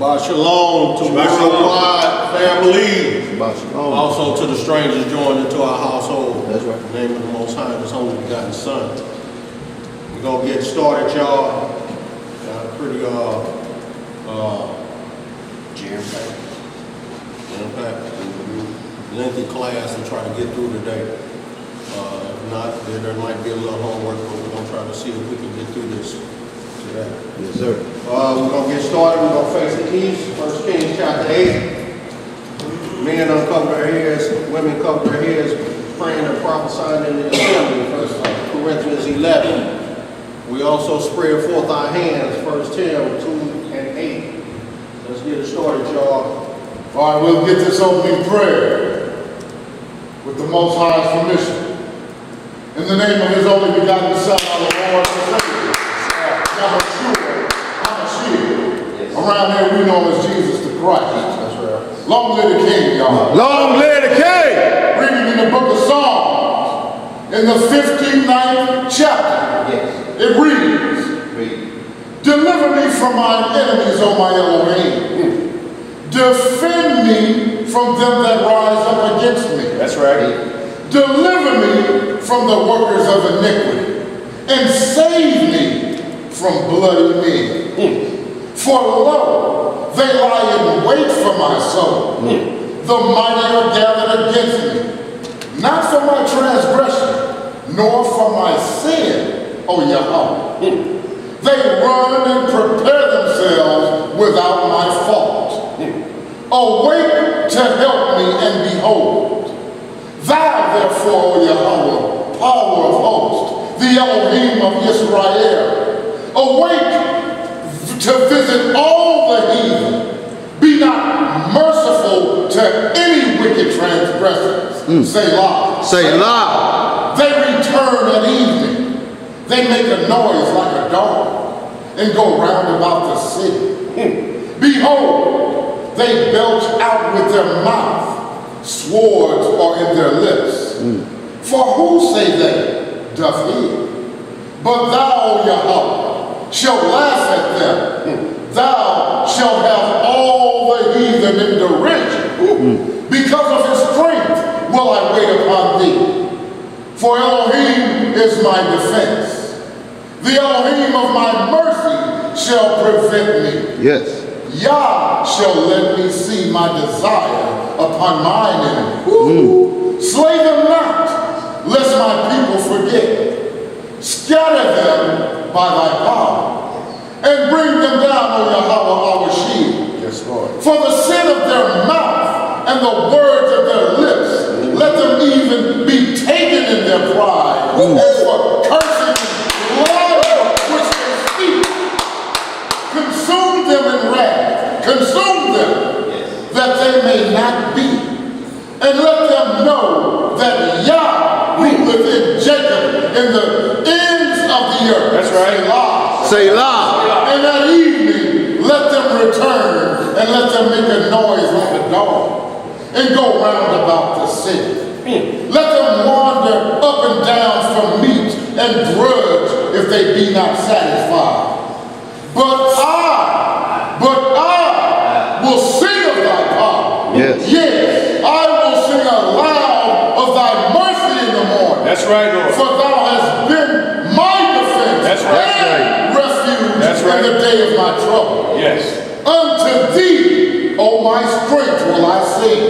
Shabbat shalom to worldwide family. Shabbat shalom. Also to the strangers joined into our household. That's right. In the name of the Most High, His only begotten Son. We're gonna get started, y'all. Got a pretty jam-packed, lengthy class to try to get through today. If not, there might be a little homework, but we're gonna try to see if we can get through this today. Yes, sir. We're going to get started. We're going to face the east. 1 Kings chapter 8. Men uncover their heads. Women cover their heads, praying and prophesying in the assembly. 1 Corinthians 11. We also spread forth our hands. 1 Tim 2 and 8. Let's get it started, y'all. All right, we'll get this opening prayer with the Most High's permission. In the name of His only begotten Son, our Lord and Savior. Around here we know as Jesus the Christ. That's right. Long live the King, y'all. Long live the King! Reading in the book of Psalms, in the 59th chapter, Yes. it reads, Deliver me from mine enemies, O my Elohim. Defend me from them that rise up against me. That's right. Deliver me from the workers of iniquity, and save me from bloody men. For lo, they lie in wait for my soul. The mighty are gathered against me, not for my transgression, nor for my sin, O Yahweh. They run and prepare themselves without my fault. Awake to help me, and behold, thou therefore, O Yahweh, power of hosts, the Elohim of Israel, awake to visit all the heathen. Be not merciful to any wicked transgressors. Selah. Selah. They return at evening. They make a noise like a dog and go round about the city. Behold, they belch out with their mouth. Swords are in their lips. For who, say they, doth heal? But thou, Yahweh, shall laugh at them. Thou shalt have all the heathen in derision. Because of his strength will I wait upon thee. For Elohim is my defense. The Elohim of my mercy shall prevent me. Yes. Yah shall let me see my desire upon mine enemies. Slay them not, lest my people forget. Scatter them by thy power, and bring them down, O Yahweh, our shield. Yes, Lord. For the sin of their mouth and the words of their lips, let them even be taken in their pride, and for cursing and lying which they speak. Consume them in wrath, consume them, that they may not be, and let them know that Yah ruleth in Jacob in the ends of the earth. That's right. Selah. And at evening, let them return, and let them make a noise like a dog, and go round about the city. Let them wander up and down for meat, and grudge if they be not satisfied. But I will sing of thy power. Yes. Yes, I will sing aloud of thy mercy in the morning. That's right, Lord. For thou hast been my defense. That's right. And refuge That's right. in the day of my trouble. Yes. Unto thee, O my strength, will I sing.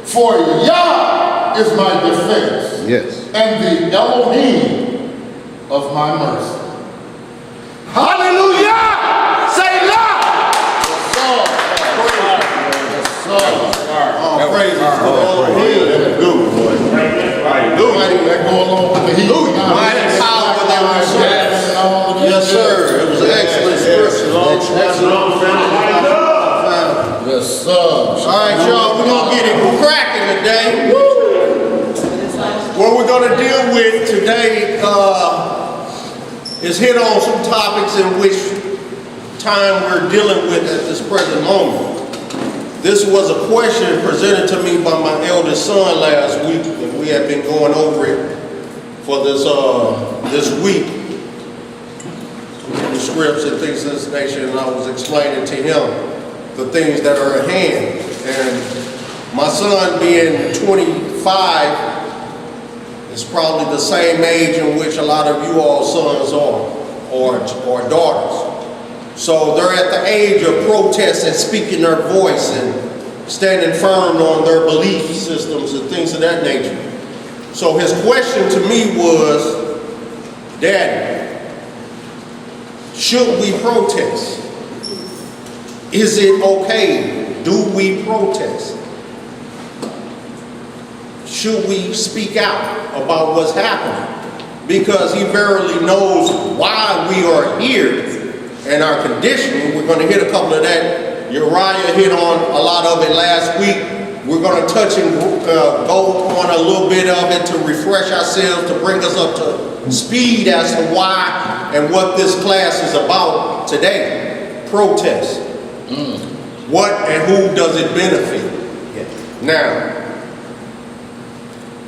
For Yah is my defense. Yes. And the Elohim of my mercy. Hallelujah! Selah! All praises to the Elohim. That go along with the heat. Mighty power that we serve. Yes, sir. It was an excellent scripture. Yes, sir. All right, y'all, we're going to get it cracking today. What we're going to deal with today is hit on some topics in which time we're dealing with at this present moment. This was a question presented to me by my eldest son last week, and we had been going over it for this week. The scripts and things of this nation, and I was explaining to him the things that are at hand. And my son being 25 is probably the same age in which a lot of you all sons are, or daughters. So they're at the age of protest and speaking their voice and standing firm on their belief systems and things of that nature. So his question to me was, Daddy, should we protest? Is it okay? Do we protest? Should we speak out about what's happening? Because he verily knows why we are here and our conditioning. We're going to hit a couple of that. Uriah hit on a lot of it last week. We're going to touch and go on a little bit of it to refresh ourselves, to bring us up to speed as to why and what this class is about today. Protest. What and who does it benefit? Now,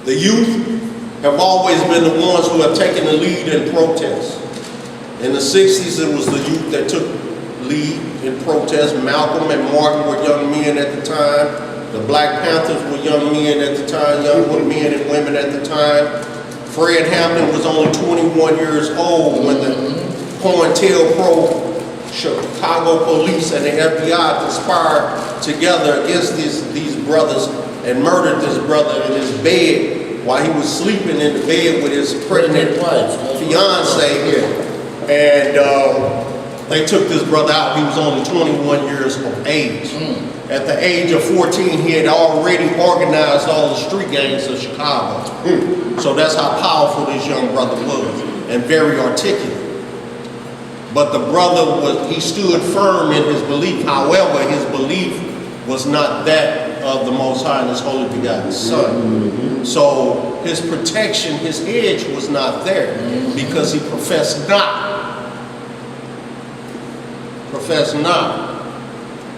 the youth have always been the ones who have taken the lead in protest. In the 60s, it was the youth that took lead in protest. Malcolm and Martin were young men at the time. The Black Panthers were young men at the time, young men and women at the time. Fred Hampton was only 21 years old when the COINTELPRO, Chicago police, and the FBI conspired together against these brothers and murdered this brother in his bed while he was sleeping in the bed with his pregnant fiance. And they took this brother out. He was only 21 years of age. At the age of 14, he had already organized all the street gangs of Chicago. So that's how powerful this young brother was, and very articulate. But the brother he stood firm in his belief. However, his belief was not that of the Most High and His Holy Begotten Son. So his protection, his edge was not there because he professed not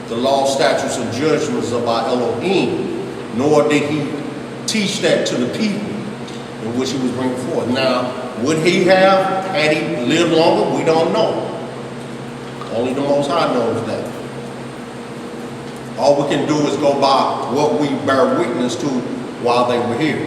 the law, statutes, and judgments of our Elohim, nor did he teach that to the people in which he was bringing forth. Now, would he have, had he lived longer? We don't know. Only the Most High knows that. All we can do is go by what we bear witness to while they were here.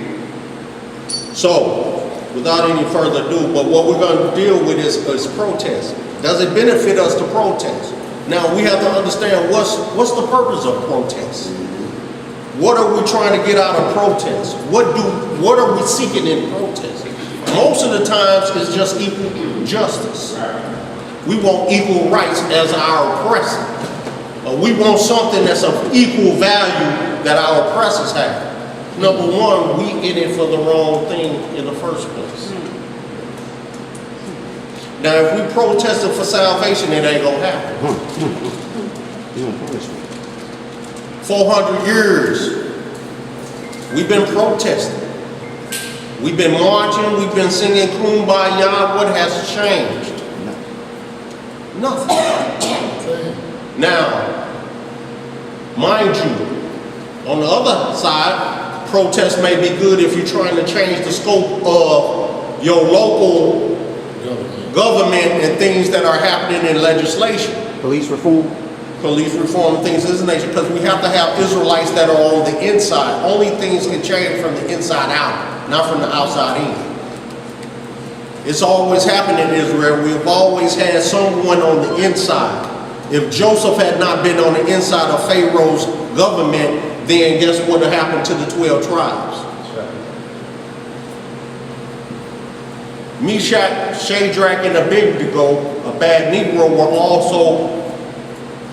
So, without any further ado, but what we're going to deal with is protest. Does it benefit us to protest? Now, we have to understand what's the purpose of protest. What are we trying to get out of protest? What are we seeking in protest? Most of the times it's just equal justice. We want equal rights as our oppressor. We want something that's of equal value that our oppressors have. Number one, we in it for the wrong thing in the first place. Now, if we protested for salvation, it ain't gonna happen. 400 years, we've been protesting. We've been marching, we've been singing Kumbaya. What has changed? Nothing. Now, mind you, on the other side, protest may be good if you're trying to change the scope of your local government and things that are happening in legislation. Police reform, things of this nature, because we have to have Israelites that are on the inside. Only things can change from the inside out, not from the outside in. It's always happened in Israel. We've always had someone on the inside. If Joseph had not been on the inside of Pharaoh's government, then guess what would have happened to the 12 tribes? Meshach, Shadrach, and Abednego, a bad Negro, were also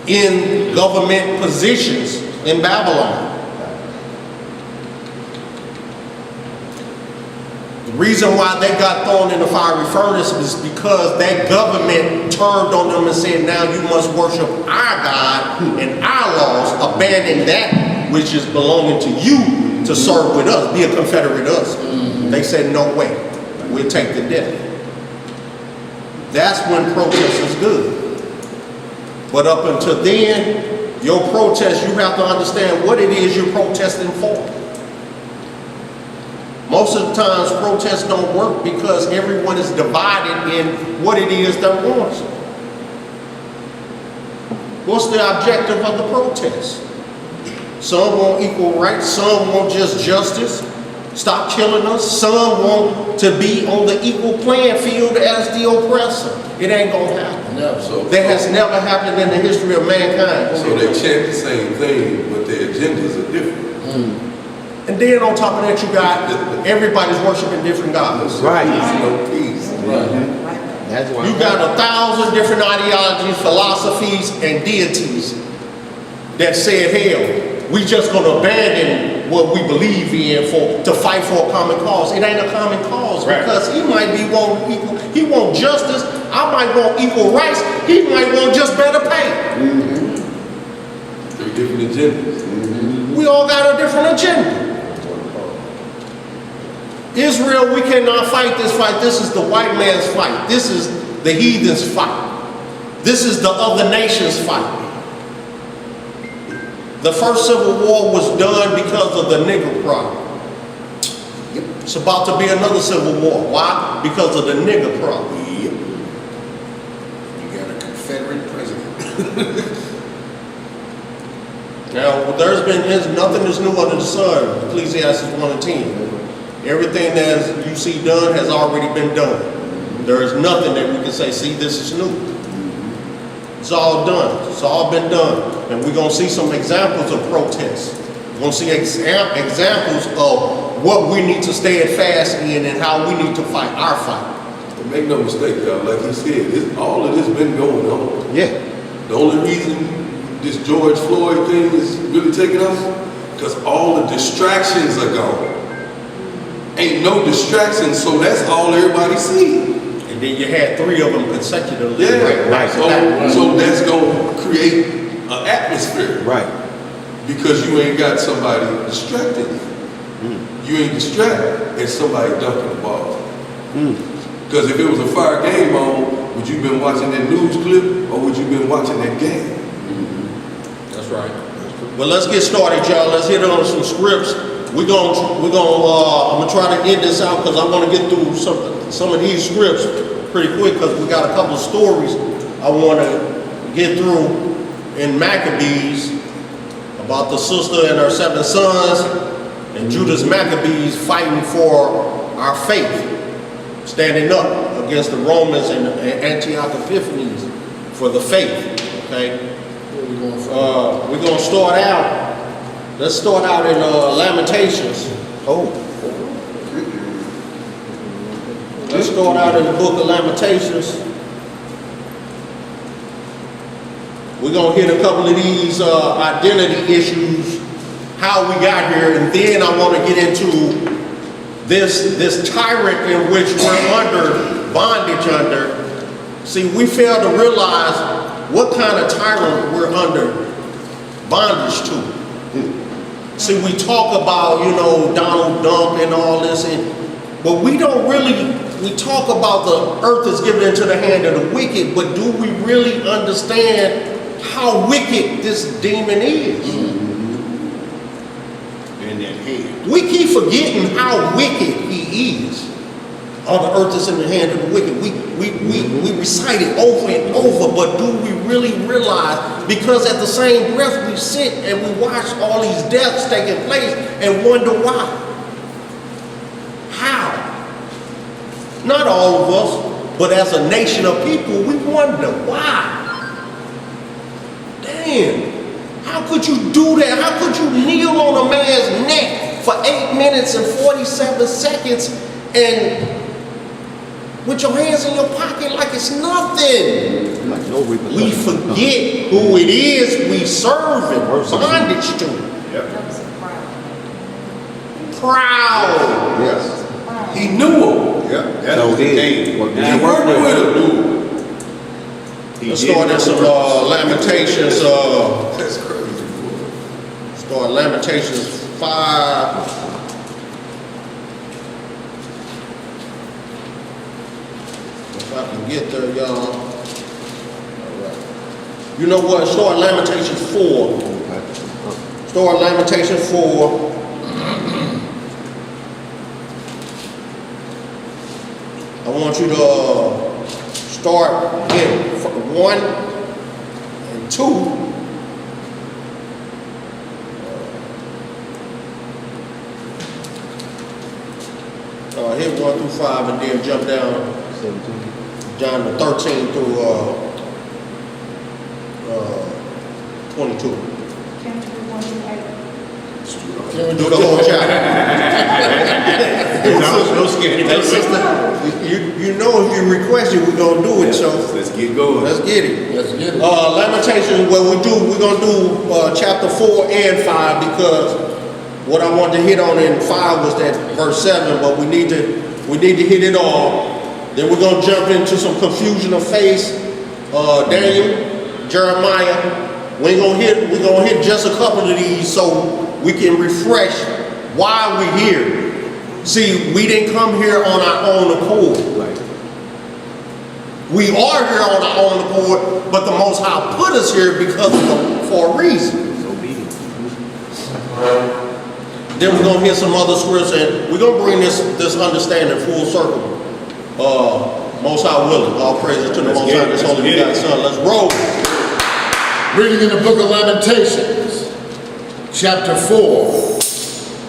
in government positions in Babylon. The reason why they got thrown in the fiery furnace is because that government turned on them and said, now you must worship our God and our laws, abandon that which is belonging to you to serve with us, be a confederate with us. They said, no way. we'll take the death. That's when protest is good. But up until then, your protest, you have to understand what it is you're protesting for. Most of the times, protests don't work because everyone is divided in what it is that wants. What's the objective of the protest? Some want equal rights, some want just justice, stop killing us, some want to be on the equal playing field as the oppressor. It ain't gonna happen. Never. That has never happened in the history of mankind. So they chant the same thing, but their agendas are different. And then on top of that, you got everybody's worshiping different gods. Right. No peace. That's why. You got 1,000 different ideologies, philosophies, and deities that said, hell, we just gonna abandon what we believe in to fight for a common cause. It ain't a common cause because he might be wanting equal, he want justice, I might want equal rights, he might want just better pay. Three different agendas. We all got a different agenda. Israel, we cannot fight this fight. This is the white man's fight. This is the heathen's fight. This is the other nation's fight. The first civil war was done because of the nigger problem. It's about to be another civil war. Why? Because of the nigger problem. You got a Confederate president. Now, nothing is new under the sun. Ecclesiastes 1:10. Everything that you see done has already been done. There is nothing that we can say, see, this is new. It's all done. It's all been done. And we're going to see some examples of protests. We're going to see examples of what we need to stand fast in and how we need to fight our fight. But make no mistake, y'all, like he said, all of this been going on. Yeah. The only reason this George Floyd thing is really taking off, because all the distractions are gone. Ain't no distractions, so that's all everybody see. And then you had 3 of them consecutively. Yeah, Right. So that's gonna create an atmosphere. Right. Because you ain't got somebody distracted. You ain't distracted, and somebody dunking the ball. Because if it was a fire game on, would you been watching that news clip, or would you been watching that game? That's right. Well, let's get started, y'all. Let's hit on some scripts. I'm gonna try to end this out because I want to get through some of these scripts pretty quick because we got a couple of stories I want to get through in Maccabees about the sister and her 7 sons and Judas Maccabees fighting for our faith, standing up against the Romans and Antioch Epiphanes for the faith. Okay, we're gonna start out. Let's start out in Lamentations. Let's start out in the book of Lamentations. We're going to hit a couple of these identity issues, how we got here, and then I want to get into this tyrant in which we're under bondage under. See, we fail to realize what kind of tyrant we're under bondage to. See, we talk about, Donald Trump and all this, but we don't really, we talk about the earth is given into the hand of the wicked, but do we really understand how wicked this demon is? In that head. We keep forgetting how wicked he is. All the earth is in the hand of the wicked. We recite it over and over, but do we really realize? Because at the same breath we sit and we watch all these deaths taking place and wonder why. How? Not all of us, but as a nation of people, we wonder why. Damn, how could you do that? How could you kneel on a man's neck for 8 minutes and 47 seconds and with your hands in your pocket like it's nothing? Like no repercussions. We forget who it is we serve and bondage to. Proud. Yes. He knew him. Yeah, that's So the he thing. worked He worked with him. Let's start at some Lamentations. That's crazy. Start Lamentations 5. If I can get there, y'all. All right. You know what? Start Lamentations 4. Start Lamentations 4. I want you to start in 1 and 2. Hit 1 through 5 and then jump down John to 13 through 22. Can we do 1 through 8? Can we do the whole chapter? No scared. Hey, sister, you know if you request it, we're going to do it, so Let's get going. let's get it. Let's get it. Lamentations, we're going to do chapter 4 and 5 because what I wanted to hit on in 5 was that verse 7, but we need to hit it all. Then we're going to jump into some confusion of faith. Daniel, Jeremiah. We're gonna hit just a couple of these so we can refresh why we're here. See, we didn't come here on our own accord. Right. We are here on our own accord, but the Most High put us here for a reason. It's obedience. Then we're gonna hit some other scriptures, and we're gonna bring this understanding full circle. Most High willing, all praises to the Most High, His holy begotten Son. Let's roll. Reading in the book of Lamentations, chapter 4.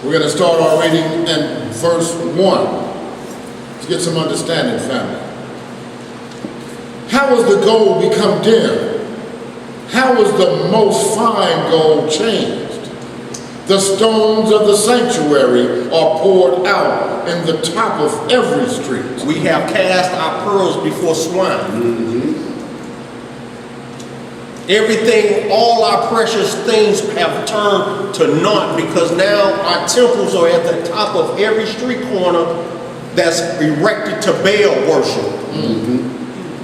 We're going to start our reading in verse 1. Let's get some understanding, family. How has the gold become dim? How is the most fine gold changed? The stones of the sanctuary are poured out in the top of every street. We have cast our pearls before swine. Everything, all our precious things have turned to naught because now our temples are at the top of every street corner that's erected to Baal worship.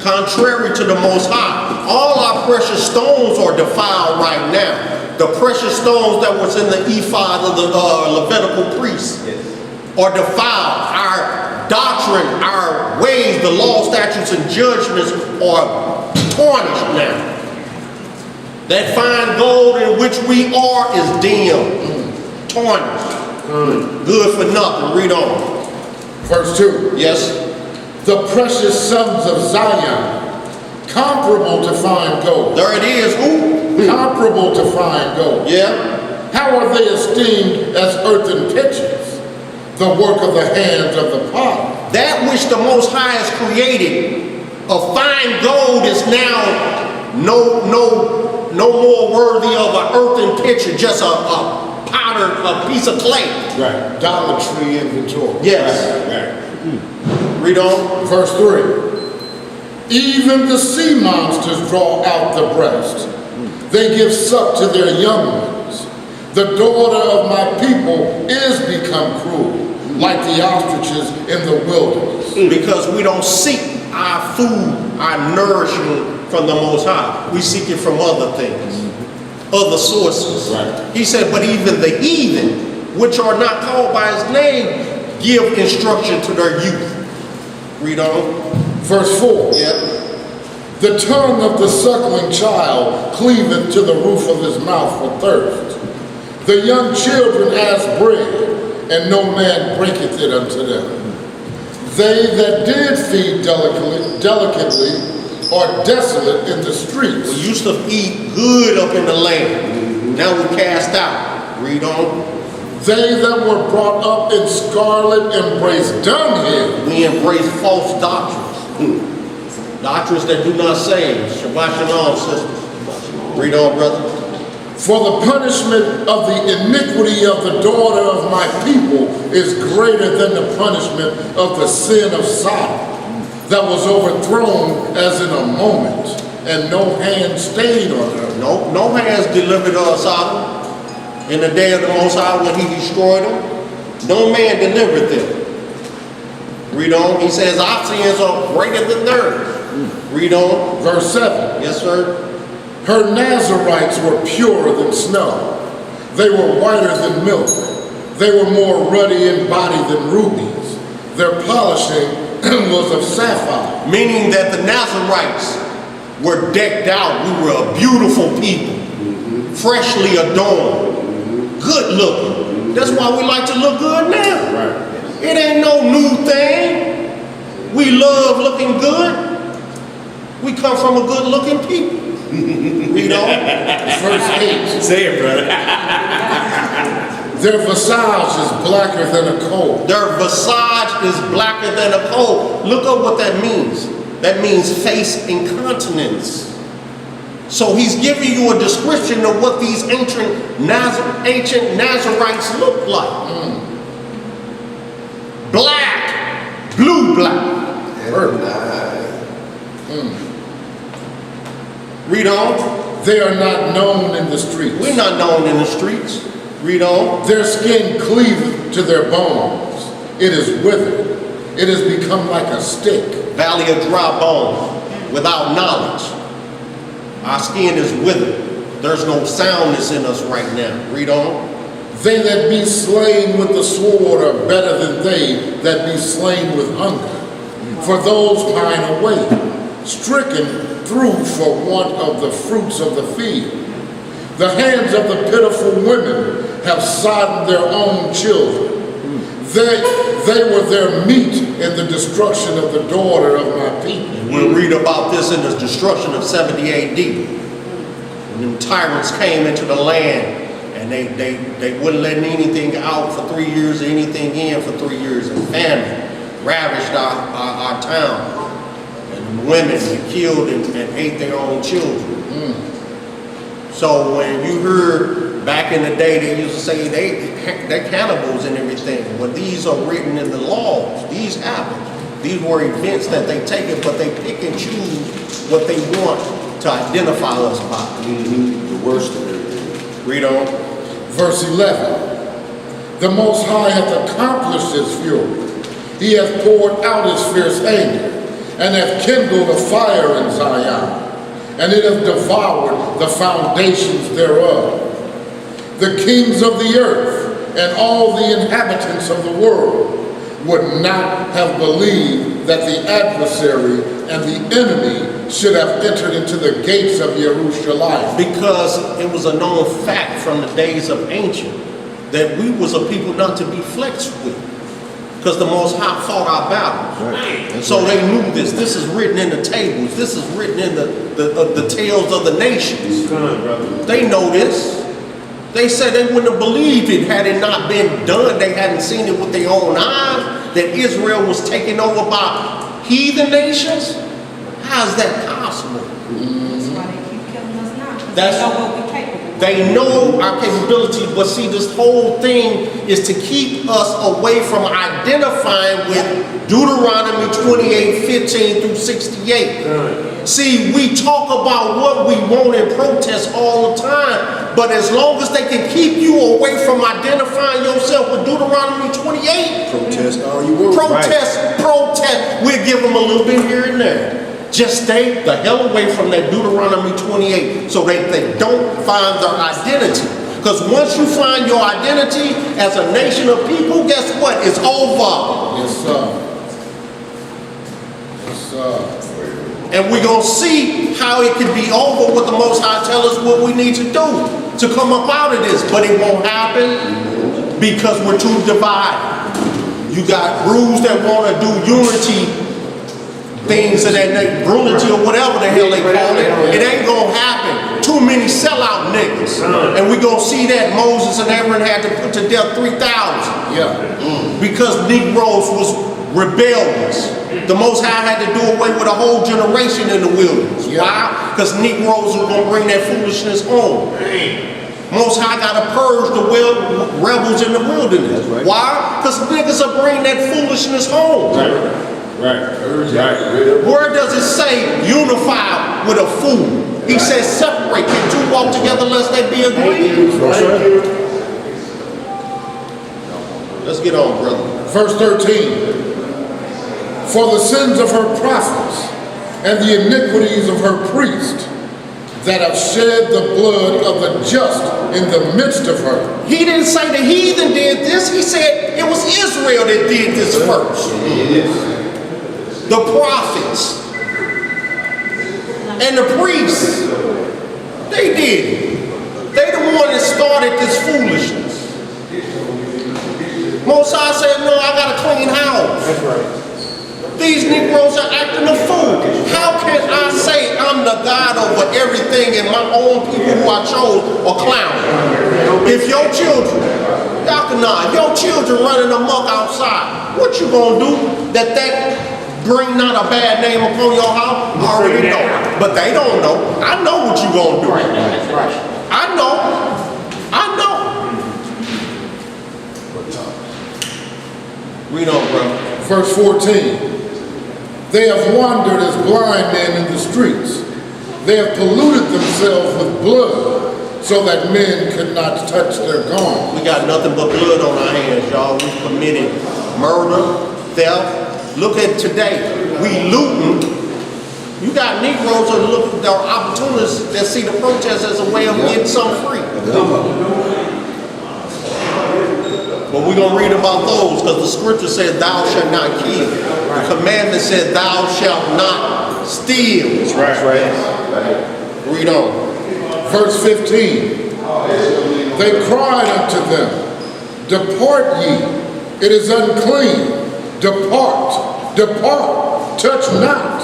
Contrary to the Most High, all our precious stones are defiled right now. The precious stones that was in the ephod of the Levitical priests are defiled. Our doctrine, our ways, the law, statutes, and judgments are tarnished now. That fine gold in which we are is dim, tarnished, good for nothing. Read on. Verse 2. Yes. The precious sons of Zion, comparable to fine gold. There it is. Who? Comparable to fine gold. Yeah. How are they esteemed as earthen pitchers, the work of the hands of the potter? That which the Most High has created of fine gold is now no more worthy of an earthen pitcher, just a powder, a piece of clay. Right. Dollar Tree inventory. Yes. Right. Read on. Verse 3. Even the sea monsters draw out the breast. They give suck to their young ones. The daughter of my people is become cruel, like the ostriches in the wilderness. Because we don't seek our food, our nourishment from the Most High. We seek it from other things, other sources. Right. He said, but even the heathen, which are not called by his name, give instruction to their youth. Read on. Verse 4. Yeah. The tongue of the suckling child cleaveth to the roof of his mouth for thirst. The young children ask bread, and no man breaketh it unto them. They that did feed delicately are desolate in the streets. We used to eat good up in the land. Now we cast out. Read on. They that were brought up in scarlet embrace dunghill. We embrace false doctrines. Doctrines that do not save. Shabbat shalom, sisters. Read on, brother. For the punishment of the iniquity of the daughter of my people is greater than the punishment of the sin of Sodom, that was overthrown as in a moment, and no hand stayed on her. No hands delivered Sodom in the day of the Most High when he destroyed them. No man delivered them. Read on. He says, our sins are greater than theirs. Read on. Verse 7. Yes, sir. Her Nazarites were purer than snow. They were whiter than milk. They were more ruddy in body than rubies. Their polishing was of sapphire. Meaning that the Nazarites were decked out. We were a beautiful people, freshly adorned, good looking. That's why we like to look good now. Right. It ain't no new thing. We love looking good. We come from a good looking people. Read on. Verse 8. Say it, brother. Their visage is blacker than a coal. Their visage is blacker than a coal. Look up what that means. That means face incontinence. So he's giving you a description of what these ancient Nazarites look like. Black, blue black. Read on. They are not known in the streets. We're not known in the streets. Read on. Their skin cleaveth to their bones. It is withered. It has become like a stick. Valley of dry bones, without knowledge. Our skin is withered. There's no soundness in us right now. Read on. They that be slain with the sword are better than they that be slain with hunger. For those pine away, stricken through for want of the fruits of the field. The hands of the pitiful women have sodden their own children. They were their meat in the destruction of the daughter of my people. We'll read about this in the destruction of 70 AD. When the tyrants came into the land and they wouldn't let anything out for 3 years or anything in for 3 years. And famine ravished our town. And women killed and ate their own children. So when you heard back in the day, they used to say they're cannibals and everything. Well, these are written in the laws. These happened. These were events that they take it, but they pick and choose what they want to identify us by. The worst of everything. Read on. Verse 11. The Most High hath accomplished his fury. He hath poured out his fierce anger, and hath kindled a fire in Zion, and it hath devoured the foundations thereof. The kings of the earth and all the inhabitants of the world would not have believed that the adversary and the enemy should have entered into the gates of Jerusalem. Because it was a known fact from the days of ancient that we was a people not to be flexed with. Because the Most High fought our battles. Right. So they knew this. This is written in the tables. This is written in the tales of the nations. They know this. They said they wouldn't have believed it had it not been done. They hadn't seen it with their own eyes, that Israel was taken over by heathen nations. How is that possible? That's why they keep killing us now. 'Cause That's- they know what we're capable of. They know our capability, but see, this whole thing is to keep us away from identifying with Deuteronomy 28:15 through 68. See, we talk about what we want and protest all the time, but as long as they can keep you away from identifying yourself with Deuteronomy 28, Protest all you want. protest, we'll give them a little bit here and there. Just stay the hell away from that Deuteronomy 28 so that they don't find their identity. Because once you find your identity as a nation of people, guess what? It's over. Yes, sir. Yes, sir. And we're going to see how it can be over what the Most High tell us what we need to do to come up out of this. But it won't happen because we're too divided. You got groups that want to do unity things of that nature, brunity or whatever the hell they call it. It ain't gonna happen. Too many sellout niggas. And we gonna see that Moses and Aaron had to put to death 3,000. Yeah. Because Negroes was rebellious. The Most High had to do away with a whole generation in the wilderness. Yeah. Why? Because Negroes were gonna bring that foolishness home. Most High gotta purge the rebels in the wilderness. Right. Why? Because niggas will bring that foolishness home. Right. Where does it say unify with a fool? He says separate. Can two walk together lest they be agreed? Let's get on, brother. Verse 13. For the sins of her prophets and the iniquities of her priests that have shed the blood of the just in the midst of her. He didn't say the heathen did this. He said it was Israel that did this first. the prophets, and the priests. They did it. They the one that started this foolishness. Most High said, no, I got a clean house. That's right. These Negroes are acting a fool. How can I say I'm the God over everything and my own people who I chose are clowning? If your children, if your children running amok outside, what you gonna do that bring not a bad name upon your house? I already know. But they don't know. I know what you gonna do. I know. Read on, bro. Verse 14. They have wandered as blind men in the streets. They have polluted themselves with blood so that men could not touch their garments. We got nothing but blood on our hands, y'all. We committed murder, theft. Look at today. We looting. You got Negroes that look at their opportunities that see the protest as a way of getting something free. But we're going to read about those because the scripture said, thou shalt not kill. The commandment said, thou shalt not steal. That's right. Read on. Verse 15. They cried unto them, depart ye, it is unclean. Depart, depart, touch not.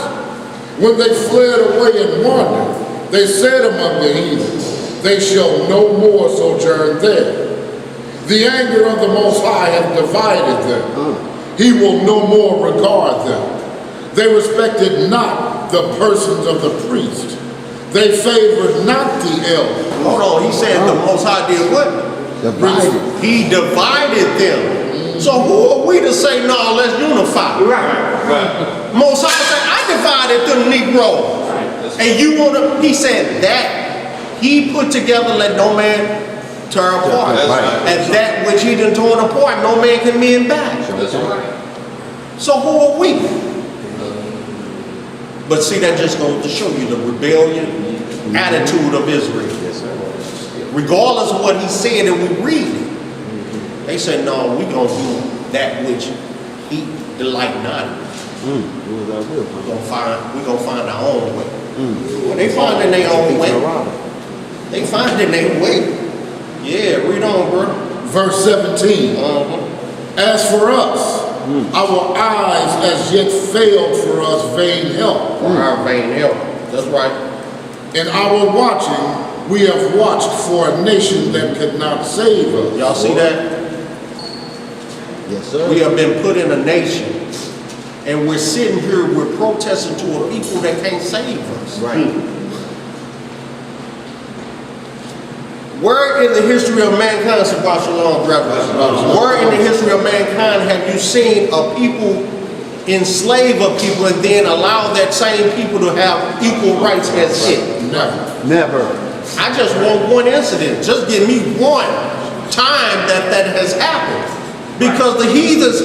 When they fled away and wandered, they said among the heathen, they shall no more sojourn there. The anger of the Most High hath divided them. He will no more regard them. They respected not the persons of the priest. They favored not the elder. Hold on, he said the Most High did what? Divided. He divided them. So who are we to say, no, let's unify? Right. Most High said, I divided them Negroes. And you want to, he said that he put together, let no man tear apart. And that which he done torn apart, no man can mend back. So who are we? But see, that just goes to show you the rebellion attitude of Israel. Regardless of what he said and we read it, they said, no, we're going to do that which he delight not in. We're going to find our own way. Well, they finding their own way. They finding their way. Yeah, read on, bro. Verse 17. As for us, our eyes as yet failed for us vain help. For our vain help. That's right. In our watching, we have watched for a nation that could not save us. Y'all see that? Yes, sir. We have been put in a nation, and we're sitting here, we're protesting to a people that can't save us. Right. Where in the history of mankind, where in the history of mankind have you seen a people enslave a people and then allow that same people to have equal rights as it? Never. I just want one incident. Just give me one time that has happened. Because the heathens'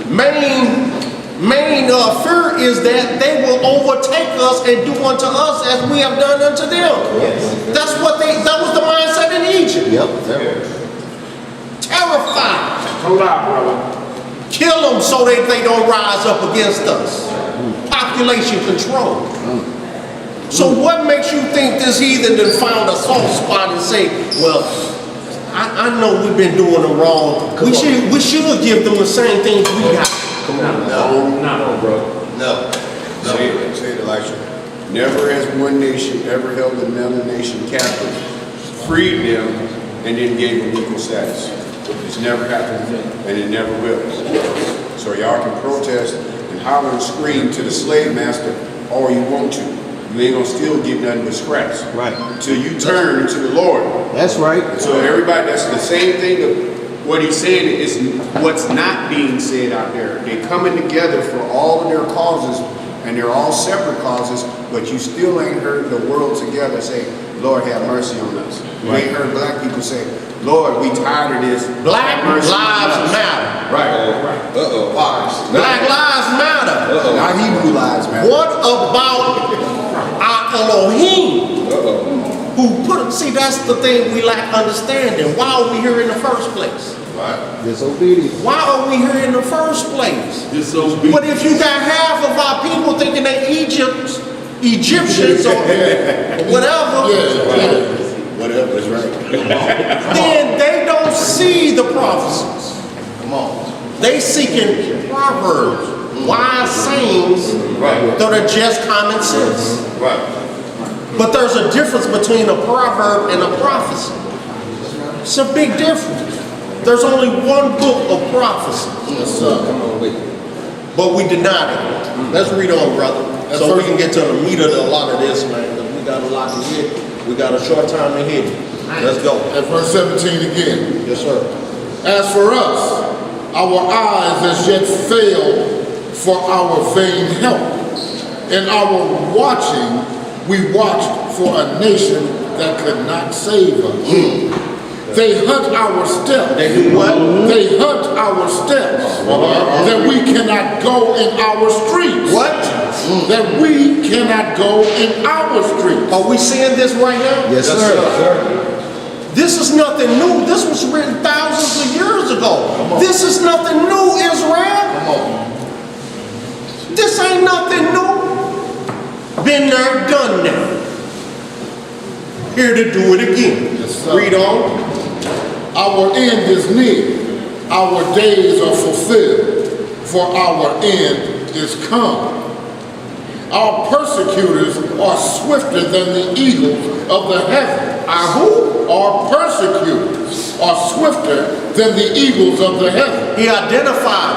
main fear is that they will overtake us and do unto us as we have done unto them. Yes. That was the mindset in Egypt. Yep. Terrified. Hold on, brother. Kill them so that they don't rise up against us. Population control. So what makes you think this heathen done found a soft spot and say, well, I know we've been doing them wrong. We should give them the same things we got. Come on. No, bro. No. Say it, Elisha. Never has one nation ever held another nation captive, freed them, and then gave them equal status. It's never happened, and it never will. So y'all can protest and holler and scream to the slave master all you want to. You ain't gonna still get nothing but scraps. Right. Until you turn to the Lord. That's right. So everybody, that's the same thing of what he's saying is what's not being said out there. They're coming together for all of their causes, and they're all separate causes, but you still ain't heard the world together say, Lord, have mercy on us. You ain't heard black people say, Lord, we tired of this. Black lives matter. Right. Black lives matter. Not Hebrew lives matter. What about our Elohim? Who put, see, that's the thing we lack understanding. Why are we here in the first place? Disobedience. Why are we here in the first place? Disobedience. But if you got half of our people Egyptians or whatever, Whatever is right. then they don't see the prophecies. Come on. They seeking proverbs, wise sayings that are just common sense. Right. But there's a difference between a proverb and a prophecy. It's a big difference. There's only one book of prophecy. Yes, sir. But we denied it. Let's read on, brother. So we can get to the meat of a lot of this, man. 'Cause we got a lot to hit. We got a short time to hit. Let's go. At verse 17 again. Yes, sir. As for us, our eyes as yet fail for our vain help. In our watching, we watched for a nation that could not save us. They hunt our steps. They do what? They hunt our steps. That we cannot go in our streets. What? That we cannot go in our streets. Are we seeing this right now? Yes, sir. This is nothing new. This was written thousands of years ago. This is nothing new, Israel. This ain't nothing new. Been there, done that. Here to do it again. Yes, sir. Read on. Our end is near. Our days are fulfilled. For our end is come. Our persecutors are swifter than the eagles of the heaven. Our who? Our persecutors are swifter than the eagles of the heaven. He identified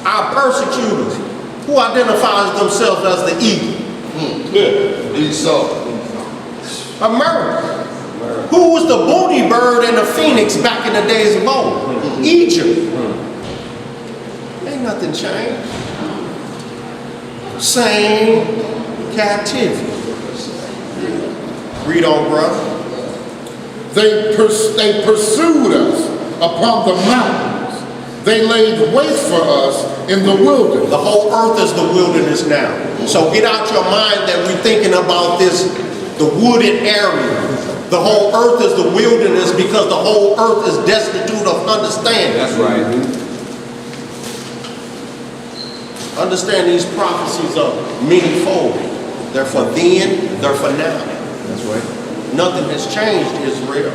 our persecutors. Who identifies themselves as the eagle? Esau. America. Who was the booty bird and the phoenix back in the days of old? Egypt. Ain't nothing changed. Same captivity. Read on, brother. They pursued us upon the mountains. They laid wait for us in the wilderness. The whole earth is the wilderness now. So get out your mind that we're thinking about this, the wooded area. The whole earth is the wilderness because the whole earth is destitute of understanding. That's right. Understand these prophecies are many-fold. They're for then, they're for now. That's right. Nothing has changed, Israel.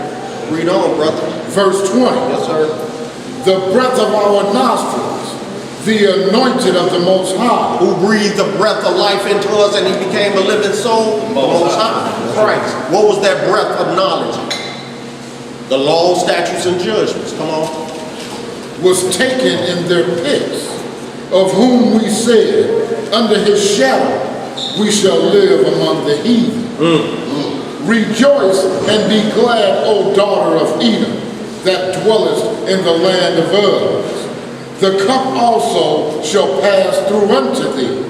Read on, brother. Verse 20. Yes, sir. The breath of our nostrils, the anointed of the Most High. Who breathed the breath of life into us and he became a living soul? The Most High. Christ. What was that breath of knowledge? The law, statutes, and judgments. Come on. Was taken in their pits, of whom we said, under his shadow we shall live among the heathen. Rejoice and be glad, O daughter of Edom, that dwellest in the land of Uz. The cup also shall pass through unto thee.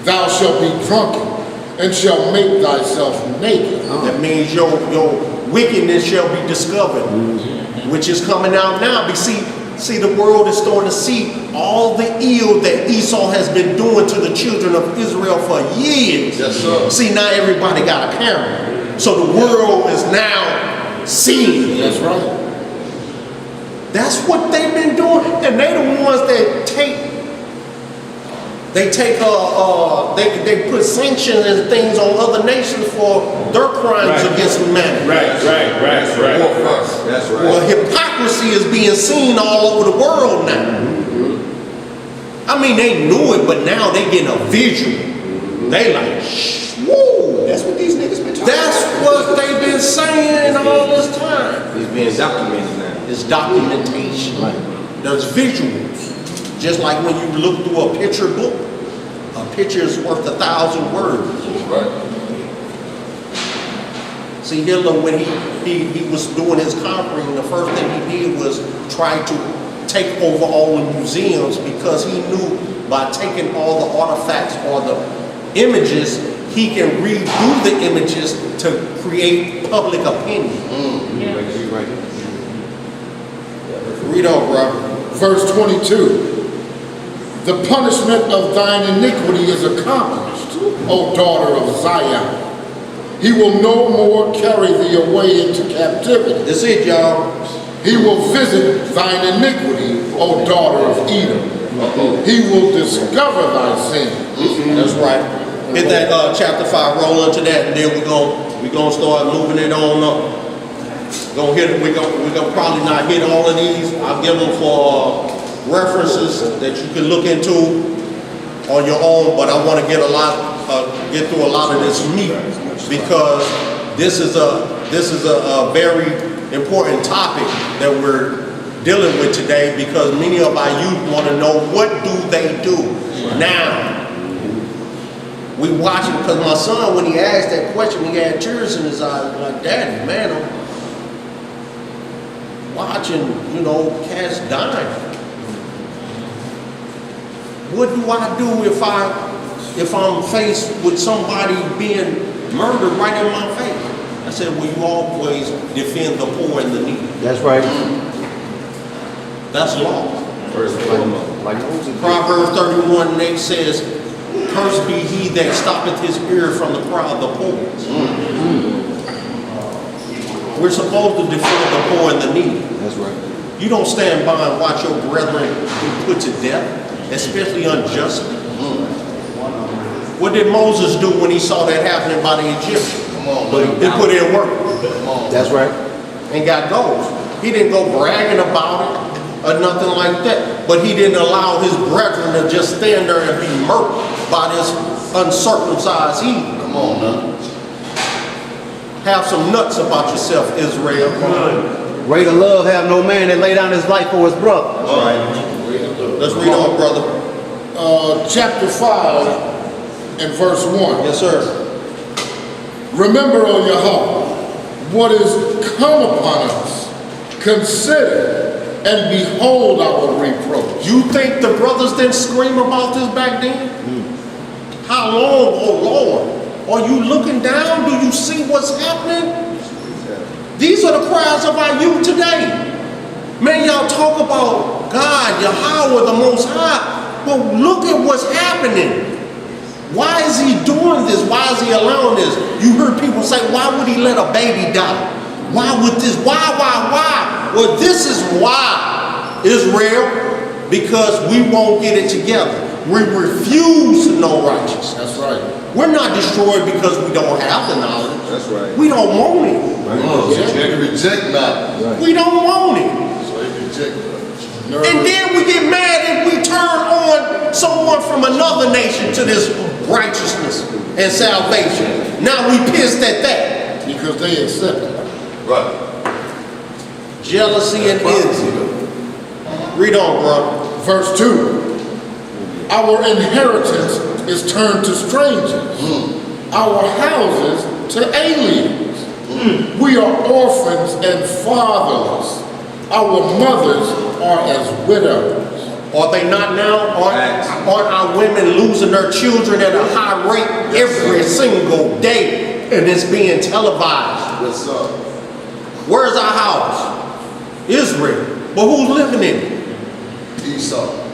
Thou shalt be drunken, and shall make thyself naked. That means your wickedness shall be discovered, which is coming out now. But see, the world is starting to see all the ill that Esau has been doing to the children of Israel for years. Yes, sir. See, now everybody got a camera. So the world is now seeing. That's right. That's what they've been doing. And they the ones that they put sanctions and things on other nations for their crimes against humanity. Right. That's right. Well, hypocrisy is being seen all over the world now. I mean, they knew it, but now they getting a visual. They like, whoa. That's what these niggas been talking That's what they've been saying all this time. It's being documented now. It's documentation. There's visuals. Just like when you look through a picture book, a picture is worth 1,000 words. Right. See, Hitler, when he was doing his conquering, the first thing he did was try to take over all the museums because he knew by taking all the artifacts or the images, he can redo the images to create public opinion. Read on, bro. Verse 22. The punishment of thine iniquity is accomplished, O daughter of Zion. He will no more carry thee away into captivity. That's it, y'all. He will visit thine iniquity, O daughter of Edom. He will discover thy sin. That's right. Hit that chapter 5, roll into that, and then we're gonna start moving it on up. We're gonna probably not hit all of these. I'll give them for references that you can look into on your own, but I want to get through a lot of this meat because this is a very important topic that we're dealing with today, because many of our youth want to know, what do they do now? We watch it, because my son, when he asked that question, he had tears in his eyes, like, Daddy, man, I'm watching, cats dying. What do I do if I'm faced with somebody being murdered right in my face? I said, well, you always defend the poor and the needy. That's right. That's law. Like Proverbs 31:8 says, cursed be he that stoppeth his ear from the cry of the poor. We're supposed to defend the poor and the needy. That's right. You don't stand by and watch your brethren be put to death, especially unjustly. What did Moses do when he saw that happening by the Egyptians? He put in work. That's right. And got gold. He didn't go bragging about it or nothing like that. But he didn't allow his brethren to just stand there and be murdered by this uncircumcised heathen. Come on now. Have some nuts about yourself, Israel. Way to love have no man that lay down his life for his brother. That's right. Let's read on, brother. Chapter 5 and verse 1. Yes, sir. Remember, O Yahweh, what is come upon us. Consider and behold our reproach. You think the brothers didn't scream about this back then? How long, oh Lord? Are you looking down? Do you see what's happening? These are the cries of our youth today. Man, y'all talk about God, Yahweh, the Most High, but look at what's happening. Why is he doing this? Why is he allowing this? You heard people say, why would he let a baby die? Why would this? Why? Well, this is why, Israel, because we won't get it together. We refuse to know righteousness. That's right. We're not destroyed because we don't have the knowledge. That's right. We don't want it. They reject knowledge. We don't want it. So they reject knowledge. And then we get mad if we turn on someone from another nation to this righteousness and salvation. Now we pissed at that. Because they accept it. Right. Jealousy and envy. Read on, bro. Verse 2. Our inheritance is turned to strangers. Our houses to aliens. We are orphans and fatherless. Our mothers are as widows. Are they not now? Aren't our women losing their children at a high rate every single day? And it's being televised. Yes, sir. Where's our house? Israel. But who's living in it? Esau.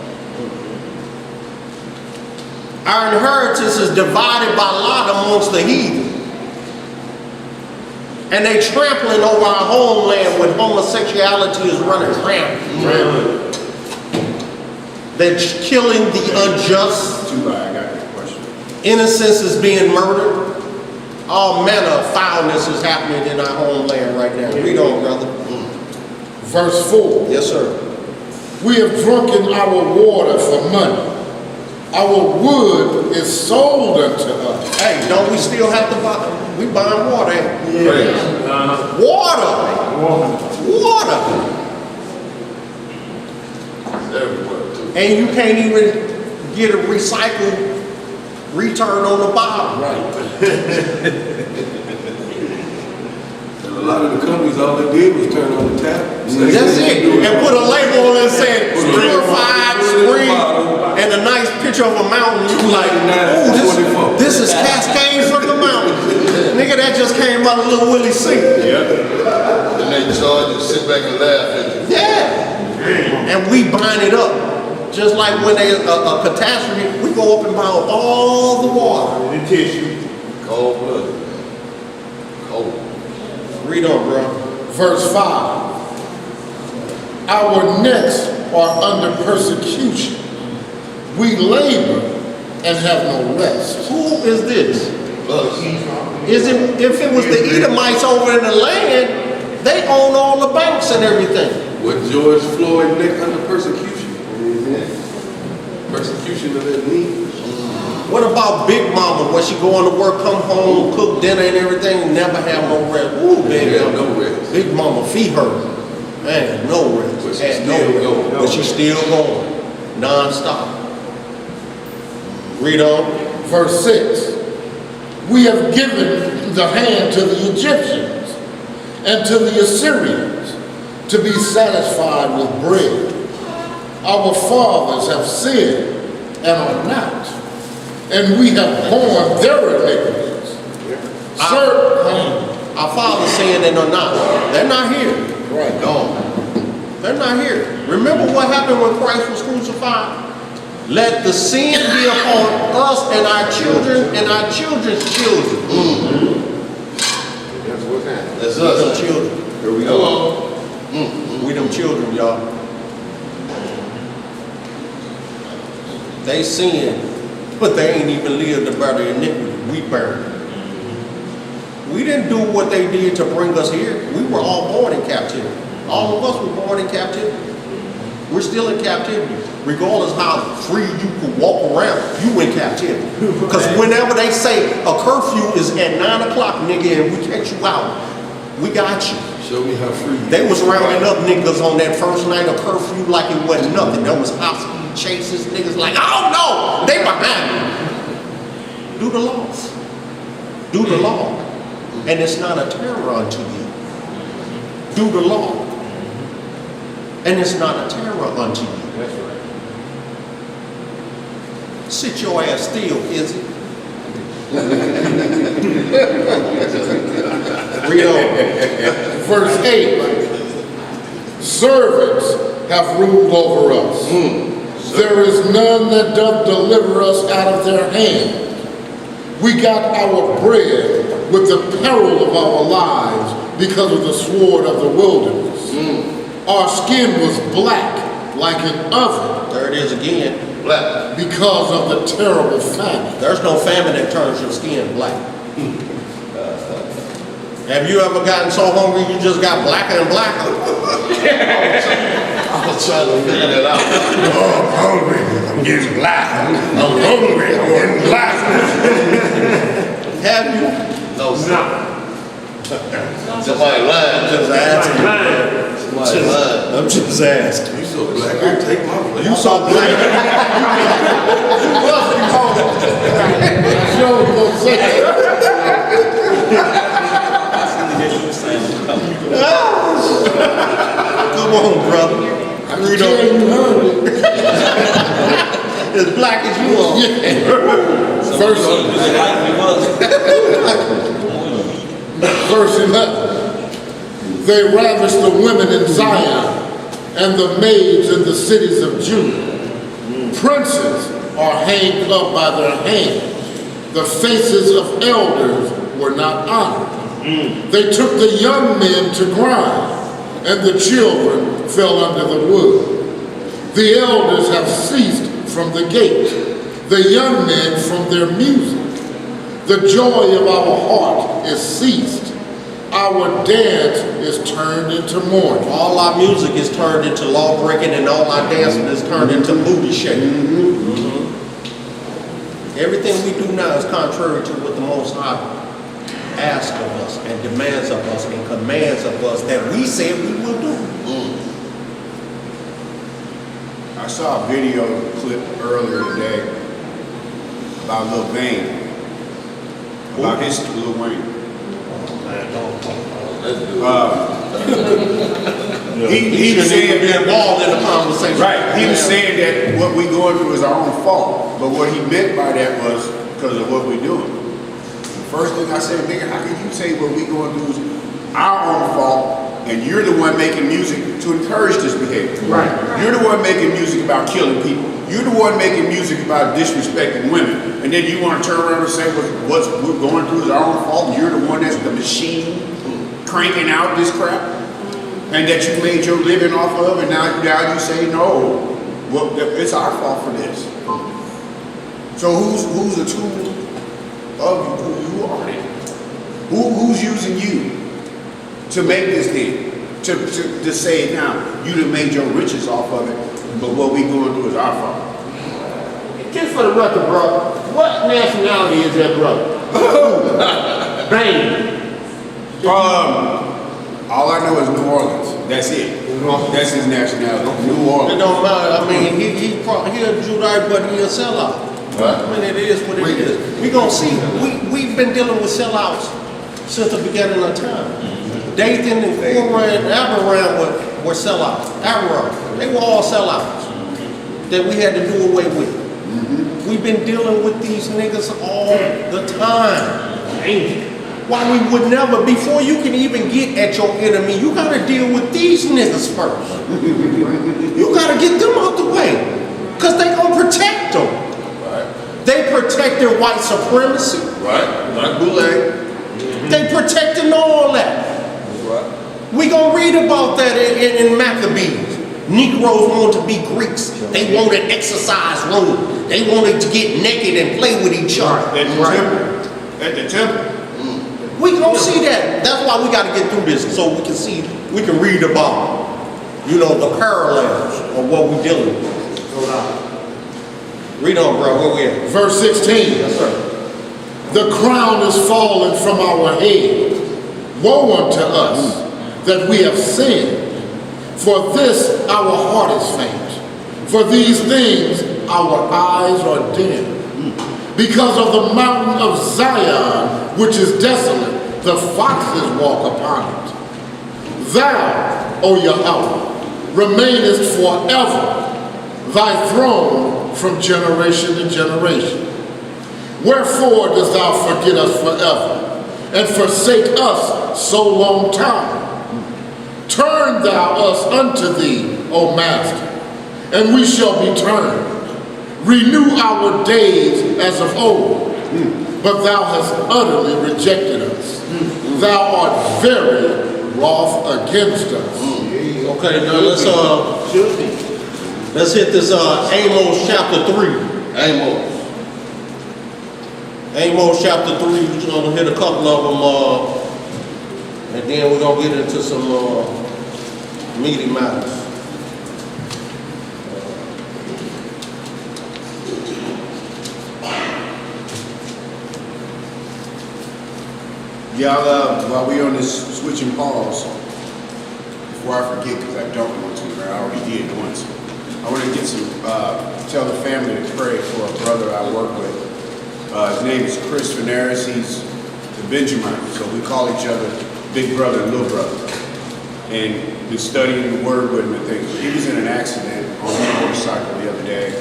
Our inheritance is divided by lot amongst the heathen. And they trampling over our homeland when homosexuality is running rampant. They're killing the unjust. Too bad, I got that question. Innocence is being murdered. All manner of foulness is happening in our homeland right now. Read on, brother. Verse 4. Yes, sir. We have drunken our water for money. Our wood is sold unto us. Hey, don't we still have to buy? We buying water. Uh-huh. Water. Everywhere, too. And you can't even get a recycled return on the bottom. Right. And a lot of the companies, all they did was turn on the tap. That's it. And put a label on it and say purified spring and a nice picture of a mountain. You like, oh, this is cascade from the mountain. Nigga, that just came out of Little Willie C. Yeah. And they charge you, sit back and laugh at you. Yeah. And we bind it up. Just like when there's a catastrophe, we go up and buy all the water. The tissue. Cold blooded. Cold. Read on, bro. Verse 5. Our necks are under persecution. We labor and have no rest. Who is this? Is it, if it was the Edomites over in the land, they own all the banks and everything. What George Floyd Nick under persecution? Persecution of that knee. What about Big Mama? When she going to work, come home, cook dinner and everything, never have no rest. Ooh, baby, Yeah, no rest. Big Mama feed her. Man, no rest. But she Had still no going. rest. But she's still going, non-stop. Read on. Verse 6. We have given the hand to the Egyptians and to the Assyrians to be satisfied with bread. Our fathers have sinned and are not, and we have borne their iniquities. Our fathers saying they are not. They're not here. Right. Gone. They're not here. Remember what happened when Christ was crucified? Let the sin be upon us and our children and our children's children. That's what's happening. That's us. Them children. Here we go. We them children, y'all. They sin, but they ain't even lived to bear the iniquity. We bear it. We didn't do what they did to bring us here. We were all born in captivity. All of us were born in captivity. We're still in captivity. Regardless how free you could walk around, you in captivity. Because whenever they say a curfew is at 9 o'clock, nigga, and we catch you out, we got you. Show me how free you They was rounding up niggas on that first night of curfew like it wasn't nothing. There was high speed chases, niggas like, oh no, they behind me. Do the laws. Do the law. And it's not a terror unto you. Do the law. And it's not a terror unto you. That's right. Sit your ass still, Izzy. Read on. Verse 8. Servants have ruled over us. There is none that doth deliver us out of their hand. We got our bread with the peril of our lives because of the sword of the wilderness. Our skin was black like an oven There it is again. Black. because of the terrible famine. There's no famine that turns your skin black. Have you ever gotten so hungry you just got blacker and blacker? I was trying to figure that out. Oh, I'm hungry. I'm getting black. I'm hungry. I'm getting black. Have you? No, sir. Somebody lying. Just asking. Somebody lying. I'm just asking. You so black, you take my place. You so black. Show gonna say Come on, brother. Read yeah, on. you heard it. As black as you are. Verse 11. They ravished the women in Zion and the maids in the cities of Judah. Princes are hanged up by their hands. The faces of elders were not honored. They took the young men to grind, and the children fell under the wood. The elders have ceased from the gate, the young men from their music. The joy of our heart is ceased. Our dance is turned into mourning. All our music is turned into law breaking, and all our dancing is turned into booty shaking. Everything we do now is contrary to what the Most High asks of us and demands of us and commands of us that we said we will do. I saw a video clip earlier today about Lil Wayne, about his Lil Wayne. He was saying be involved in the conversation. right. He was saying that what we going through is our own fault, but what he meant by that was because of what we're doing. The first thing I said, nigga, how can you say what we going through is our own fault? And you're the one making music to encourage this behavior. Right. You're the one making music about killing people. You're the one making music about disrespecting women. And then you want to turn around and say what we're going through is our own fault. And you're the one that's the machine cranking out this crap. And that you made your living off of. And now you say, no, well, it's our fault for this. So who's a tool of you? Who are they? Who's using you to make this thing? To say now, you done made your riches off of it, but what we going to do is our fault. Just for the record, bro, what nationality is that brother? Bang. All I know is New Orleans. That's it. That's his nationality. New It Orleans. don't matter. I mean, he a Judite, but he a sellout. Right. I mean, it is what it is. We gonna see. We've been dealing with sellouts since the beginning of time. Dathan and Korah and Abraham were sellouts. Abraham, they were all sellouts that we had to do away with. We've been dealing with these niggas all the time. Why we would never, before you can even get at your enemy, you gotta deal with these niggas first. You gotta get them out the way, because they gonna protect them. Right. They protecting white supremacy. Right. Like Boule. They protecting all that. Right. We gonna read about that in Maccabees. Negroes wanted to be Greeks. They wanted exercise room. They wanted to get naked and play with each other. At the temple. At the temple. We gonna see that. That's why we gotta get through this, so we can see, we can read about, the parallels of what we're dealing with. Read on, bro. Where we at? Verse 16. Yes, sir. The crown is fallen from our head. Woe unto us that we have sinned. For this our heart is faint. For these things our eyes are dim. Because of the mountain of Zion, which is desolate, the foxes walk upon it. Thou, O Yahweh, remainest forever, thy throne from generation to generation. Wherefore dost thou forget us forever, and forsake us so long time? Turn thou us unto thee, O Master, and we shall be turned. Renew our days as of old, but thou hast utterly rejected us. Thou art very wroth against us. Okay, now let's hit this Amos chapter 3. Amos chapter 3, we're just gonna hit a couple of them, and then we're gonna get into some meaty matters. Y'all, while we on this switching pause, before I forget, because I don't want to, but I already did once, I want to get some, tell the family to pray for a brother I work with. His name is Chris Veneris. He's the Benjamin, so we call each other big brother and little brother. And been studying the word with him and things. He was in an accident on a motorcycle the other day,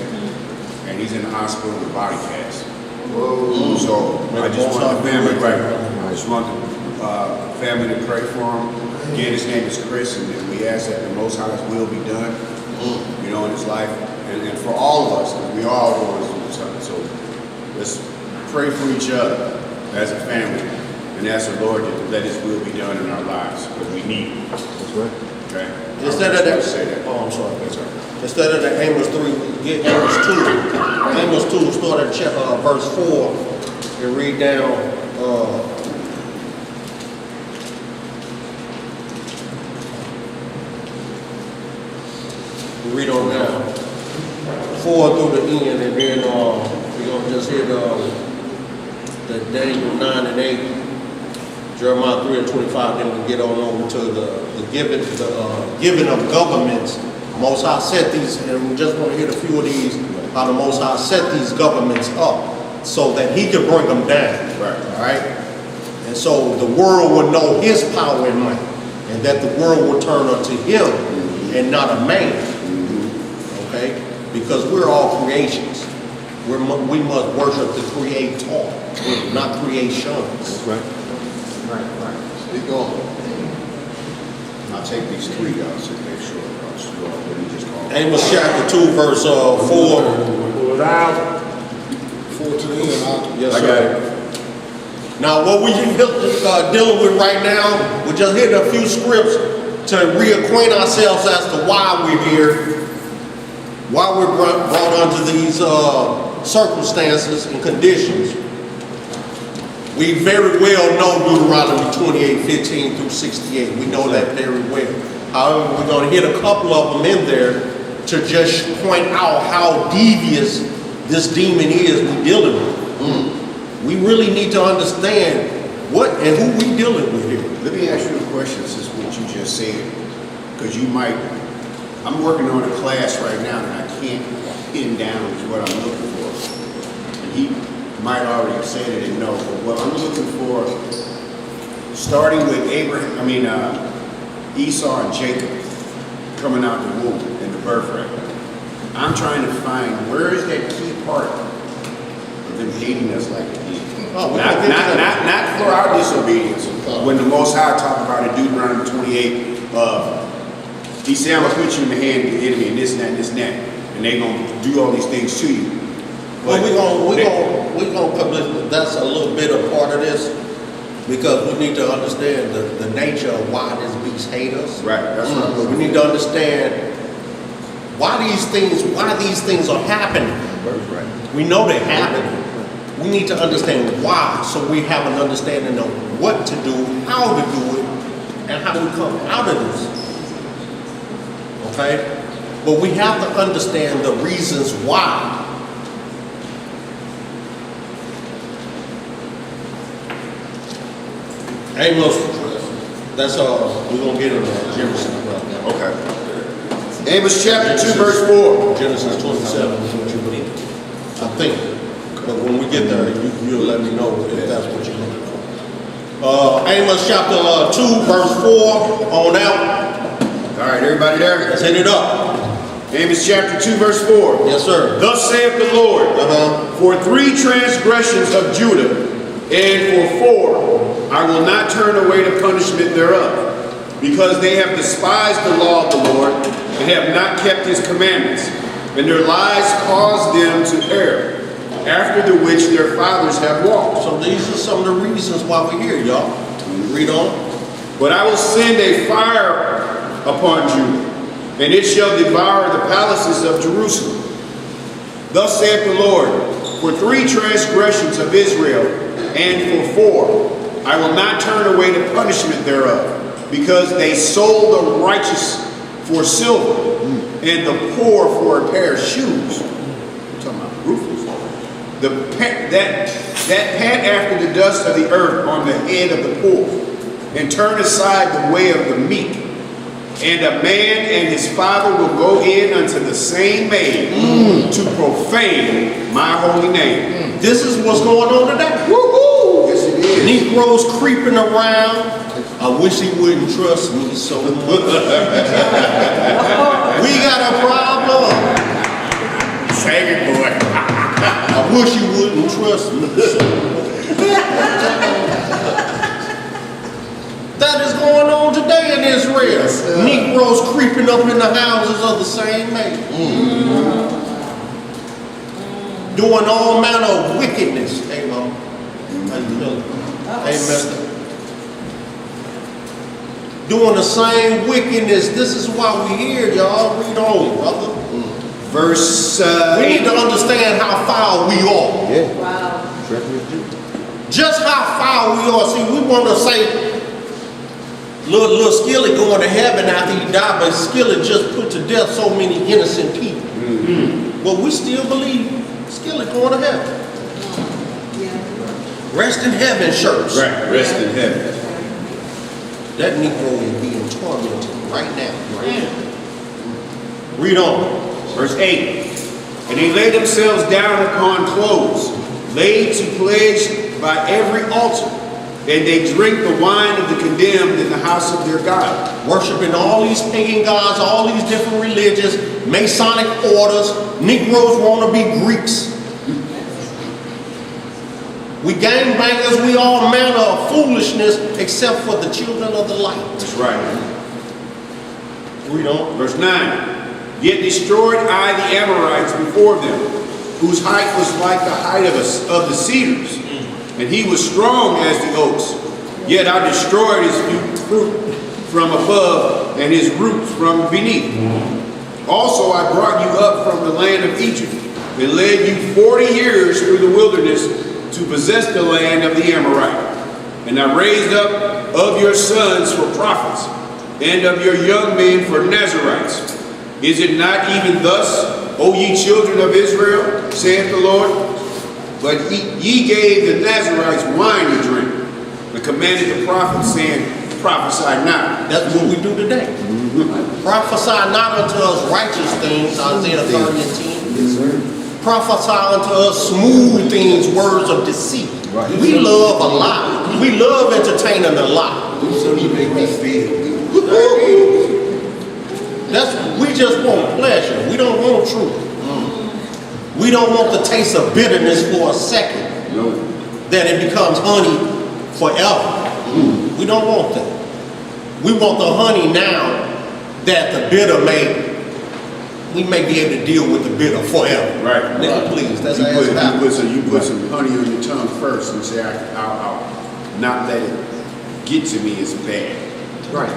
and he's in the hospital with a body cast. Whoa. So I just want the family, I just want the family to pray for him. Again, his name is Chris, and we ask that the Most High's will be done, in his life, and for all of us, because we all going through something. So let's pray for each other as a family, and ask the Lord to let His will be done in our lives, because we need it. That's right. Okay. Instead of that, say that. oh, I'm sorry. That's all right. Instead of the Amos 3, get Amos 2. Amos 2, start at verse 4 and read down. Read on down 4 through the end, and then we're gonna just hit the Daniel 9 and 8, Jeremiah 3 and 25. Then we get on over to the giving of governments. Most High set these, and we just want to hit a few of these. How the Most High set these governments up so that He could bring them down. Right. All right. And so the world would know His power and might, and that the world would turn unto Him and not a man. Okay? Because we're all creations. We must worship the Creator, not creations. Right. Keep going. I'll take these 3 out so make sure. Amos chapter 2, verse 4. 4 to the end. Yes, sir. Now, what we dealing with right now, we just hit a few scripts to reacquaint ourselves as to why we're here, why we're brought onto these circumstances and conditions. We very well know Deuteronomy 28:15 through 68. We know that very well. However, we're going to hit a couple of them in there to just point out how devious this demon is we're dealing with. We really need to understand what and who we dealing with here. Let me ask you a question, since what you just said, because you might, I'm working on a class right now and I can't pin down what I'm looking for. And he might already have said it and know, but what I'm looking for, starting with Esau and Jacob coming out the womb in the birth rate. I'm trying to find where is that key part of them hating us like they did. Not for our disobedience. When the Most High talked about in Deuteronomy 28, he said, I'm gonna put you in the hand of the enemy and this and that and this and that, and they're gonna do all these things to you. Well, we're gonna come. That's a little bit of part of this, because we need to understand the nature of why this beast hate us. Right. That's what I'm looking We need to understand why these things are happening. Right. We know they're happening. We need to understand why, so we have an understanding of what to do, how to do it, and how we come out of this. Okay? But we have to understand the reasons why. Amos, that's all. We're going to get into Genesis. Okay. Amos chapter 2, verse 4. Genesis 27 is what you believe. I think. But when we get there, you'll let me know if that's what you're looking for. Amos chapter 2, verse 4 on out. All right, everybody there? Let's hit it up. Amos chapter 2, verse 4. Yes, sir. Thus saith the Lord, for 3 transgressions of Judah, and for 4, I will not turn away the punishment thereof, because they have despised the law of the Lord, and have not kept his commandments, and their lies caused them to err, after the which their fathers have walked. So these are some of the reasons why we're here, y'all. Read on. But I will send a fire upon Judah, and it shall devour the palaces of Jerusalem. Thus saith the Lord, for 3 transgressions of Israel, and for 4, I will not turn away the punishment thereof, because they sold the righteous for silver, and the poor for a pair of shoes. I'm talking about Rufus. That pant after the dust of the earth on the head of the poor, and turn aside the way of the meek. And a man and his father will go in unto the same maid to profane my holy name. This is what's going on today. Woo-hoo! Yes, it is. Negroes creeping around. I wish he wouldn't trust me so much. We got a problem. Save it, boy. I wish you wouldn't trust me so much. That is going on today in Israel. Yes, Negroes creeping up in the houses of the same maid. Doing all manner of wickedness. Hey, Mom. How you feeling? Hey, mister. Doing the same wickedness. This is why we're here, y'all. Read on, brother. Verse we need to understand how foul we are. Yeah. Wow. Just how foul we are. See, we want to say, little Skillet going to heaven after he died, but Skillet just put to death so many innocent people. But we still believe Skillet going to heaven. Rest in heaven, church. right, rest in heaven. That Negro is being tormented right now. Read on. Verse 8. And they lay themselves down upon clothes, laid to pledge by every altar, and they drink the wine of the condemned in the house of their God. Worshiping all these pagan gods, all these different religions, Masonic orders. Negroes want to be Greeks. We gangbangers, we all manner of foolishness, except for the children of the light. That's right. Read on. Verse 9. Yet destroyed I the Amorites before them, whose height was like the height of the cedars, and he was strong as the oaks. Yet I destroyed his fruit from above, and his roots from beneath. Also I brought you up from the land of Egypt, and led you 40 years through the wilderness to possess the land of the Amorite. And I raised up of your sons for prophets, and of your young men for Nazarites. Is it not even thus, O ye children of Israel, saith the Lord? But ye gave the Nazarites wine to drink, and commanded the prophets, saying, prophesy not. That's what we do today. Prophesy not unto us righteous things, Isaiah 30 and 10. Prophesy unto us smooth things, words of deceit. We love a lie. We love entertaining a lie. You make me feel. We just want pleasure. We don't want truth. We don't want the taste of bitterness for a second. No. That it becomes honey forever. We don't want that. We want the honey now that the bitter we may be able to deal with the bitter forever. Right. Nigga, please, that's You how put, it's happening. you put some honey on your tongue first and say, I'll not let it get to me as bad. Right.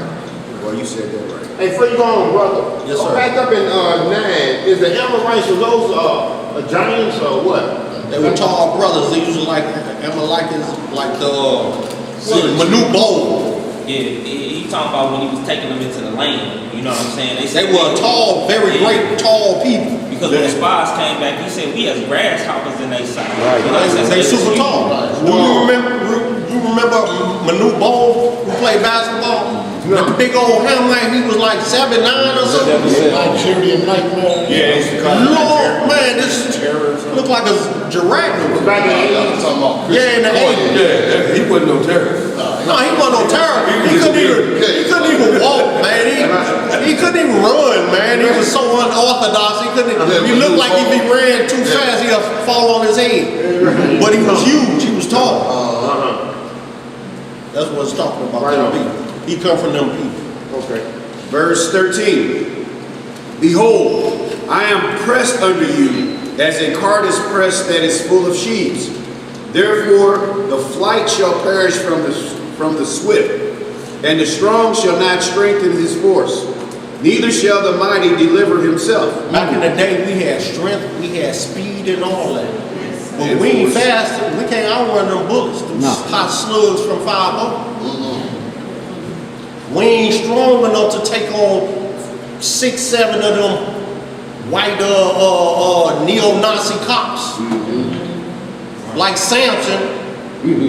Well, you said that right. Hey, before you go on, brother. Yes, go sir. back up in 9. Is the Amorites, were those giants or what? They were tall brothers. They usually like Amalekans, like the Manu Bowl. Yeah, he talking about when he was taking them into the land. You know what I'm saying? They were tall, very great, tall people. Because when the spies came back, he said, we as grasshoppers in their sight. Right. You know what I'm saying? They So super tall. Do you remember Manu Bowl who played basketball? The big old hammer, he was like 7'9" or something. Nigerian nightmare. Yeah, they used to call it Lord, man, this looked like a giraffe. Back in the 80s. Yeah, in the 80s. Yeah, he wasn't no terrorist. No, he wasn't no terror. He couldn't even walk, man. He couldn't even run, man. He was so unorthodox. He looked like if he ran too fast, he'd fall on his head. But he was huge. He was tall. That's what it's talking about. Right Them on. people. He come from them people. Okay. Verse 13. Behold, I am pressed under you, as a cart is pressed that is full of sheaves. Therefore, the flight shall perish from the swift, and the strong shall not strengthen his force. Neither shall the mighty deliver himself. Back in the day, we had strength, we had speed and all that. But And we ain't force. fast. We can't outrun them bullets, them hot slugs from 5-0. We ain't strong enough to take on 6-7 of them white neo-Nazi cops. Like Samson,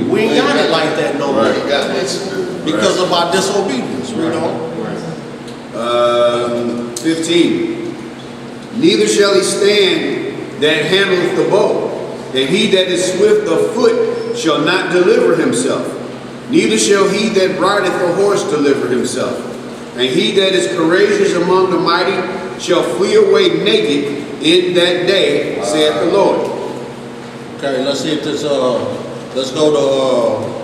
we ain't got it like that no more. Because of our disobedience, you know. 15. Neither shall he stand that handleth the bow, and he that is swift of foot shall not deliver himself. Neither shall he that rideth the horse deliver himself. And he that is courageous among the mighty shall flee away naked in that day, saith the Lord. Okay, let's see if this, let's go to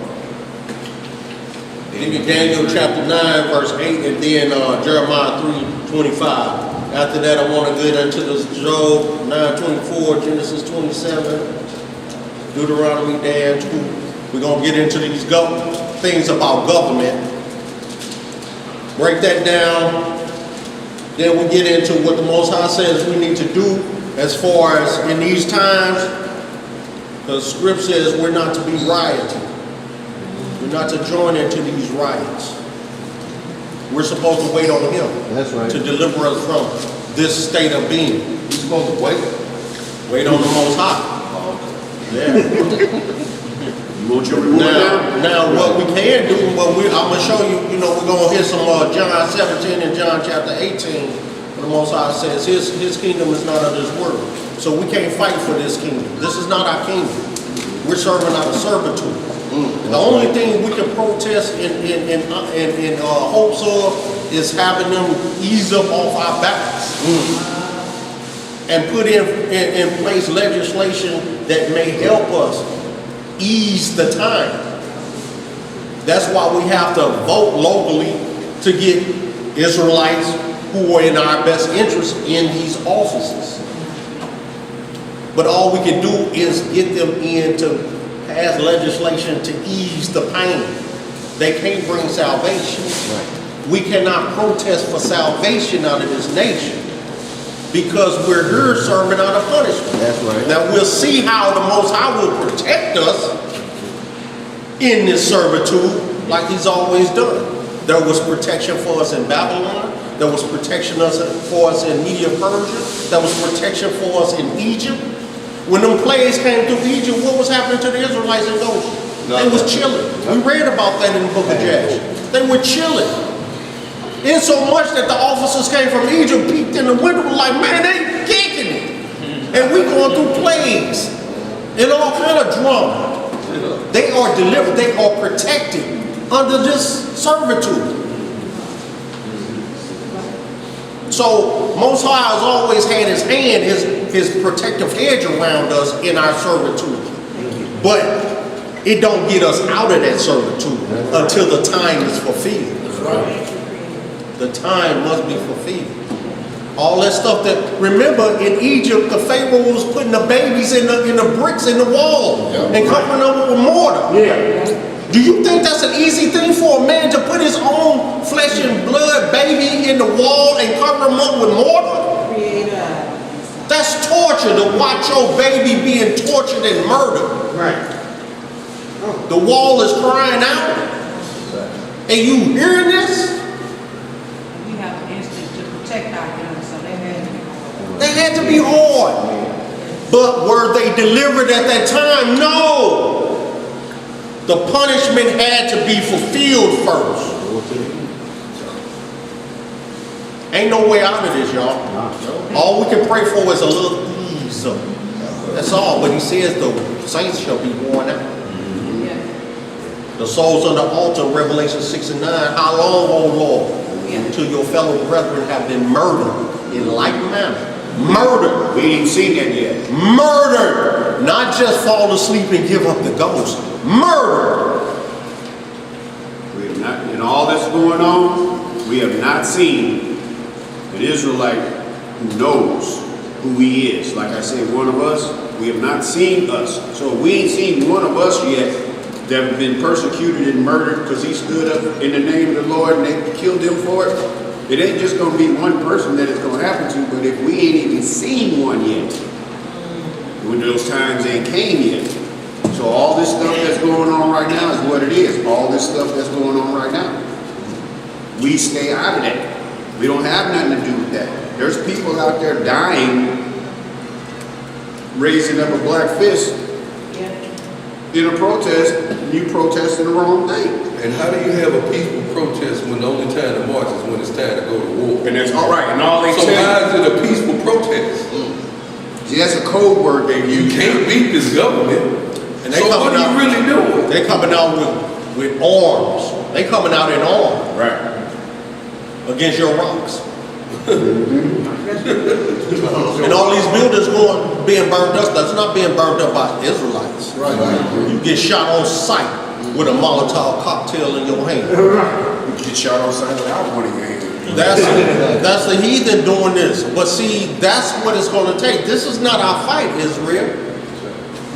Daniel chapter 9, verse 8, and then Jeremiah 3:25. After that, I want to get into this Job 9:24, Genesis 27, Deuteronomy 2. We're going to get into these things about government. Break that down. Then we get into what the Most High says we need to do as far as in these times. The script says we're not to be rioting. We're not to join into these riots. We're supposed to wait on Him. That's right. To deliver us from this state of being. We're supposed to wait. Wait on the Most High. Yeah. You want your reward now? Now what we can do, I'm going to show you, we're going to hit some John 17 and John chapter 18. Where the Most High says his kingdom is not of this world. So we can't fight for this kingdom. This is not our kingdom. We're serving out of servitude. The only thing we can protest in hopes of is having them ease up off our backs. And put in place legislation that may help us ease the time. That's why we have to vote locally to get Israelites who are in our best interest in these offices. But all we can do is get them in to pass legislation to ease the pain. They can't bring salvation. Right. We cannot protest for salvation out of this nation. because we're here serving out of punishment. That's right. Now we'll see how the Most High will protect us in this servitude like he's always done. There was protection for us in Babylon. There was protection for us in Media Persia. There was protection for us in Egypt. When them plagues came through Egypt, what was happening to the Israelites in Goshen? They was chilling. We read about that in the book of Jasher. They were chilling. In so much that the officers came from Egypt, peeked in the window, was like, man, they kicking it. And we going through plagues and all kind of drama. They are delivered, they are protected under this servitude. So Most High has always had his hand, his protective hedge around us in our servitude. But it don't get us out of that servitude until the time is fulfilled. The time must be fulfilled. All that stuff that, remember in Egypt, the Pharaoh was putting the babies in the bricks in the wall and covering them with mortar. Do you think that's an easy thing for a man to put his own flesh and blood baby in the wall and cover him up with mortar? That's torture, to watch your baby being tortured and murdered. Right. The wall is crying out. And you hearing this? We have an instinct to protect our young, so they They had had to be hard. to be hard. But were they delivered at that time? No. The punishment had to be fulfilled first. Ain't no way out of this, y'all. All we can pray for is a little ease. That's all. But he says the saints shall be worn out. The souls on the altar, Revelation 6 and 9. How long, O Lord, until your fellow brethren have been murdered in like manner? Murdered. We ain't even seen that yet. Murdered. Not just fall asleep and give up the ghost. Murdered. We have not, in all that's going on, we have not seen an Israelite who knows who he is. Like I said, one of us, we have not seen us. So if we ain't seen one of us yet that have been persecuted and murdered because he stood up in the name of the Lord and they killed him for it, it ain't just going to be one person that it's going to happen to, but if we ain't even seen one yet, when those times ain't came yet. So all this stuff that's going on right now is what it is. All this stuff that's going on right now. We stay out of that. We don't have nothing to do with that. There's people out there dying, raising up a black fist in a protest, and you protesting the wrong thing. And how do you have a peaceful protest when the only time to march is when it's time to go to war? And that's all right. And all they So say, how is it a peaceful protest? see, that's a code word they You use. can't beat this government. And they So what coming are you out, really doing? they coming out with arms. They coming out in arms Right. against your rocks. And all these buildings being burned up, that's not being burned up by Israelites. You get shot on sight with a Molotov cocktail in your hand. You get shot on sight without one in your hand. That's the heathen doing this. But see, that's what it's going to take. This is not our fight, Israel.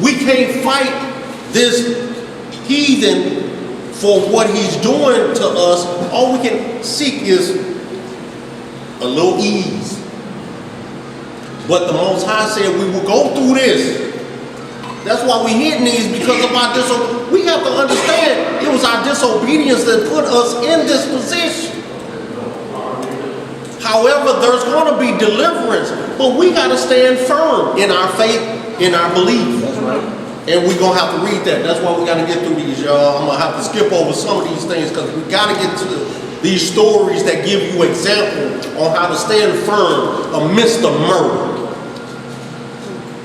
We can't fight this heathen for what he's doing to us. All we can seek is a little ease. But the Most High said we will go through this. That's why we hitting these, because of our disobedience. We have to understand it was our disobedience that put us in this position. However, there's going to be deliverance, but we got to stand firm in our faith, in our belief. That's right. And we're going to have to read that. That's why we got to get through these, y'all. I'm going to have to skip over some of these things because we got to get to these stories that give you example on how to stand firm amidst the murder.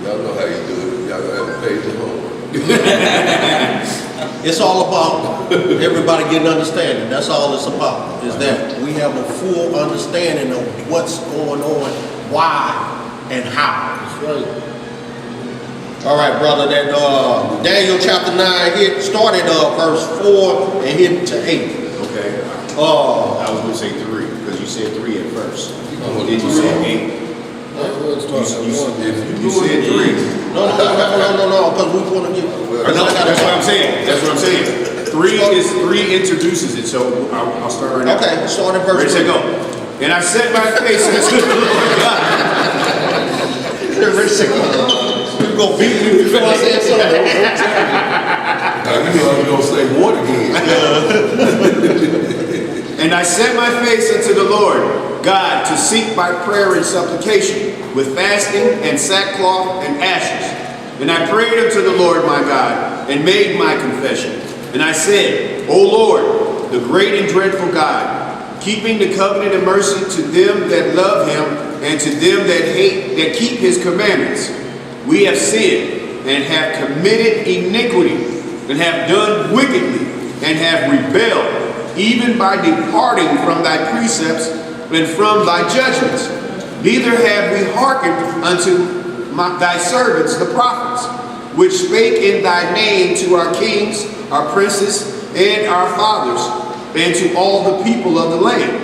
Y'all know how you do it. Y'all gonna have to pay the homework. It's all about everybody getting understanding. That's all it's about, is that we have a full understanding of what's going on, why, and how. That's right. All right, brother, that Daniel chapter 9 started verse 4 and hit to 8. Okay. I was going to say 3, because you said 3 at first. Then you said 8. You said 3. No, because we want to get. That's what I'm saying. That's what I'm saying. 3 introduces it, so I'll start right now. Okay, start at verse 3. Ready to go. And I set my face in the You gonna beat me before I said something. You know I'm gonna say one again. And I set my face unto the Lord God to seek by prayer and supplication with fasting and sackcloth and ashes. And I prayed unto the Lord my God and made my confession. And I said, O Lord, the great and dreadful God, keeping the covenant of mercy to them that love him and to them that keep his commandments. We have sinned and have committed iniquity and have done wickedly and have rebelled, even by departing from thy precepts and from thy judgments. Neither have we hearkened unto thy servants the prophets, which spake in thy name to our kings, our princes, and our fathers, and to all the people of the land.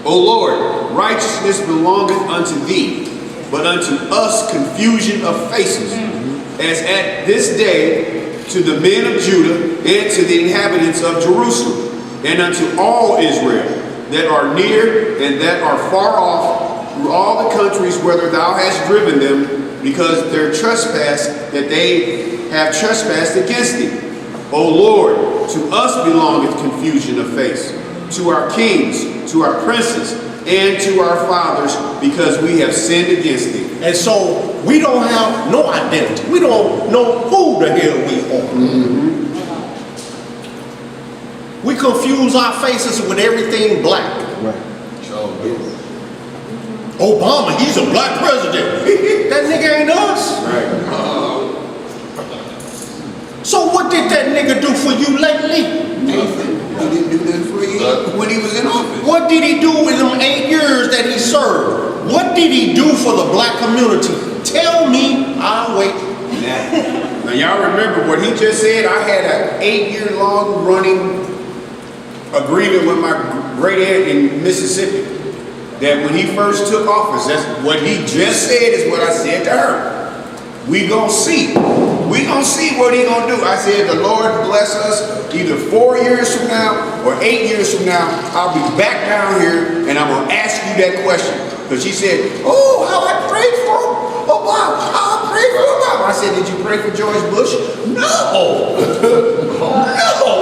O Lord, righteousness belongeth unto thee, but unto us confusion of faces, as at this day to the men of Judah and to the inhabitants of Jerusalem, and unto all Israel that are near and that are far off, through all the countries whither thou hast driven them, because their trespass that they have trespassed against thee. O Lord, to us belongeth confusion of face, to our kings, to our princes, and to our fathers, because we have sinned against thee. And so we don't have no identity. We don't know who the hell we are. We confuse our faces with everything black. Obama, he's a black president. That nigga ain't us. So what did that nigga do for you lately? He didn't do that for you when he was in office. What did he do in them 8 years that he served? What did he do for the black community? Tell me, I'll wait. Now y'all remember what he just said? I had an 8-year-long running agreement with my great aunt in Mississippi that when he first took office, that's what he just said is what I said to her. We gonna see. We gonna see what he gonna do. I said, the Lord bless us either 4 years from now or 8 years from now. I'll be back down here and I'm gonna ask you that question. Because she said, oh, how I prayed for Obama. How I prayed for Obama. I said, did you pray for George Bush? No. No.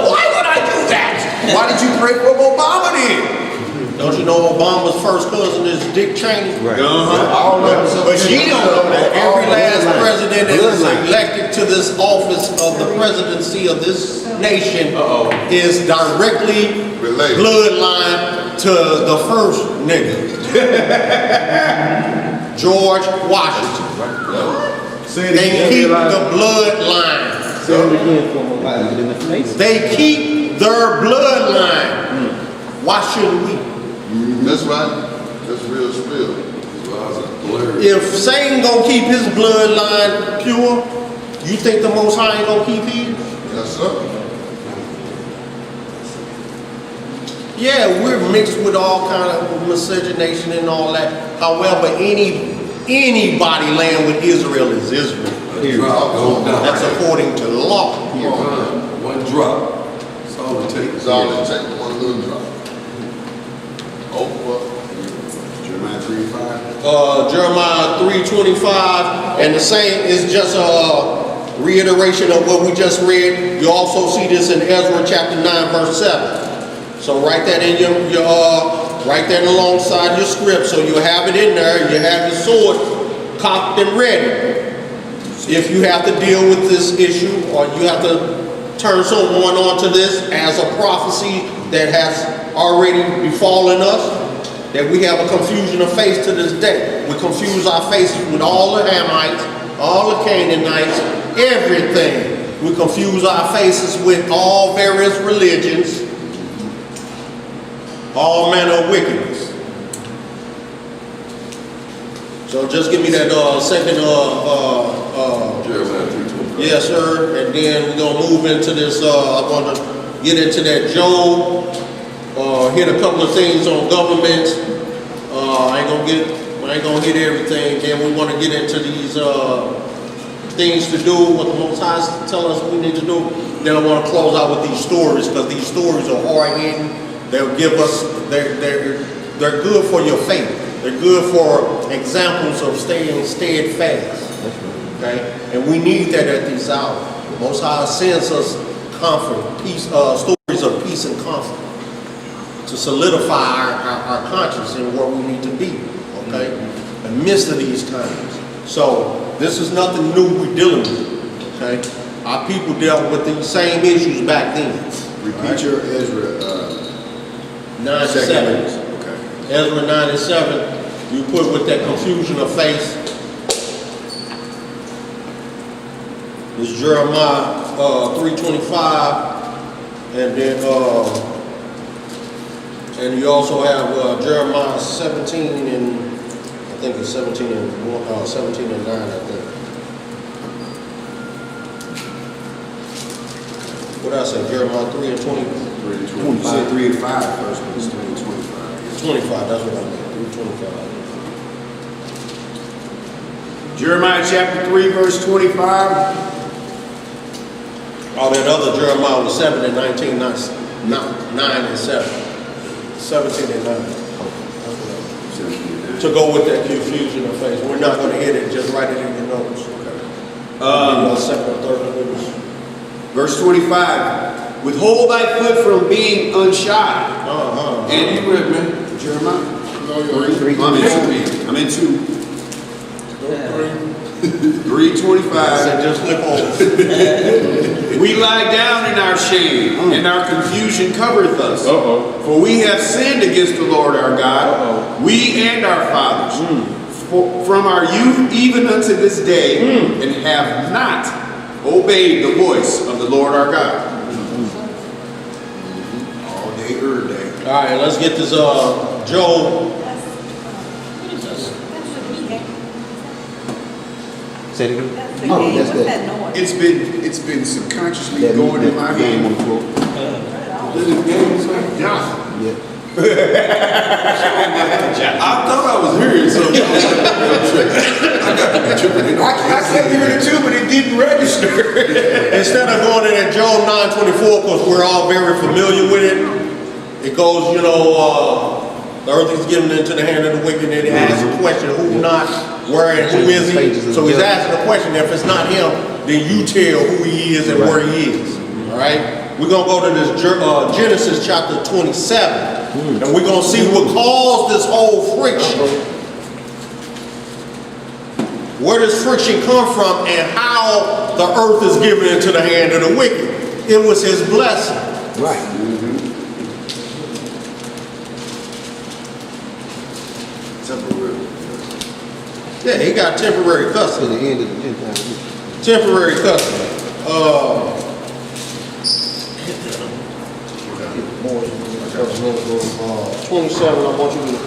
Why would I do that? Why did you pray for Obama then? Don't you know Obama's first cousin is Dick Cheney? Right. But she don't know that. Every last president that is elected to this office of the presidency of this nation is directly Related. bloodline to the first nigga. George Washington. They keep the bloodline. They keep their bloodline. Why shouldn't we? That's right. That's real spill. If Satan gonna keep his bloodline pure, you think the Most High ain't gonna keep his? Yes, sir. Yeah, we're mixed with all kind of miscegenation and all that. However, anybody land with Israel is Israel. That's according to law. One drop. That's all it takes. It's all it takes. One little drop. Oh, well. Jeremiah 3:5. Jeremiah 3:25, and the same is just a reiteration of what we just read. You also see this in Ezra chapter 9, verse 7. So write that in your write that alongside your script, so you have it in there. You have your sword cocked and ready. If you have to deal with this issue, or you have to turn someone onto this as a prophecy that has already befallen us, that we have a confusion of face to this day. We confuse our faces with all the Hamites, all the Canaanites, everything. We confuse our faces with all various religions, all manner of wickedness. So just give me that second, Jeremiah 3:25. yes, sir. And then we're gonna move into this. I want to get into that Job. Hit a couple of things on governments. I ain't gonna hit everything. Then we want to get into these things to do, what the Most High tell us we need to do. Then I want to close out with these stories, because these stories are hard hitting. They'll give us. They're good for your faith. They're good for examples of staying steadfast. Okay? And we need that at this hour. The Most High sends us comfort, peace, stories of peace and comfort to solidify our conscience in where we need to be. Okay? In the midst of these times. So this is nothing new we're dealing with. Okay? Our people dealt with these same issues back then. Repeat your Ezra 9 and 7. Okay. Ezra 9 and 7, you put with that confusion of face. This Jeremiah 3:25, and then and you also have Jeremiah 17 and I think it's 17 and 17 and 9, I think. What else? Jeremiah 3 and 20. 3 and 20. You said 3 and 5 first, but it's 3 and 25. 25, that's what I meant. 3:25. Jeremiah chapter 3, verse 25. Oh, that other Jeremiah was 7 and 19, not 9 and 7. 17 and 9. To go with that confusion of face. We're not going to hit it, just write it in your notes. Verse 25. Withhold thy foot from being unshod. And you read, man. Jeremiah? No, you're 3. I'm in 2. 3:25. Just flip over. We lie down in our shame, and our confusion covereth us. For we have sinned against the Lord our God, we and our fathers, from our youth even unto this day, and have not obeyed the voice of the Lord our God. All day, every day. All right, let's get this Job. Say it again. That's the game. What's that noise? It's been subconsciously going in my head. This is game, sir? Yeah. I thought I was hearing something. I got to be tripping. I kept hearing it too, but it didn't register. Instead of going in at Job 9:24, because we're all very familiar with it, it goes, the earth is given into the hand of the wicked, and it asks a question, who not, where, and who is he? So he's asking a question, if it's not him, then you tell who he is and where he is. All right? We're going to go to this Genesis chapter 27, and we're going to see what caused this whole friction. Where does friction come from, and how the earth is given into the hand of the wicked? It was his blessing. Right. Yeah, he got temporary custody. To the end of the Gentile. Temporary custody. 27, I want you to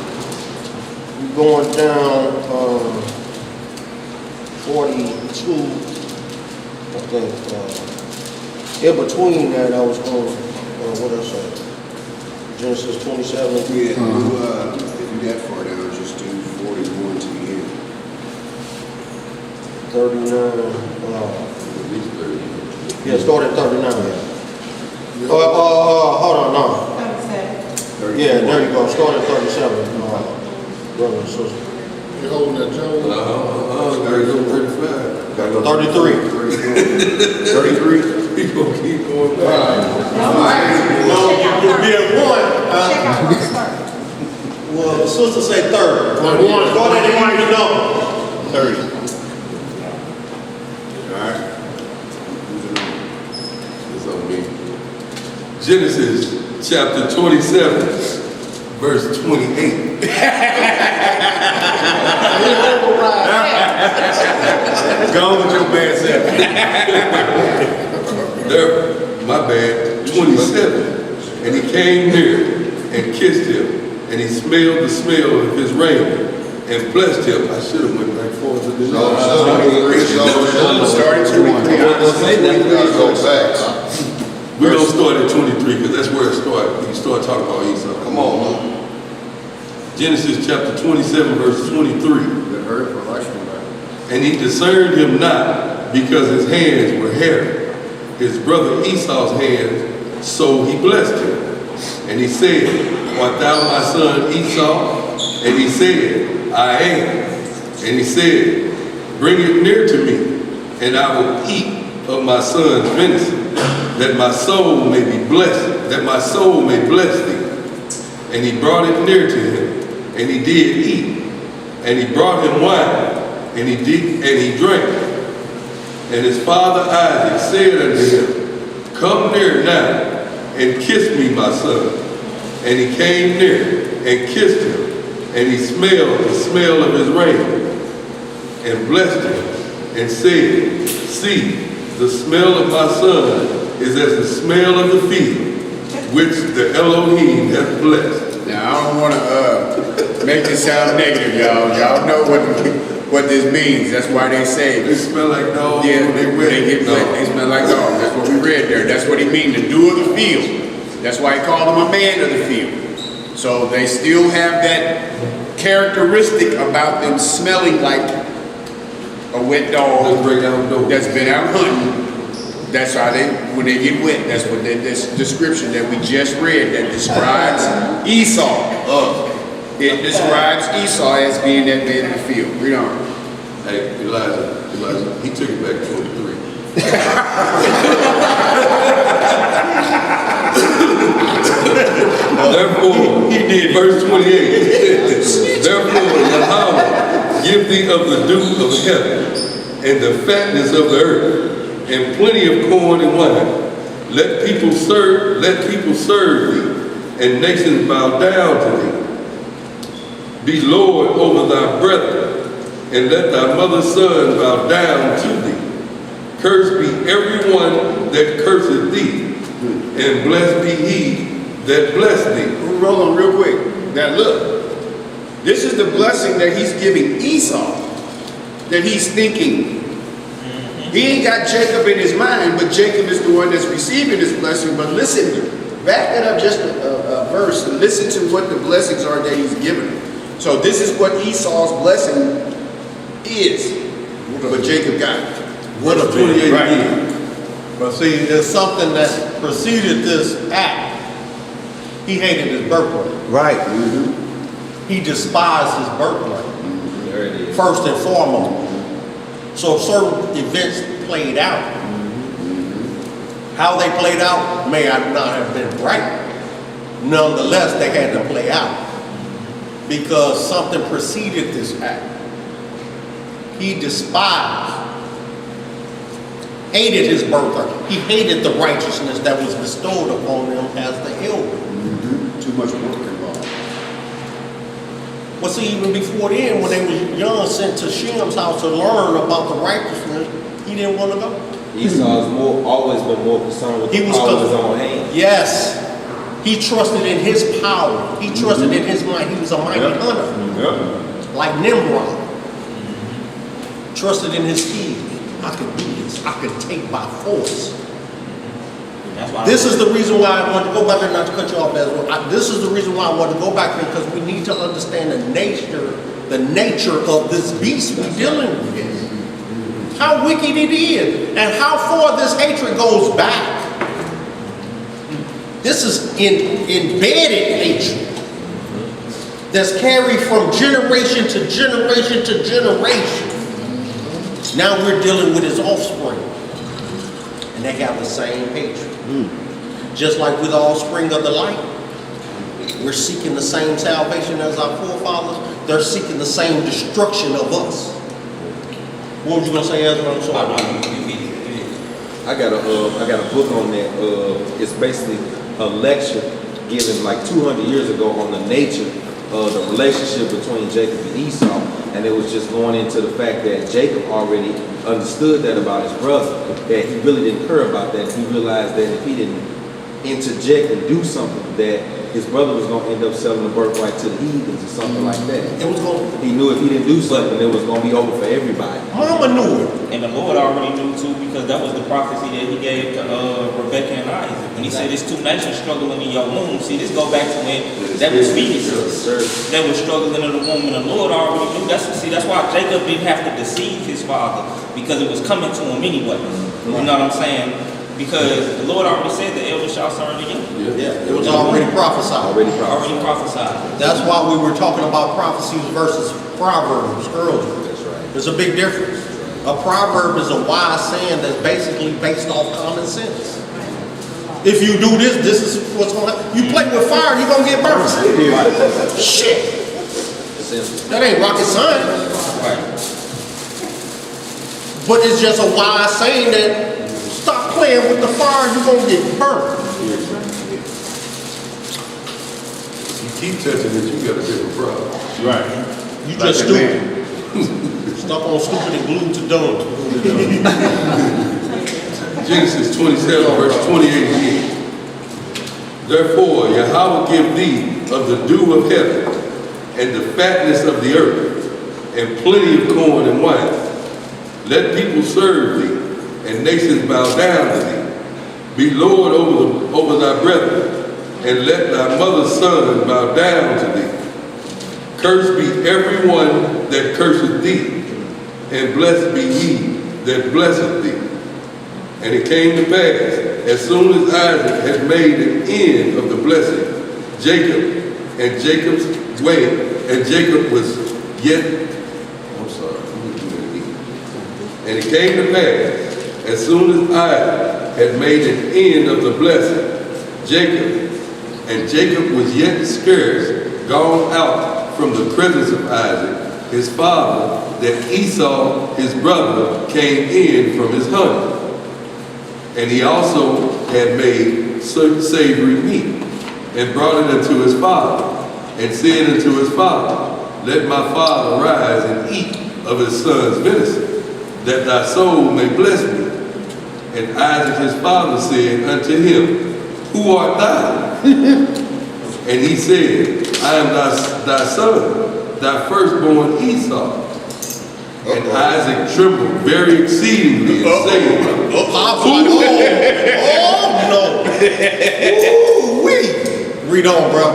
be going down 42, I think. In between that, I was going, what did I say? Genesis 27. If you that far down, just do 41 to the end. 39. Yeah, start at 39. Hold on, no. 37. Yeah, there you go. Start at 37. Brother and sister. You holding that Joe? Gotta go 35. 33. 33? We gonna keep going back. You'll be at 1. Check out verse 30. Well, the sister say 30. Start at the even number. 30. Alright. It's on me. Genesis chapter 27, verse 28. Go on with your bad self. There, my bad, 27. And he came near and kissed him, and he smelled the smell of his raiment and blessed him. I should have went back forward to this. Starting 23. We're going to start at 23 because that's where it started. You start talking about Esau. Come on, man. Genesis chapter 27, verse 23. And he discerned him not because his hands were hairy, his brother Esau's hands, so he blessed him. And he said, art thou my son Esau? And he said, I am. And he said, bring it near to me, and I will eat of my son's venison, that my soul may be blessed, that my soul may bless thee. And he brought it near to him, and he did eat. And he brought him wine, and he drank. And his father Isaac said unto him, come near now, and kiss me, my son. And he came near, and kissed him, and he smelled the smell of his raiment, and blessed him, and said, see, the smell of my son is as the smell of the field, which the Elohim hath blessed. Now, I don't want to make this sound negative, y'all. Y'all know what this means. That's why they say. They smell like dogs. Yeah, when they wet. get wet. They smell like dogs. That's what we read there. That's what he means, the dew of the field. That's why he called him a man of the field. So they still have that characteristic about them smelling like a wet dog that's been out hunting. That's how when they get wet. That's what this description that we just read that describes Esau. It describes Esau as being that man in the field. Read on. Hey, Elijah, he took it back 23. Therefore, he did. Verse 28. Therefore, Yahweh, give thee of the dew of heaven, and the fatness of the earth, and plenty of corn and wine. Let people serve thee, and nations bow down to thee. Be Lord over thy brethren, and let thy mother's son bow down to thee. Cursed be everyone that curseth thee, and blessed be he that blessed thee. Roll on real quick. Now look, this is the blessing that he's giving Esau, that he's thinking. He ain't got Jacob in his mind, but Jacob is the one that's receiving this blessing. But listen, back it up just a verse and listen to what the blessings are that he's giving him. So this is what Esau's blessing is, but Jacob got it. What a 28 Right. years. But see, there's something that preceded this act. He hated his birthright. Right. He despised his birthright, There it is. first and foremost. So certain events played out. How they played out may not have been right. Nonetheless, they had to play out. Because something preceded this act. He despised, hated his birthright. He hated the righteousness that was bestowed upon him as the elder. Too much work involved. Well, see, even before then, when they was young, sent to Shem's house to learn about the righteousness, he didn't want to go. Esau's always been more concerned with He the was power of his own hand. Yes. He trusted in his power. He trusted in his might. He was a mighty hunter. Like Nimrod. Trusted in his skill. I could do this. I could take by force. That's why This is the reason why I want to go back there, not to cut you off as well. This is the reason why I want to go back there, because we need to understand the nature of this beast we're dealing with. How wicked it is, and how far this hatred goes back. This is embedded hatred that's carried from generation to generation to generation. Now we're dealing with his offspring, and they have the same hatred. Just like with the offspring of the light, we're seeking the same salvation as our forefathers. They're seeking the same destruction of us. What was you gonna say, Ezra? I'm sorry. I got a book on that. It's basically a lecture given like 200 years ago on the nature of the relationship between Jacob and Esau, and it was just going into the fact that Jacob already understood that about his brother, that he really didn't care about that. He realized that if he didn't interject and do something, that his brother was going to end up selling the birthright to the heathens or something like that. It was going. He knew if he didn't do something, it was going to be over for everybody. Mama knew it. And the Lord already knew too, because that was the prophecy that he gave to Rebecca and Isaac. When he said, "There's two nations struggling in your womb." See, this go back to when that was fetuses. They were struggling in the womb, and the Lord already knew. That's why Jacob didn't have to deceive his father, because it was coming to him anyway. You know what I'm saying? Because the Lord already said the elder shall serve the young. Yeah, it was already prophesied. Already prophesied. That's why we were talking about prophecies versus proverbs earlier. That's right. There's a big difference. A proverb is a wise saying that's basically based off common sense. If you do this, this is what's going to happen. You play with fire, you're going to get burned. Shit. That ain't rocket science. Right. But it's just a wise saying that stop playing with the fire, you're going to get burned. You keep touching it, you got a different problem. Right. You just stupid. Stuck on stupid and glued to dumb. Genesis 27, verse 28 again. Therefore, Yahweh give thee of the dew of heaven, and the fatness of the earth, and plenty of corn and wine. Let people serve thee, and nations bow down to thee. Be Lord over thy brethren, and let thy mother's son bow down to thee. Cursed be every one that curseth thee, and blessed be he that blesseth thee. And it came to pass, as soon as Isaac had made an end of the blessing, Jacob and Jacob's way, and Jacob was yet, and it came to pass, as soon as Isaac had made an end of the blessing, Jacob was yet scarce gone out from the presence of Isaac, his father, that Esau, his brother, came in from his hunting. And he also had made savory meat, and brought it unto his father, and said unto his father, let my father rise and eat of his son's venison, that thy soul may bless me. And Isaac his father said unto him, who art thou? And he said, I am thy son, thy firstborn Esau. And Isaac trembled very exceedingly and said, Oh no. Ooh-wee. Read on, bro.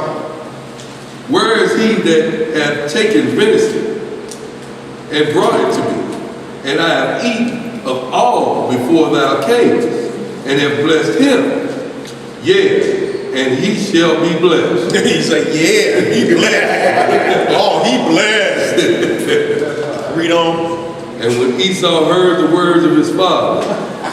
where is he that hath taken venison and brought it to me? And I have eaten of all before thou camest, and have blessed him. Yes, and he shall be blessed. He said, yeah, he blessed. Oh, he blessed. Read on. And when Esau heard the words of his father,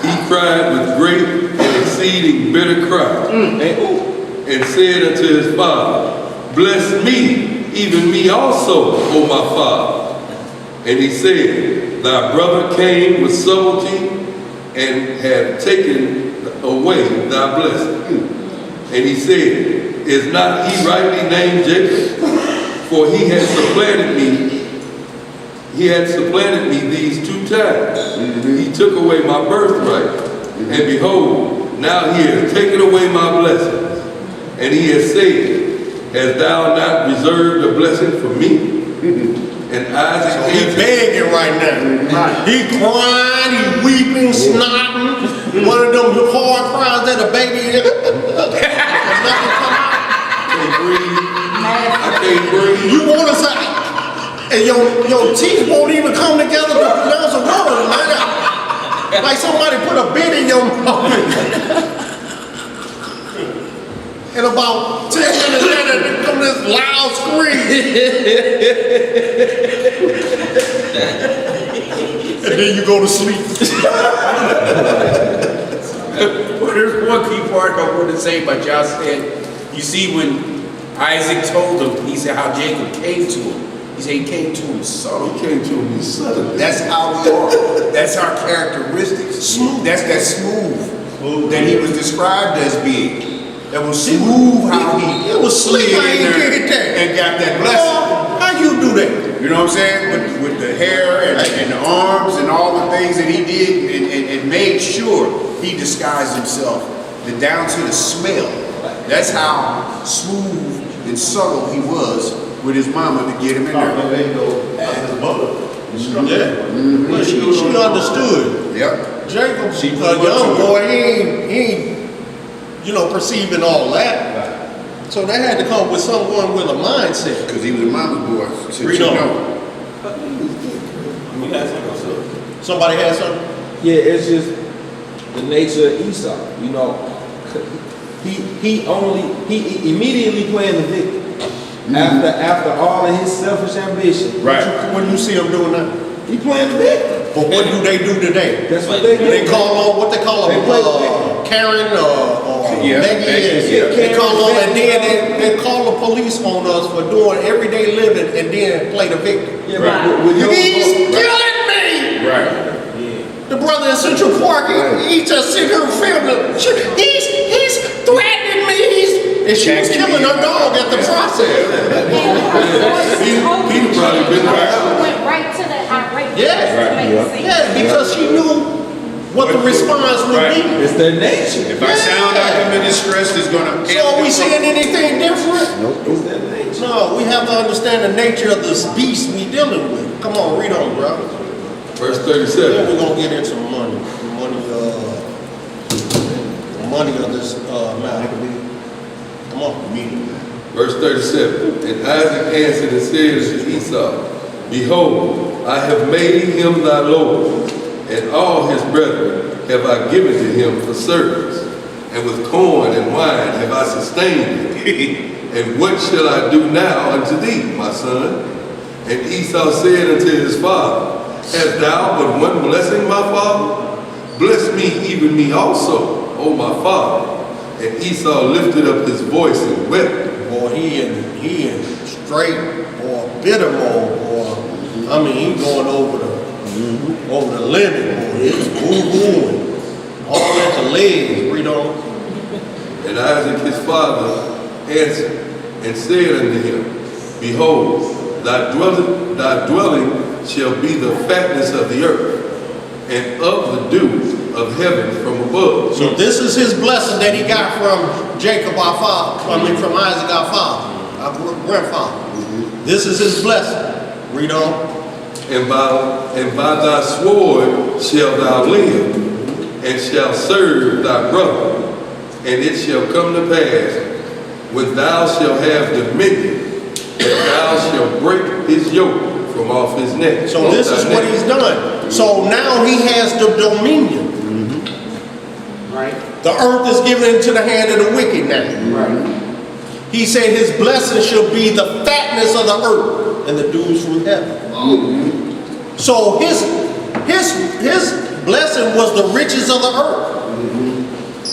he cried with great and exceeding bitter cry, and said unto his father, bless me, even me also, O my father. And he said, thy brother came with subtlety, and have taken away thy blessing. And he said, is not he rightly named Jacob? For he had supplanted me. He had supplanted me these 2 times. He took away my birthright. And behold, now he has taken away my blessings. And he has said, hast thou not reserved a blessing for me? And Isaac So he begging right now. He crying, he weeping, snotting. One of them hard cries that a baby nothing come out. I can't breathe. You want to say, and your teeth won't even come together to pronounce a word, man. Like somebody put a bit in your mouth. And about 10 minutes later, there comes this loud scream. And then you go to sleep. Well, there's one key part I want to say about y'all said, you see when Isaac told him, he said how Jacob came to him. He said he came to him subtle. He came to me suddenly. That's how we are. That's our characteristics. Smooth. That's that smooth that he was described as being. That was smooth how he It was slick how he in there did that. and got that blessing. How you do that? You know what I'm saying? With the hair and the arms and all the things that he did and made sure he disguised himself down to the smell. That's how smooth and subtle he was with his mama to get him in there. Well, she understood. Yep. Jacob, a young boy, he ain't perceiving all that. So they had to come with someone with a mindset. Because he was a mama's boy. Read on. Somebody had something? Yeah, it's just the nature of Esau. You know, he immediately playing the victim. After all of his selfish ambition. Right. What do you see them doing now? He playing the victim. But what do they do today? That's what they do. They call on what they call them, They play the Karen or Yeah, Maggie. yeah. They call on, and then they call the police on us for doing everyday living and then play the victim. Yeah, but He's killing me. Right. The brother in Central Park, he just sit here and film it. He's threatening me. And she was killing her dog at the process. He probably been there. Went right to the outrage. Yeah. Yeah, because she knew what the response would be. it's their nature. If I sound like I'm in distress, it's gonna. So are we seeing anything different? It's their nature. No, we have to understand the nature of this beast we dealing with. Come on, read on, bro. Verse Then 37. we're gonna get into money of this matter. Come on, read it. Verse 37. And Isaac answered and said to Esau, Behold, I have made him thy Lord, and all his brethren have I given to him for servants, and with corn and wine have I sustained him. And what shall I do now unto thee, my son? And Esau said unto his father, Hast thou but one blessing, my father? Bless me, even me also, O my father. And Esau lifted up his voice and wept. Boy, he in straight or bitter mode, boy. I mean, he going over the limit, boy. It's boo-booing. All at the legs, read on. And Isaac his father answered and said unto him, Behold, thy dwelling shall be the fatness of the earth, and of the dew of heaven from above. So this is his blessing that he got from Jacob our father, from Isaac our father, our grandfather. This is his blessing. Read on. And by thy sword shalt thou live, and shalt serve thy brother. And it shall come to pass, when thou shalt have dominion, that thou shalt break his yoke from off his neck. So this is what he's done. So now he has the dominion. Right. The earth is given into the hand of the wicked now. Right. He said his blessing shall be the fatness of the earth and the dews from heaven. So his blessing was the riches of the earth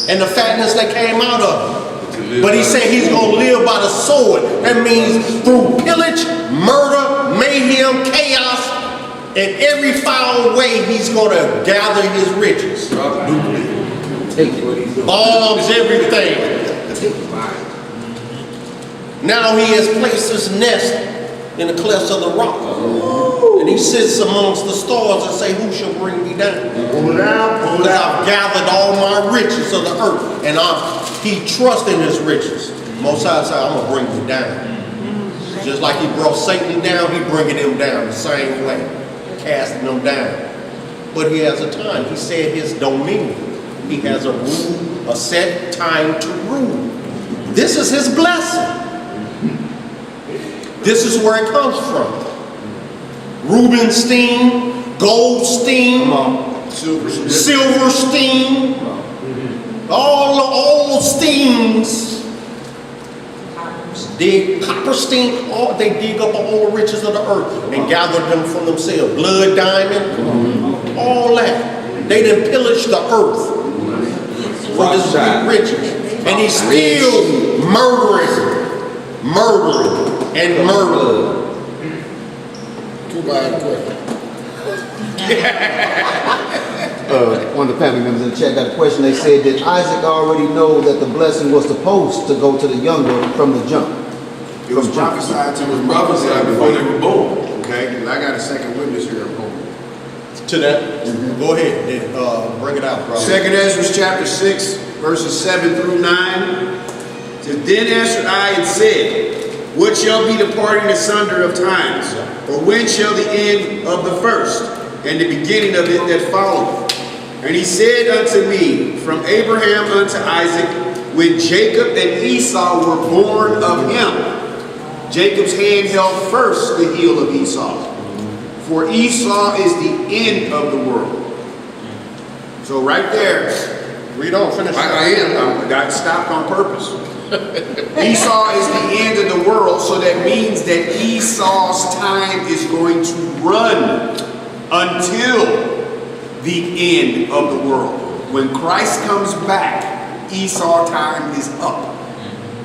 and the fatness that came out of it. But he said he's going to live by the sword. That means through pillage, murder, mayhem, chaos, in every foul way he's going to gather his riches. Bombs, everything. Now he has placed his nest in the clefts of the rock. And he sits amongst the stars and say, who shall bring me down? Because I've gathered all my riches of the earth. And he trusts in his riches. Most High said, I'm going to bring you down. Just like he brought Satan down, he bringing him down the same way. Casting him down. But he has a time. He said his dominion. He has a rule, a set time to rule. This is his blessing. This is where it comes from. Rubenstein, Goldstein, Silverstein, all the Steins, Copperstein, they dig up all the riches of the earth and gather them from themselves. Blood Diamond, all that. They done pillaged the earth for this riches. And he's still murdering and murdering. Too bad question. One of the family members in the chat got a question. They said, did Isaac already know that the blessing was supposed to go to the younger from the jump? It was prophesied to him. Prophesied before they were born. Okay, I got a second witness here. To that, go ahead, then, bring it out, bro. Second Ezra chapter 6, verses 7 through 9. It says, Then answered I and said, What shall be the parting asunder of times? Or when shall the end of the first, and the beginning of it that followeth? And he said unto me, From Abraham unto Isaac, when Jacob and Esau were born of him, Jacob's hand held first the heel of Esau. For Esau is the end of the world. So right there, Read on, finish. I am. I got stopped on purpose. Esau is the end of the world, so that means that Esau's time is going to run until the end of the world. When Christ comes back, Esau time is up.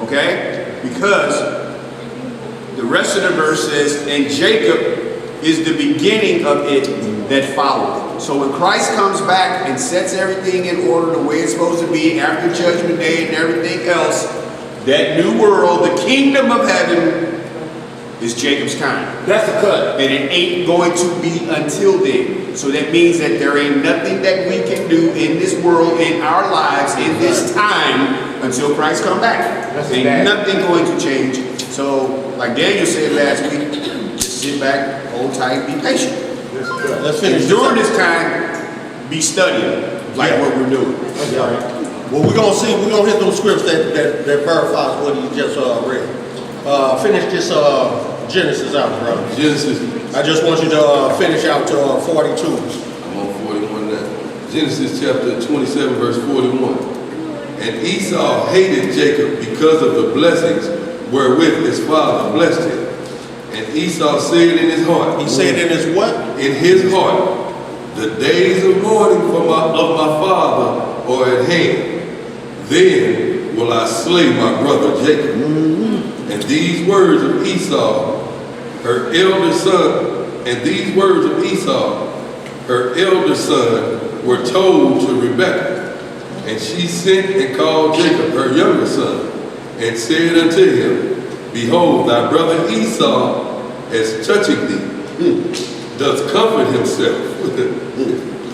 Okay? Because the rest of the verse says, and Jacob is the beginning of it that followed. So when Christ comes back and sets everything in order the way it's supposed to be after Judgment Day and everything else, that new world, the kingdom of heaven, is Jacob's time. That's a cut. And it ain't going to be until then. So that means that there ain't nothing that we can do in this world, in our lives, in this time, until Christ come back. Ain't nothing going to change. So, like Daniel said last week, just sit back, hold tight, be patient. Let's finish. And during this time, be studying, like what we're doing. Well, we're gonna hit those scripts that verifies what you just read. Finish this Genesis out, brother. Genesis. I just want you to finish out to 42. I'm on 41 now. Genesis chapter 27, verse 41. And Esau hated Jacob because of the blessings wherewith his father blessed him. And Esau said in his heart. He said in his what? In his heart, the days of mourning of my father are at hand. Then will I slay my brother Jacob. And these words of Esau, her elder son, her elder son, were told to Rebekah. And she sent and called Jacob, her younger son, and said unto him, Behold, thy brother Esau, as touching thee, doth comfort himself,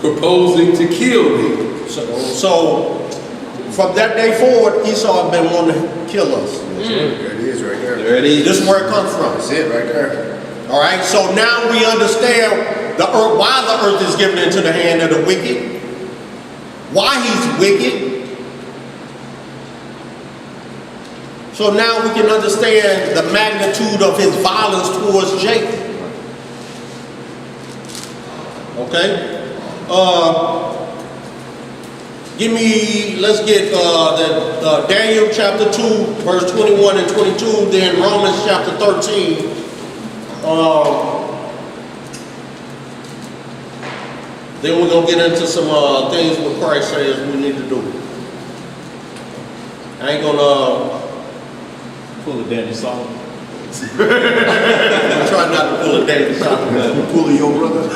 proposing to kill thee. So from that day forward, Esau had been wanting to kill us. There it is right there. There it is. This is where it comes from. That's it right there. All right, so now we understand the earth, why the earth is given into the hand of the wicked, why he's wicked. So now we can understand the magnitude of his violence towards Jacob. Okay? Let's get Daniel chapter 2, verse 21 and 22, then Romans chapter 13. Then we're going to get into some things what Christ says we need to do. I ain't going to Pull a Daniel Solomon. I'm trying not to pull a Daniel Solomon. Pull your brother.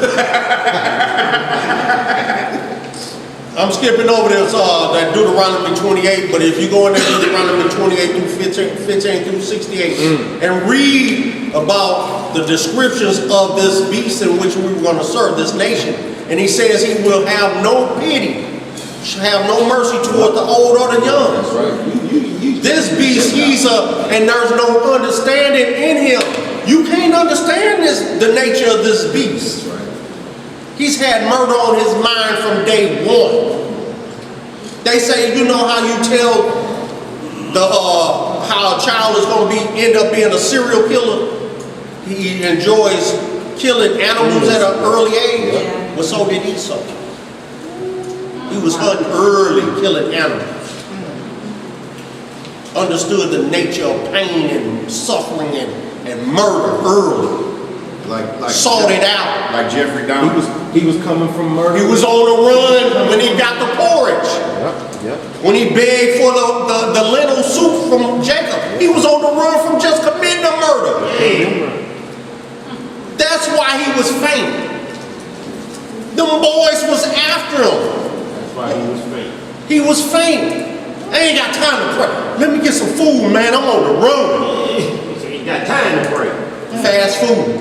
I'm skipping over this, that Deuteronomy 28, but if you go into Deuteronomy 28 through 15 through 68, and read about the descriptions of this beast in which we were going to serve, this nation, and he says he will have no pity, have no mercy toward the old or the young. That's right. This beast, and there's no understanding in him. You can't understand the nature of this beast. He's had murder on his mind from day one. They say, you know how you tell how a child is going to end up being a serial killer? He enjoys killing animals at an early age. Yeah. Well, so did Esau. He was hunting early, killing animals. Understood the nature of pain and suffering and murder early. Like Sought it out. Like Jeffrey Dahmer. He was coming from murder. He was on the run when he got the porridge. Yep. When he begged for the lentil soup from Jacob. He was on the run from just committing a murder. That's why he was faint. Them boys was after him. That's why he was faint. He was faint. I ain't got time to pray. Let me get some food, man. I'm on the run. So you got time to pray. Fast food.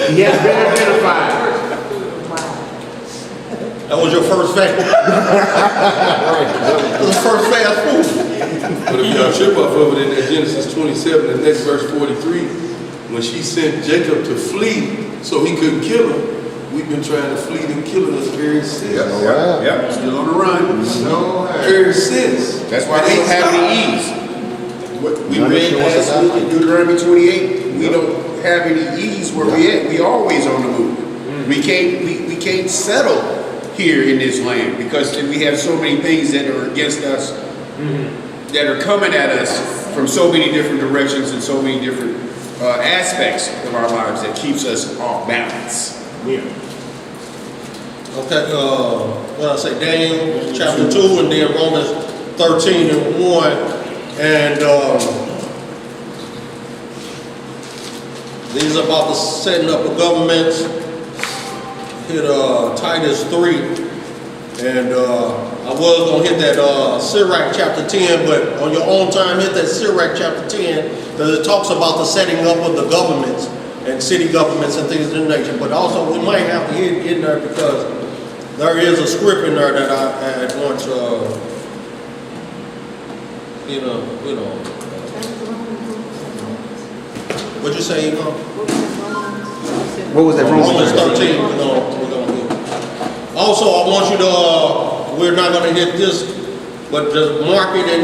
He has been identified. That was your first fast. That was first fast food. But if y'all trip off of it in that Genesis 27, the next verse 43, when she sent Jacob to flee so he couldn't kill him, we've been trying to flee and killing us ever since. Yep. Still on the run. Ever since. That's why they don't have any ease. We read last week in Deuteronomy 28. We don't have any ease where we at. We always on the move. We can't settle here in this land, because we have so many things that are against us, that are coming at us from so many different directions and so many different aspects of our lives that keeps us off balance. Okay, what I say, Daniel chapter 2 and then Romans 13 and 1. And these are about the setting up of governments. Hit Titus 3. And I was going to hit that Sirach chapter 10, but on your own time, hit that Sirach chapter 10, because it talks about the setting up of the governments and city governments and things of the nature. But also, we might have to hit in there because there is a script in there that I want to, what'd you say, What was that? Romans 13, we're gonna hit. Also, I want you to, we're not gonna hit this, but just mark it in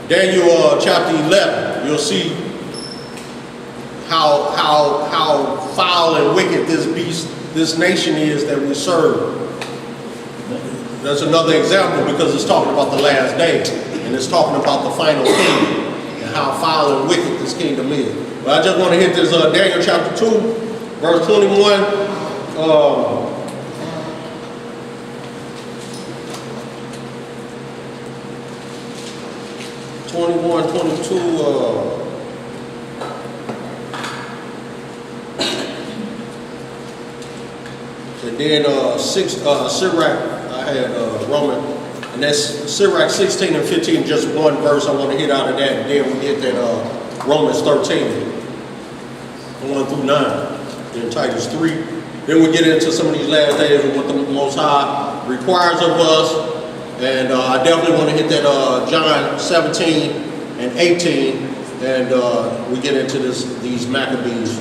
Daniel chapter 11. You'll see how foul and wicked this beast, this nation is that we serve. That's another example because it's talking about the last day and it's talking about the final kingdom and how foul and wicked this kingdom is. But I just want to hit this Daniel chapter 2, verse 21. 21, 22, and then Sirach, I had Roman, and that's Sirach 16 and 15, just one verse I want to hit out of that, and then we hit that Romans 13, 1 through 9, then Titus 3. Then we get into some of these last days and what the Most High requires of us, and I definitely want to hit that John 17 and 18, and we get into these Maccabees.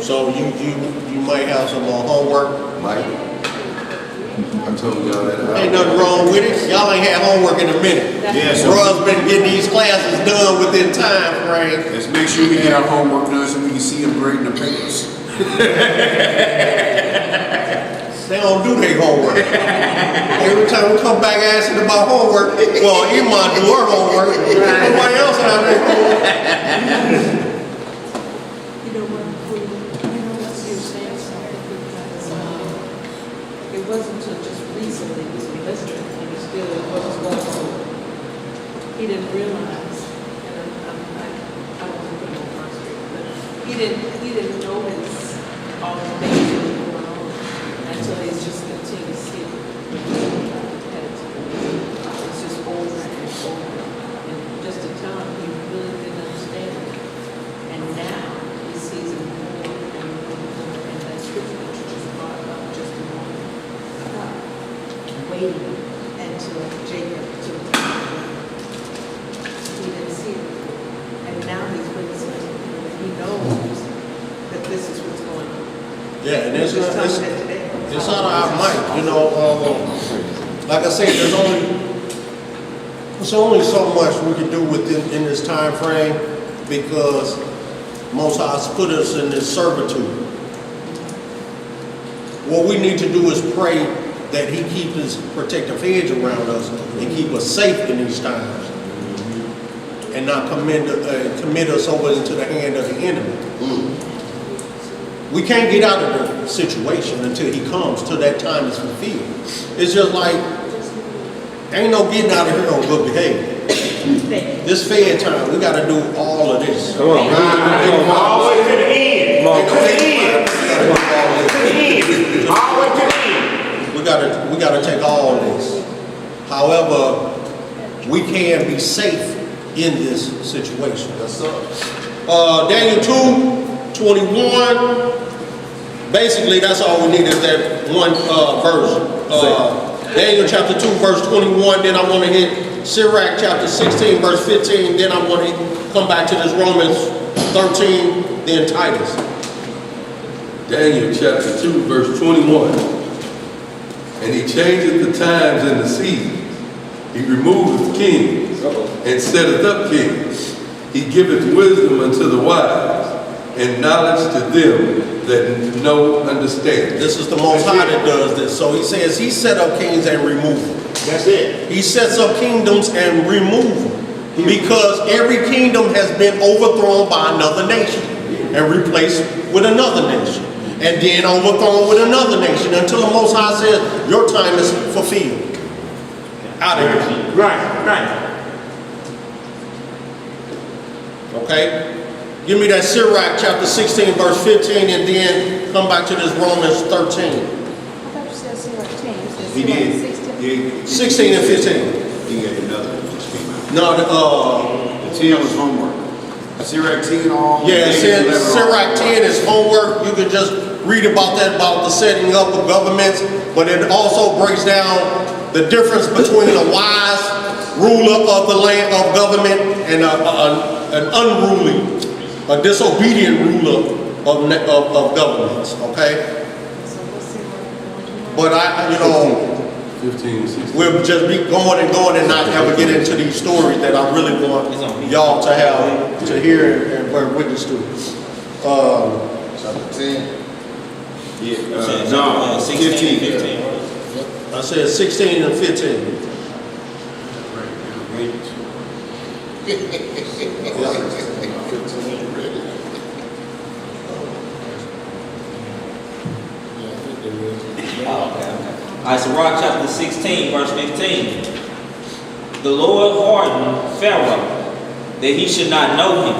So you might have some homework. Mike, I told y'all that. Ain't nothing wrong with it. Y'all ain't had homework in a minute. Yes. Bruh's been getting these classes done within time frame. Let's make sure we get our homework done so we can see them grading the papers. They don't do their homework. Every time we come back asking about homework, well, Iman do her homework. Nobody else have their homework. You know what, you're saying something because it wasn't until just recently he was listening and he still what was going on. He didn't realize, and I wasn't putting on my street, but he didn't notice all the things that were going on until he's just continued to see it. It's just over and over. And just to tell him, he really didn't understand it. And now he sees it more and more and that scripture that you just brought up just a moment about waiting until Jacob took time. He didn't see it before. And now he's witnessing it. And he knows that this is what's going on. Yeah, and It's out of our might, like I said, there's only so much we can do within this time frame because Most High has put us in this servitude. What we need to do is pray that He keep His protective hedge around us and keep us safe in these times, and not commit us over into the hand of the enemy. We can't get out of the situation until He comes, till that time is fulfilled. It's just like, ain't no getting out of here on good behavior. This fair time, we got to do all of this. Come on. All the way to the end. Come on. To the end. All the way to the end. We got to take all of this. However, we can be safe in this situation. Daniel 2:21. Basically, that's all we need is that one verse. Daniel chapter 2, verse 21. Then I want to hit Sirach chapter 16, verse 15. Then I want to come back to this Romans 13, then Titus. Daniel chapter 2, verse 21. And He changeth the times and the seasons. He removeth kings and setteth up kings. He giveth wisdom unto the wise and knowledge to them that no understand. This is the Most High that does this. So he says he set up kings and remove them. That's it. He sets up kingdoms and remove them. Because every kingdom has been overthrown by another nation and replaced with another nation. And then overthrown with another nation until the Most High says, your time is fulfilled. Out of here. Right. Okay? Give me that Sirach chapter 16 verse 15 and then come back to this Romans 13. I thought you said Sirach 10. You said He Sirach did. 16. 16 and 15. He got another one just came out. No, The 10 was homework. Sirach 10 all. yeah, it David says 11 all. Sirach 10 is homework. You can just read about that, about the setting up of governments, but it also breaks down the difference between a wise ruler of the land of government and an unruly, a disobedient ruler of governments, okay? So what's Sirach? But I 15, 16. we'll just be going and not ever get into these stories that I really want y'all to have, to hear and bear witness to. Chapter 10. Yeah, no, 16 15. and 15, right? I said 16 and 15. All right, so Rock chapter 16, verse 15. The Lord hardened Pharaoh, that he should not know him,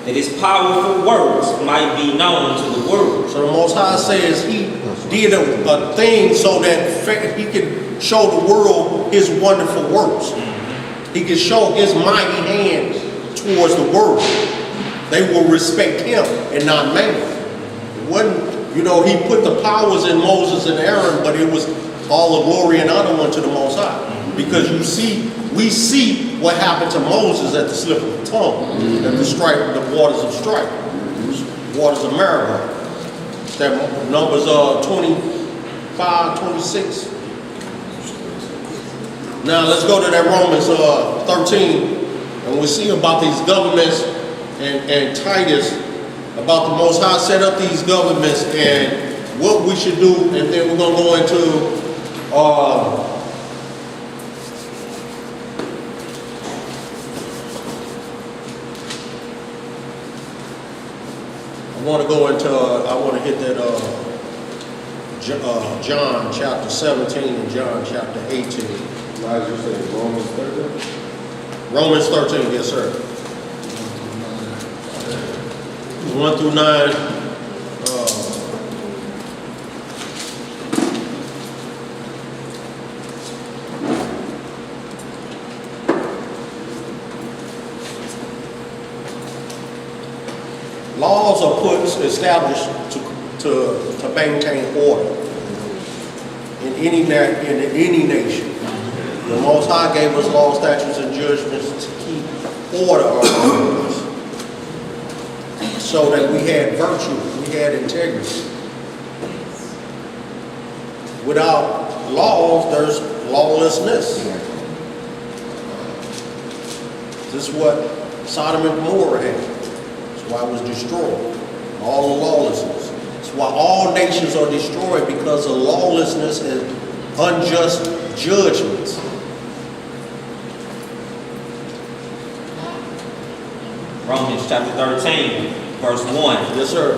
that his powerful works might be known to the world. So the Most High says he did a thing so that he could show the world his wonderful works. He could show his mighty hand towards the world. They will respect him and not man. It wasn't, he put the powers in Moses and Aaron, but it was all the glory and honor unto the Most High. Because we see what happened to Moses at the slip of the tongue, at the waters of strife, waters of Meribah. That Numbers 25, 26. Now let's go to that Romans 13, and we see about these governments and Titus, about the Most High set up these governments and what we should do, and then we're going to go into I want to hit that John chapter 17 and John chapter 18. Why did you say Romans 13? Romans 13, yes sir. 1 through 9. Laws are established to maintain order in any nation. The Most High gave us laws, statutes, and judgments to keep order around us, so that we had virtue, we had integrity. Without laws, there's lawlessness. This is what Sodom and Gomorrah had. That's why it was destroyed. All the lawlessness. That's why all nations are destroyed, because of lawlessness and unjust judgments. Romans chapter 13, verse 1. Yes, sir.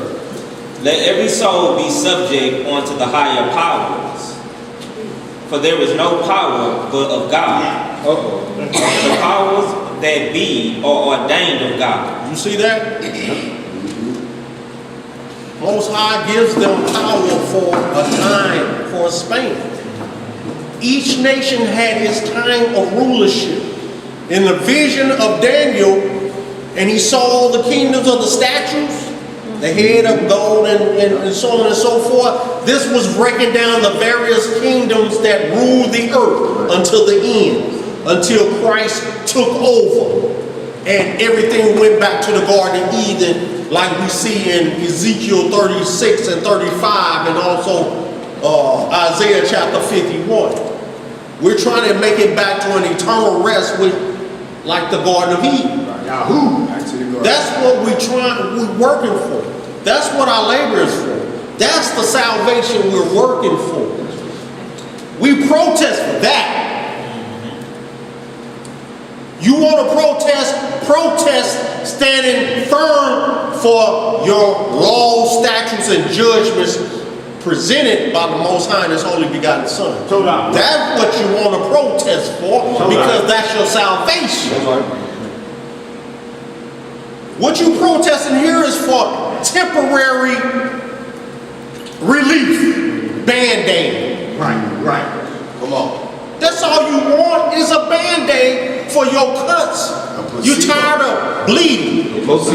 Let every soul be subject unto the higher powers, for there is no power but of God. The powers that be are ordained of God. You see that? Most High gives them power for a time, for a span. Each nation had its time of rulership. In the vision of Daniel, and he saw the kingdoms of the statues, the head of gold and so on and so forth. This was breaking down the various kingdoms that ruled the earth until the end, until Christ took over and everything went back to the Garden of Eden, like we see in Ezekiel 36 and 35 and also Isaiah chapter 51. We're trying to make it back to an eternal rest like the Garden of Eden. That's what we're working for. That's what our labor is for. That's the salvation we're working for. We protest for that. You want to protest? Protest standing firm for your laws, statutes, and judgments presented by the Most High and His Holy Begotten Son. That's what you want to protest for, because that's your salvation. What you protesting here is for temporary relief, band-aid. Right. Come on. That's all you want is a band-aid for your cuts. You tired of bleeding. Most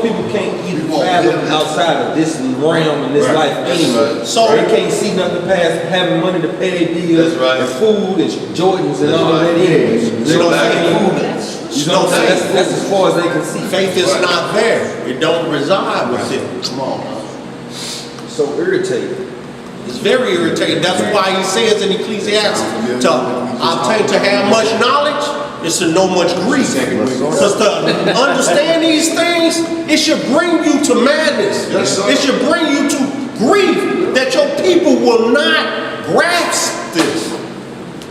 people can't even fathom outside of this realm and this life anyway. So they can't see nothing past having money to pay their bills and food and Jordans and all of that anyway. That's as far as they can see. Faith is not there. It don't reside with it. Come on. So irritating. It's very irritating. That's why he says in Ecclesiastes, to obtain, to have much knowledge is to know much grief. Because to understand these things, it should bring you to madness. It should bring you to grief that your people will not grasp this.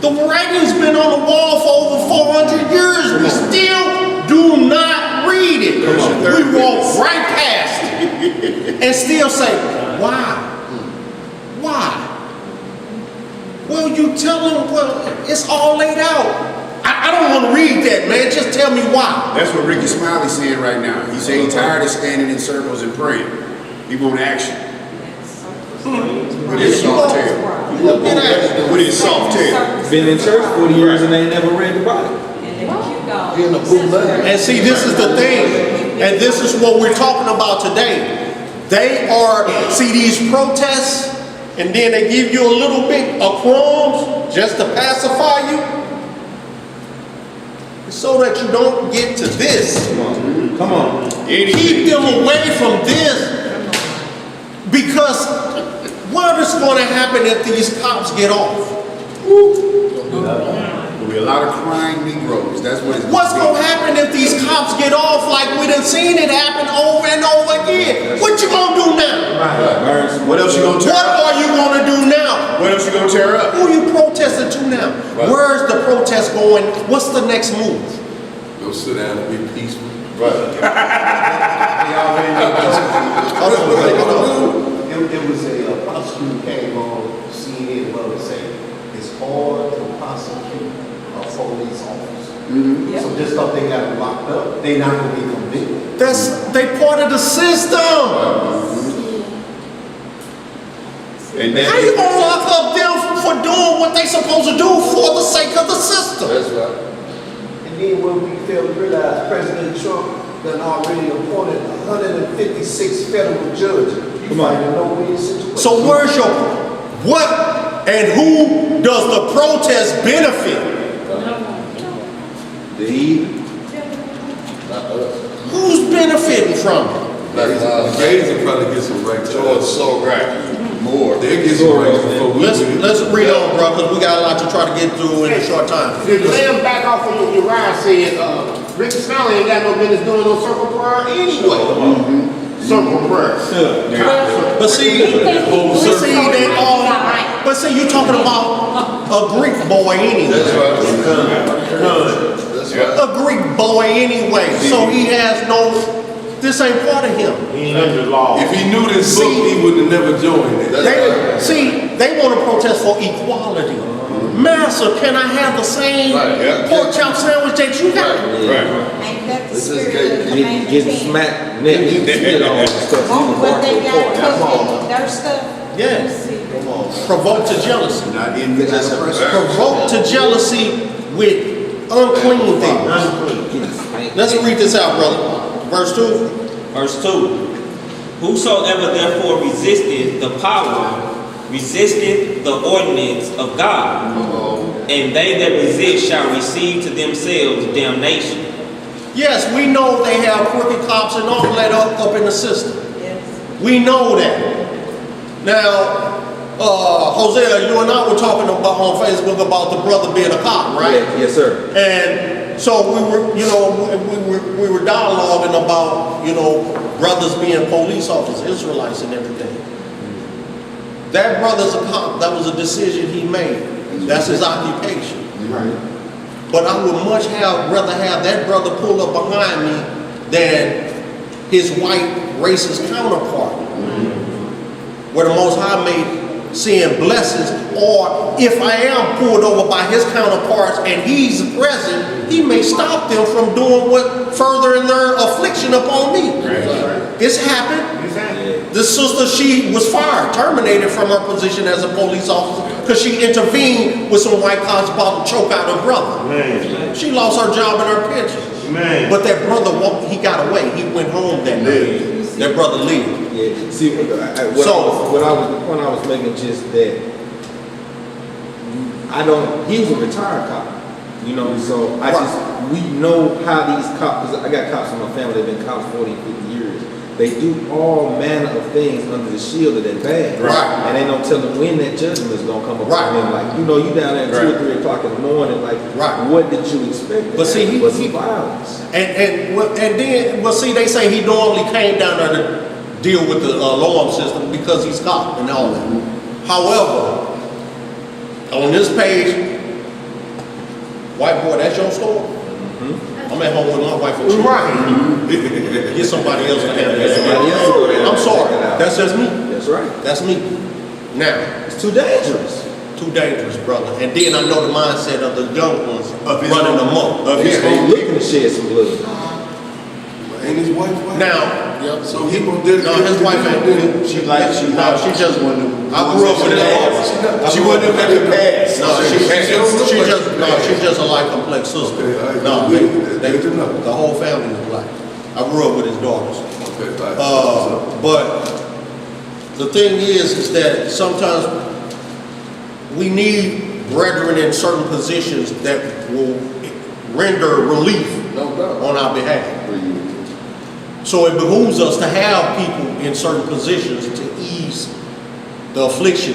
The writing's been on the wall for over 400 years. We still do not read it. We walk right past it and still say, why? Why? Well, you tell them, well, it's all laid out. I don't want to read that, man. Just tell me why. That's what Ricky Smiley's saying right now. He said he's tired of standing in circles and praying. He want action. With his soft tail. With his soft tail. Been in church 40 years and they ain't never read the Bible. And see, this is the thing. And this is what we're talking about today. They are, see these protests, and then they give you a little bit of crumbs just to pacify you, so that you don't get to this. Come on. Keep them away from this, because what is going to happen if these cops get off? There'll be a lot of crying Negroes. That's what it's What's going to happen if these cops get off like we done seen it happen over and over again? What you going to do now? What else you gonna tear What up? are you going to do now? What else you gonna tear up? Who you protesting to now? Where's the protest going? What's the next move? Go sit down and be peaceful. It was a prosecutor came on CNN and say it's hard to prosecute a police officer. So just because they got them locked up, they not gonna be convicted. They part of the system. And How you gonna lock up them for doing what they supposed to do for the sake of the system? That's right. And then when we fail to realize President Trump done already appointed 156 federal judges. You find a no-win situation. So where's your, what and who does the protest benefit? The heathen. Who's benefiting from it? The Gays will probably get some right to George us. so right. more. They'll get some right before we Let's do. read on, bro, because we got a lot to try to get through in a short time. Laying back off of what Uriah said, Ricky Smiley ain't got no business doing no circle prayer anyway. Circle prayer. But see, you talking about a Greek boy anyway. That's right. A Greek boy anyway. So he has no, this ain't part of him. He ain't under law. If he knew this book, he would have never joined it. They want to protest for equality. Master, can I have the same pork chop sandwich that you got? Right. This is Getting smacked, spit on and stuff. What they got cooking, their stuff. Yes. Provoke to jealousy. Not in the Provoke to jealousy with unclean things. Let's read this out, brother. Verse 2. Verse 2. Whosoever therefore resisteth the power, resisteth the ordinance of God, and they that resist shall receive to themselves damnation. Yes, we know they have crooked cops and all that up in the system. We know that. Now, Hosea, you and I were talking about on Facebook about the brother being a cop, right? Yes, sir. And so we were, you know, we were dialoguing about, you know, brothers being police officers, Israelites and everything. That brother's a cop. That was a decision he made. That's his occupation. Right. But I would much rather have that brother pull up behind me than his white racist counterpart. Where the Most High may seeing blessings, or if I am pulled over by his counterparts and he's present, he may stop them from doing what further in their affliction upon me. It's happened. The sister, she was fired, terminated from her position as a police officer because she intervened with some white cops about to choke out her brother. Man. She lost her job and her pension. Man. But that brother, he got away. He went home that day. That brother lived. Yeah. See, the point I was making just that he was a retired cop, you know, so we know how these cops, because I got cops in my family that have been cops 40, 50 years. They do all manner of things under the shield of that badge. Right. And they don't tell them when that judgment is going to come upon them. Like, you know, you down there at 2 or 3 o'clock in the morning, like, what did you expect? But see, he violence. And then, see, they say he normally came down there to deal with the alarm system because he's cop and all that. However, on this page, white boy, that's your store? I'm at home with my wife and children. Get somebody else to handle that. I'm sorry. That's just me. That's right. That's me. Now, it's too dangerous. Too dangerous, brother. And then I know the mindset of the young ones running amok. Looking to shed some blood. Ain't his wife? Now, so he gonna dedicate. no, his wife ain't do it. She just wanted to. I grew up with it. She wasn't let it pass. No, she just a light complex sister. Okay, No, good to know. the whole family is black. I grew up with his daughters. Okay, But the thing is that sometimes we need brethren in certain positions that will render relief on our behalf. So it behooves us to have people in certain positions to ease the affliction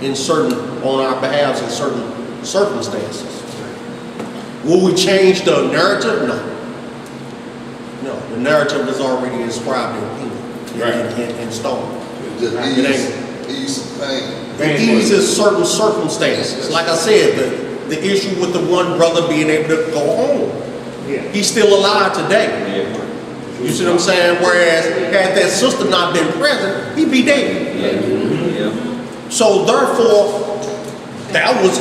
on our behalf in certain circumstances. Will we change the narrative? No. No, the narrative is already inscribed in stone. Just ease some pain. It eases certain circumstances. Like I said, the issue with the one brother being able to go home. He's still alive today. You see what I'm saying? Whereas had that sister not been present, he'd be dead. So therefore, that was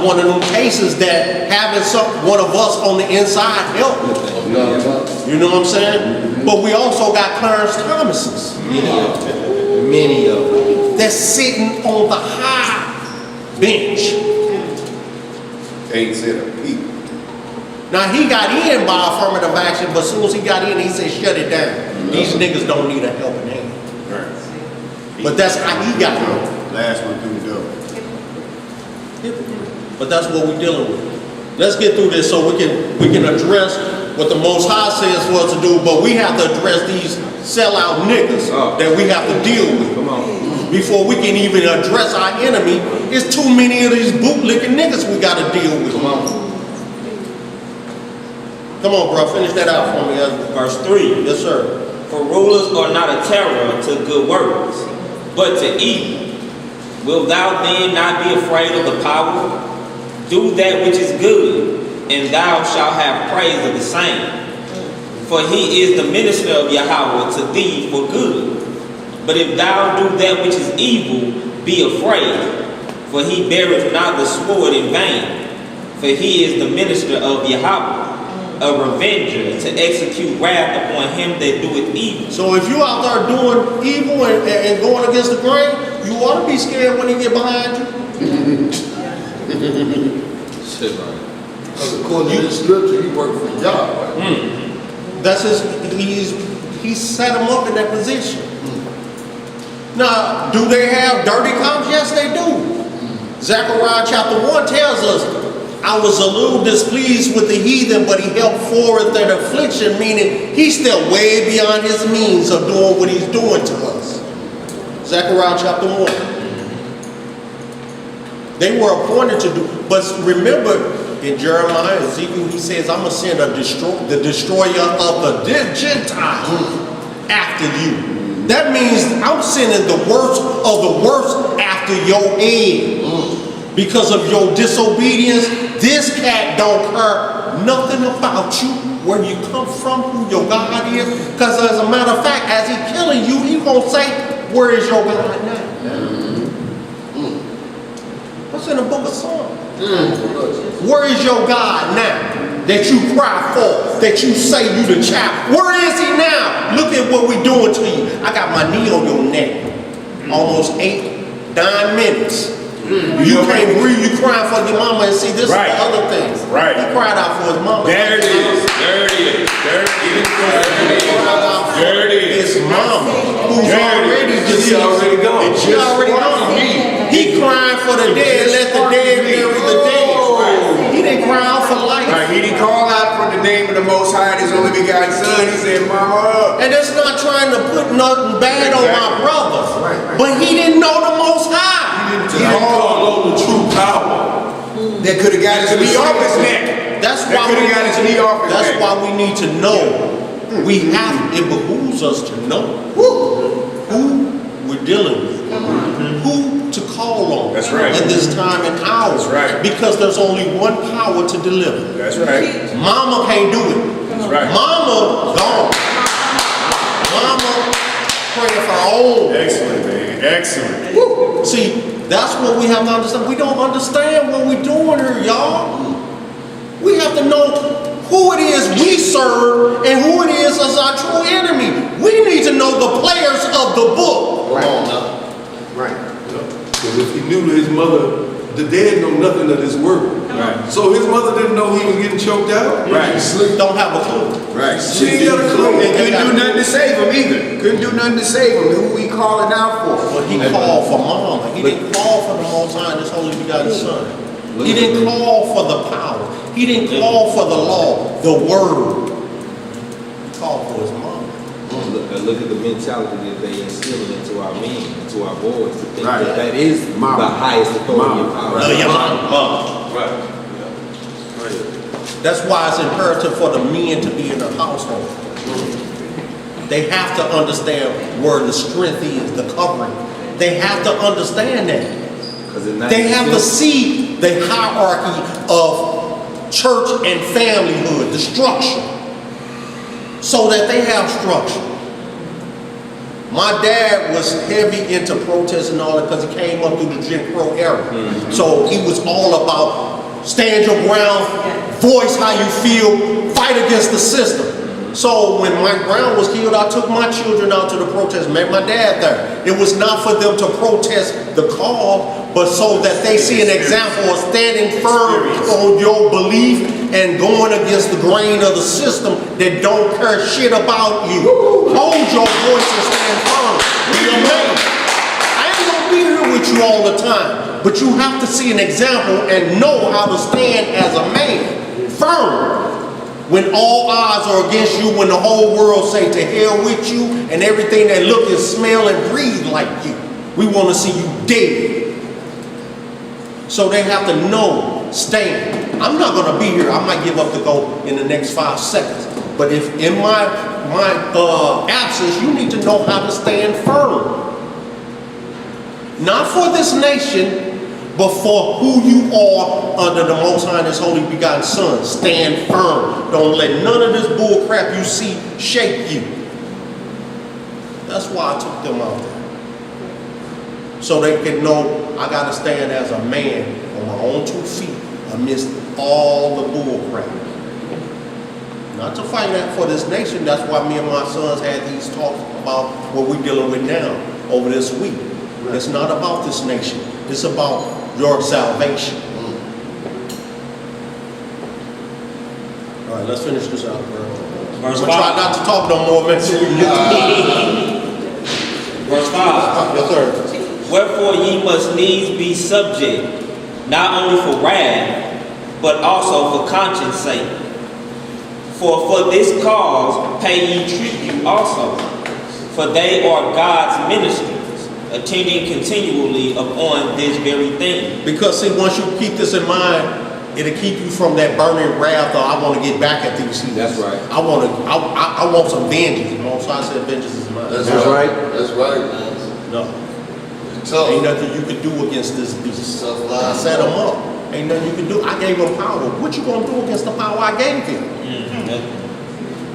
one of them cases that having one of us on the inside helped. You know what I'm saying? But we also got Clarence Thomas's. Many of them. That's sitting on the high bench. Ain't said a peep. Now he got in by affirmative action, but as soon as he got in, he said, shut it down. These niggas don't need a helping hand. But that's how he got in. Last one through the door. But that's what we're dealing with. Let's get through this so we can address what the Most High says for us to do, but we have to address these sellout niggas that we have to deal with. Come on. Before we can even address our enemy, it's too many of these bootlicking niggas we got to deal with. Come on, bro, finish that out for me. Verse 3. Yes, sir. For rulers are not a terror to good works, but to evil. Wilt thou then not be afraid of the power? Do that which is good, and thou shalt have praise of the same. For he is the minister of Yahweh to thee for good. But if thou do that which is evil, be afraid. For he beareth not the sword in vain. For he is the minister of Yahweh, a revenger to execute wrath upon him that doeth evil. So if you out there doing evil and going against the grain, you ought to be scared when he get behind you. Shit, man. Because according to the scripture, he worked for Yahweh. That's he set him up in that position. Now, do they have dirty cops? Yes, they do. Zechariah chapter 1 tells us, I was a little displeased with the heathen, but he helped forward their affliction, meaning he's still way beyond his means of doing what he's doing to us. Zechariah chapter 1. They were appointed to do, but remember, In Jeremiah, Ezekiel, he says, I'm going to send the destroyer of the Gentiles after you. That means I'm sending the worst of the worst after your head. Because of your disobedience, this cat don't care nothing about you, where you come from, who your God is. Because as a matter of fact, as he killing you, he gonna say, where is your God now? That's in the book of Psalms. Where is your God now? That you cry for, that you say you the child. Where is he now? Look at what we doing to you. I got my knee on your neck. Almost 8, 9 minutes. You can't breathe, you crying for your mama, and see, this is the other thing. Right. He cried out for his mama. There it is. There it is. There it is. There it is. His mama, who's already deceased. She already gone. She already gone. He crying for the dead, let the dead bury the dead. He didn't cry out for life. Right. He didn't call out for the name of the Most High, his only begotten Son. He said, Mama. And that's not trying to put nothing bad on my brother. But he didn't know the Most High. He didn't call on the true power. That could have got his knee off his neck. That's why we got his knee off his That's neck. why we need to know. It behooves us to know who we're dealing with, who to call on. That's right. In this time and hour. That's right. Because there's only one power to deliver. That's right. Mama can't do it. That's right. Mama gone. Mama praying for her own. Excellent, man. Excellent. See, that's what we have to understand. We don't understand what we're doing here, y'all. We have to know who it is we serve and who it is as our true enemy. We need to know the players of the book. Right. Come on now. Right. Because if he knew his mother, the dead know nothing of his word. Right. So his mother didn't know he was getting choked out. Right. Sleep don't have a clue. Right. She ain't got a clue. And couldn't do nothing to save him either. Couldn't do nothing to save him. Who we calling out for? But he called for mama. He didn't call for the Most High and his holy begotten Son. He didn't call for the power. He didn't call for the law, the word. He called for his mama. Look at the mentality that they instilling into our men, into our boys, to think Right. that is Mama. the highest authority and power. Love your mama. Right. That's why it's imperative for the men to be in the household. They have to understand where the strength is, the covering. They have to understand that. They have to see the hierarchy of church and familyhood, the structure, so that they have structure. My dad was heavy into protest and all that because he came up through the Jim Crow era. So he was all about stand your ground, voice how you feel, fight against the system. So when Mike Brown was killed, I took my children out to the protest, met my dad there. It was not for them to protest the cause, but so that they see an example of standing firm on your belief and going against the grain of the system that don't care shit about you. Hold your voice and stand firm. Be a man. I ain't gonna be here with you all the time, but you have to see an example and know how to stand as a man. Firm. When all odds are against you, when the whole world say to hell with you, and everything that look and smell and breathe like you, we want to see you dead. So they have to know, stand. I'm not going to be here. I might give up the goal in the next 5 seconds. But if in my absence, you need to know how to stand firm. Not for this nation, but for who you are under the Most High and his holy begotten Son. Stand firm. Don't let none of this bull crap you see shake you. That's why I took them out there. So they can know I got to stand as a man on my own 2 feet amidst all the bull crap. Not to fight that for this nation. That's why me and my sons had these talks about what we're dealing with now over this week. It's not about this nation. It's about your salvation. All right, let's finish this out, bro. Verse I'm gonna try 5. not to talk no more, man. Verse 5. Yes, sir. Wherefore ye must needs be subject, not only for wrath, but also for conscience sake. For this cause pay ye tribute also, for they are God's ministers, attending continually upon this very thing. Because see, once you keep this in mind, It'll keep you from that burning wrath of, I want to get back at these heathens. That's right. I want some vengeance. The Most High said, vengeance is mine. That's That's right. right. That's right, man. No. It's tough. Ain't nothing you can do against this beast. Tough I life. set him up. Ain't nothing you can do. I gave him power. What you gonna do against the power I gave him?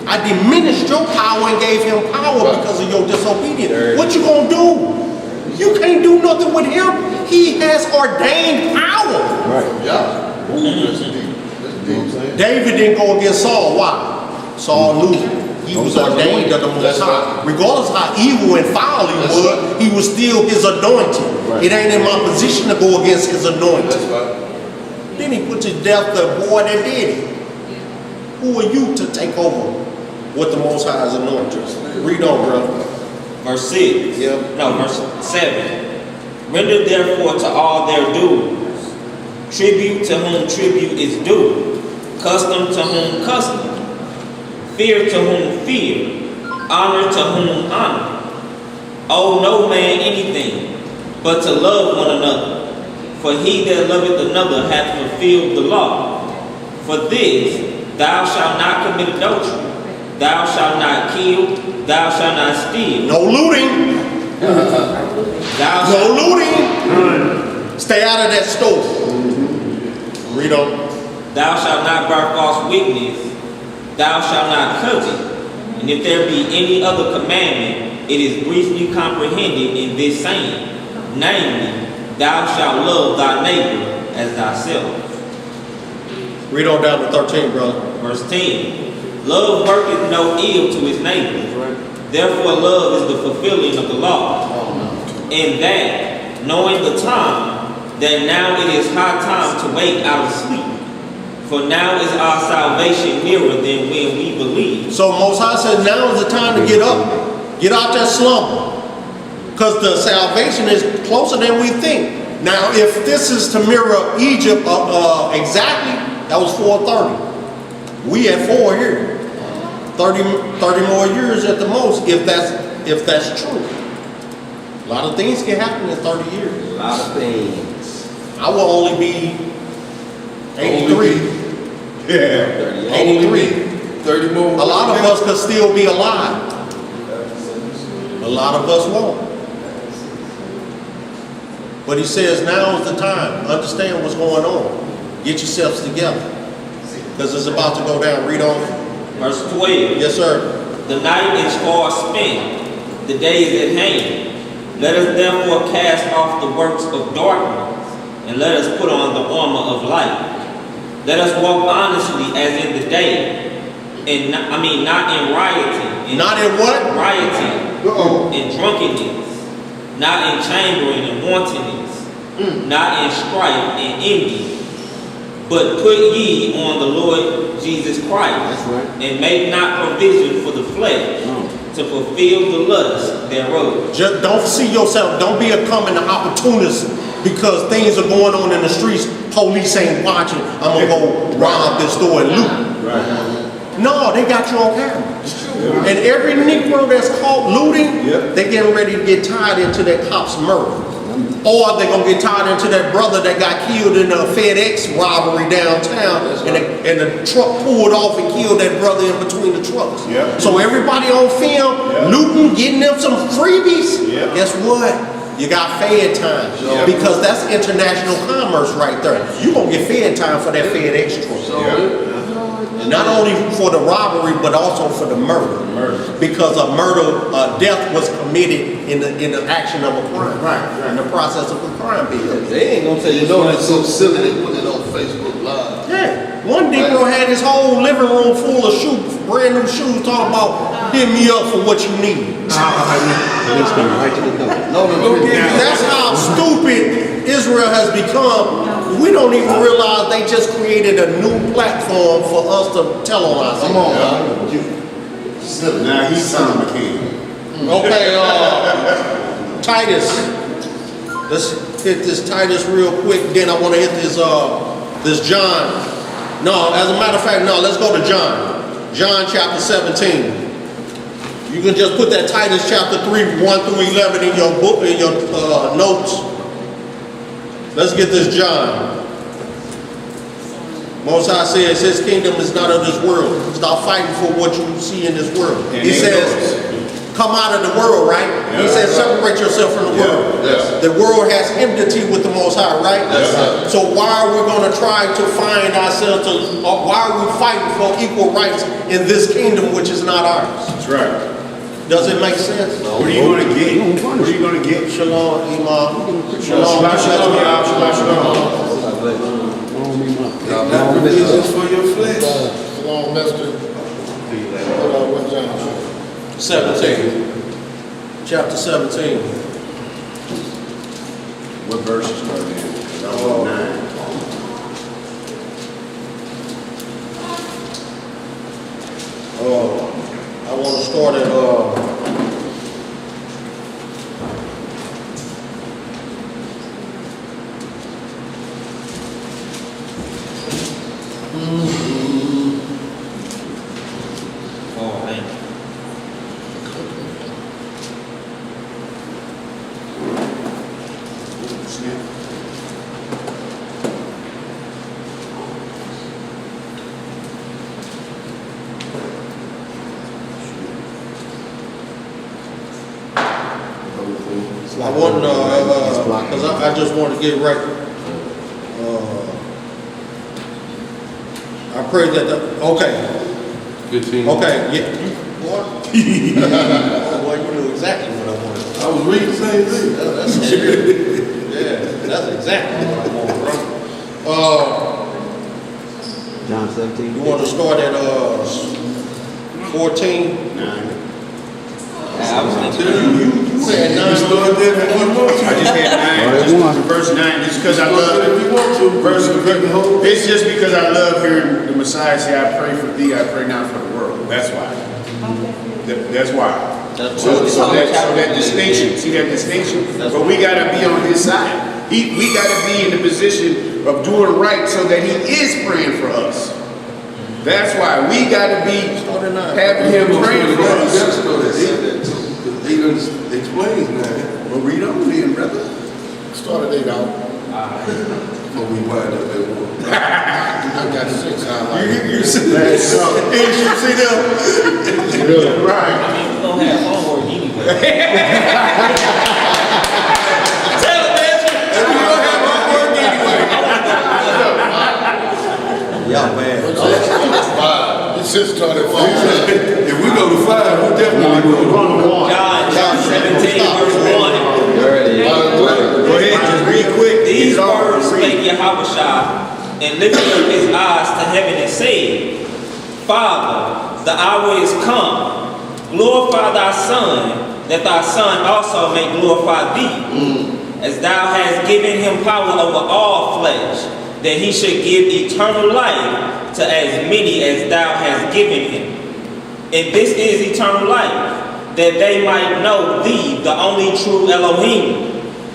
I diminished your power and gave him power because of your disobedience. What you gonna do? You can't do nothing with him. He has ordained power. Right. Yeah. Ooh, that's deep. That's deep. David didn't go against Saul. Why? Saul knew he was ordained of the Most That's High. right. Regardless of how evil and foul he That's was, right. he was still his anointing. Right. It ain't in my position to go against his anointing. That's right. Then he put to death the boy that did it. Who are you to take over what the Most High has anointed? Read on, brother. Verse 6. Yep. No, verse 7. Render therefore to all their dues. Tribute to whom tribute is due. Custom to whom custom. Fear to whom fear. Honor to whom honor. Owe no man anything, but to love one another. For he that loveth another hath fulfilled the law. For this, thou shalt not commit adultery. Thou shalt not kill. Thou shalt not steal. No looting. Thou No shalt looting. Stay out of that store. Read on. Thou shalt not bear false witness. Thou shalt not covet. And if there be any other commandment, it is briefly comprehended in this saying, namely, thou shalt love thy neighbor as thyself. Read on down to 13, brother. Verse 10. Love worketh no ill to his neighbor. Therefore love is the fulfilling of the law. And that, knowing the time, that now it is high time to wake out of sleep. For now is our salvation nearer than when we believe. So Most High said, now is the time to get up. Get out that slumber. Because the salvation is closer than we think. Now, if this is to mirror Egypt exactly, that was 430. We at 4 here. 30 more years at the most, if that's true. A lot of things can happen in 30 years. A lot of things. I will only be 83. Yeah, 83. 30 more. A lot of us could still be alive. A lot of us won't. But he says now is the time. Understand what's going on. Get yourselves together. Because it's about to go down. Read on. Verse 12. Yes, sir. The night is far spent, the day is at hand. Let us therefore cast off the works of darkness, and let us put on the armor of light. Let us walk honestly as in the day, and not in rioting. Not in what? Rioting, in drunkenness, not in chambering and wantonness, not in strife and envy. But put ye on the Lord Jesus Christ, and make not provision for the flesh to fulfill the lust thereof. Just don't see yourself. Don't be a coming opportunist because things are going on in the streets. Police ain't watching. I'm gonna go rob this store and loot. No, they got you on camera. And every Negro that's caught looting, they getting ready to get tied into that cop's murder. Or they're going to get tied into that brother that got killed in a FedEx robbery downtown, and the truck pulled off and killed that brother in between the trucks. So everybody on film, looting, getting them some freebies, guess what? You got fed time. Because that's international commerce right there. You're going to get fed time for that FedEx truck. Not only for the robbery, but also for the murder. Because a murder, death was committed in the action of a crime. In the process of a crime being committed. They ain't gonna tell you know that's so silly they put it on Facebook Live. Yeah. One Negro had his whole living room full of shoes, brand new shoes, talking about hit me up for what you need. That's how stupid Israel has become. We don't even realize they just created a new platform for us to tell on ourselves. Come on, man. Now he's son of a king. Okay, Titus. Let's hit this Titus real quick. Then I want to hit this John. No, as a matter of fact, no. Let's go to John. John chapter 17. You can just put that Titus chapter 3, 1 through 11 in your book, in your notes. Let's get this John. Most High says his kingdom is not of this world. Stop fighting for what you see in this world. He says, come out of the world, right? He says, separate yourself from the world. The world has enmity with the Most High, right? So why are we going to try to find ourselves, why are we fighting for equal rights in this kingdom which is not ours? That's right. Does it make sense? What are you going to get? What are you going to get? Shalom, Imam. Shalom, shalom. Not provisions for your flesh. Shalom, Mister. What John? 17. Chapter 17. What verse is started in? 9. I want to start at Oh, man. I want because I just want to get right. I pray that okay. 15. Okay, yeah. What? Well, you knew exactly what I wanted. I was reading the same thing. Yeah, that's exactly what I want, bro. John 17. You want to start at 14? 9. I was thinking. You said 9. You started there if you want to. I just had 9. Just verse 9. Just because I love If you want to. verse. It's just because I love hearing the Messiah say, "I pray for thee. I pray not for the world." That's why. That's why. So that distinction. See that distinction? But we got to be on his side. We got to be in the position of doing right so that he is praying for us. That's why we got to be having him praying for us. He explains now. Well, read on then, brother. Start at 8 out. But we wind up at 1. I got 6 highlighted. You see that? You see them? Really? Right. I mean, we're going to have homework anyway. Tell him, man. And we don't have homework anyway. Yeah, man. You should start at 5. If we go to 5, we're definitely going to 1. John 17, verse 1. Go ahead, just read quick. These words spake Yahushua, and lifted up his eyes to heaven and said, Father, the hour is come. Glorify thy Son, that thy Son also may glorify thee, as thou hast given him power over all flesh, that he should give eternal life to as many as thou hast given him. And this is eternal life, that they might know thee, the only true Elohim,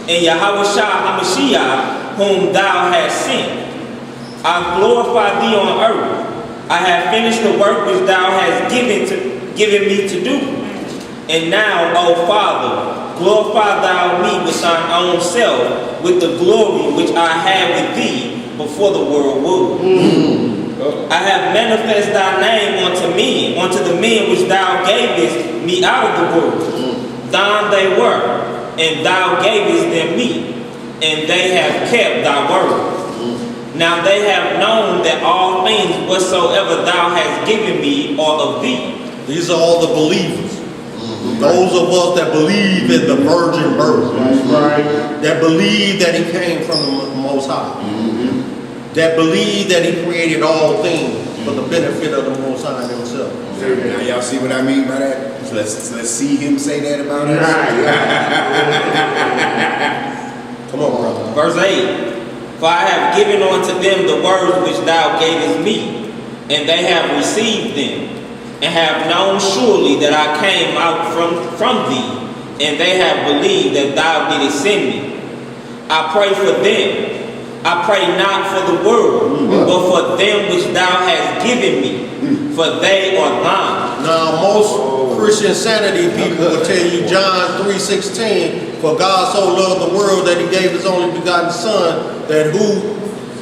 and Yahushua HaMashiach, whom thou hast sent. I glorify thee on earth. I have finished the work which thou hast given me to do. And now, O Father, glorify thou me with thine own self, with the glory which I had with thee before the world was. I have manifested thy name unto the men which thou gavest me out of the world. Thine they were, and thou gavest them me, and they have kept thy word. Now they have known that all things whatsoever thou hast given me are of thee. These are all the believers. Those of us that believe in the virgin birth. Right. That believe that he came from the Most High. That believe that he created all things for the benefit of the Most High himself. Now y'all see what I mean by that? Let's see him say that about us. Come on, brother. Verse 8. For I have given unto them the words which thou gavest me, and they have received them, and have known surely that I came out from thee, and they have believed that thou didst send me. I pray for them. I pray not for the world, but for them which thou hast given me, for they are thine. Now, most Christian sanity people will tell you John 3:16, for God so loved the world that he gave his only begotten Son, that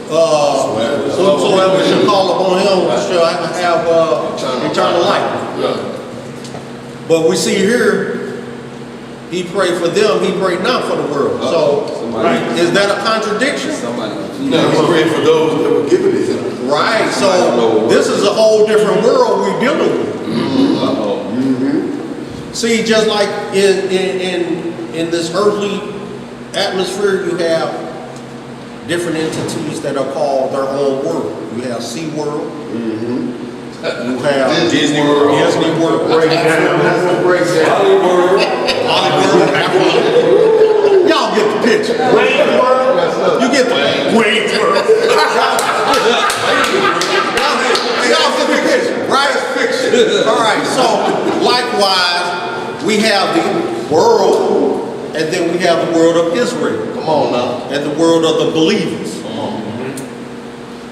whosoever shall call upon him shall have eternal life. But we see here, he prayed for them, he prayed not for the world. So, is that a contradiction? No, he's praying for those that were given it. Right, so this is a whole different world we're dealing with. See, just like in this earthly atmosphere, you have different entities that are called their own world. You have Sea World. You have Disney World. Hollywood. Y'all get the picture. You get the Y'all get the picture, right? All right. So likewise, we have the world, and then we have the world of Israel. Come on now. And the world of the believers.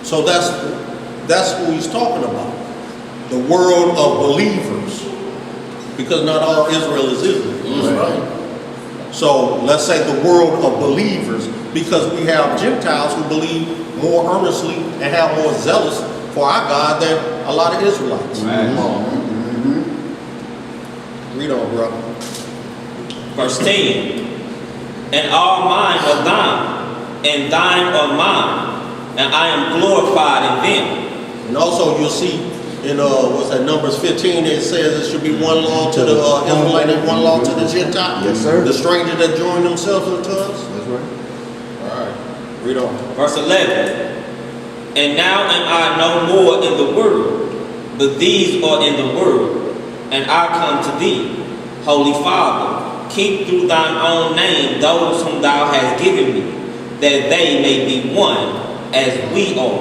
So that's who he's talking about. The world of believers. Because not all Israel is Israel. Right. So let's say the world of believers, because we have Gentiles who believe more earnestly and have more zealous for our God than a lot of Israelites. Read on, brother. Verse 10. And all mine are thine, and thine are mine, and I am glorified in them. And also you'll see in Numbers 15, it says it should be one law to the Israelite and one law to the Gentile. Yes, sir. The stranger that join themselves unto us. That's right. All right. Read on. Verse 11. And now am I no more in the world, but these are in the world, and I come to thee. Holy Father, keep through thine own name those whom thou hast given me, that they may be one as we are.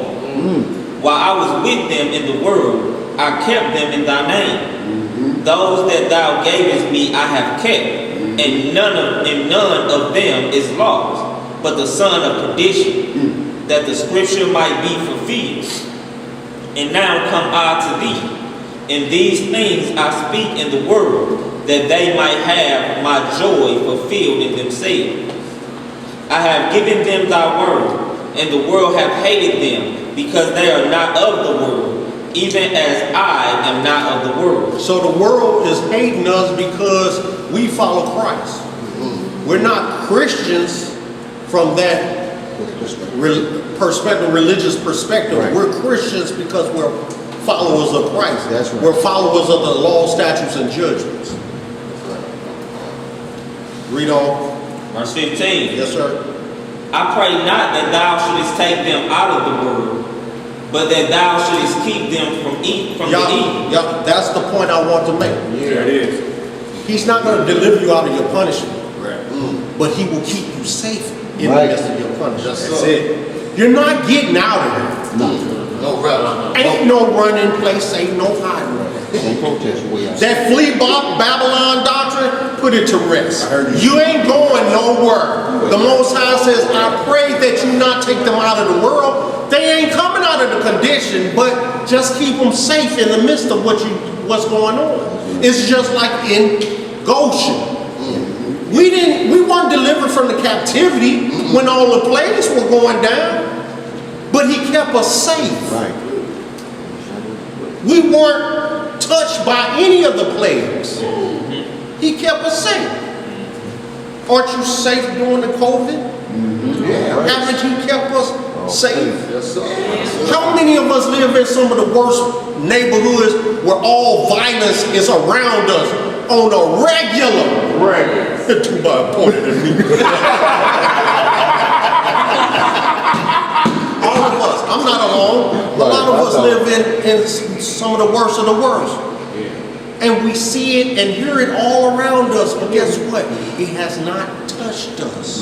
While I was with them in the world, I kept them in thy name. Those that thou gavest me I have kept, and none of them is lost, but the son of perdition, that the scripture might be fulfilled. And now come I to thee. In these things I speak in the world, that they might have my joy fulfilled in themselves. I have given them thy word, and the world hath hated them, because they are not of the world, even as I am not of the world. So the world is hating us because we follow Christ. We're not Christians from that religious perspective. Right. We're Christians because we're followers of Christ. That's right. We're followers of the law, statutes, and judgments. Read on. Verse 15. Yes, sir. I pray not that thou shouldest take them out of the world, but that thou shouldest keep them from the evil. Yeah, that's the point I want to make. There it is. He's not going to deliver you out of your punishment, Right. but he will keep you safe in Right. the midst of your punishment. That's it. You're not getting out of here. No rubber. Ain't no running place, ain't no hiding place. Don't protest your way out. That flea Babylon doctrine, put it to rest. You ain't going nowhere. The Most High says, I pray that you not take them out of the world. They ain't coming out of the condition, but just keep them safe in the midst of what's going on. It's just like in Goshen. We weren't delivered from the captivity when all the plagues were going down, but he kept us safe. Right. We weren't touched by any of the plagues. He kept us safe. Aren't you safe during the COVID? Yeah. Haven't he kept us safe? Yes, sir. How many of us live in some of the worst neighborhoods where all violence is around us on a regular? Too bad pointed at me. All of us. I'm not alone. A lot of us live in some of the worst of the worst. And we see it and hear it all around us. But guess what? It has not touched us.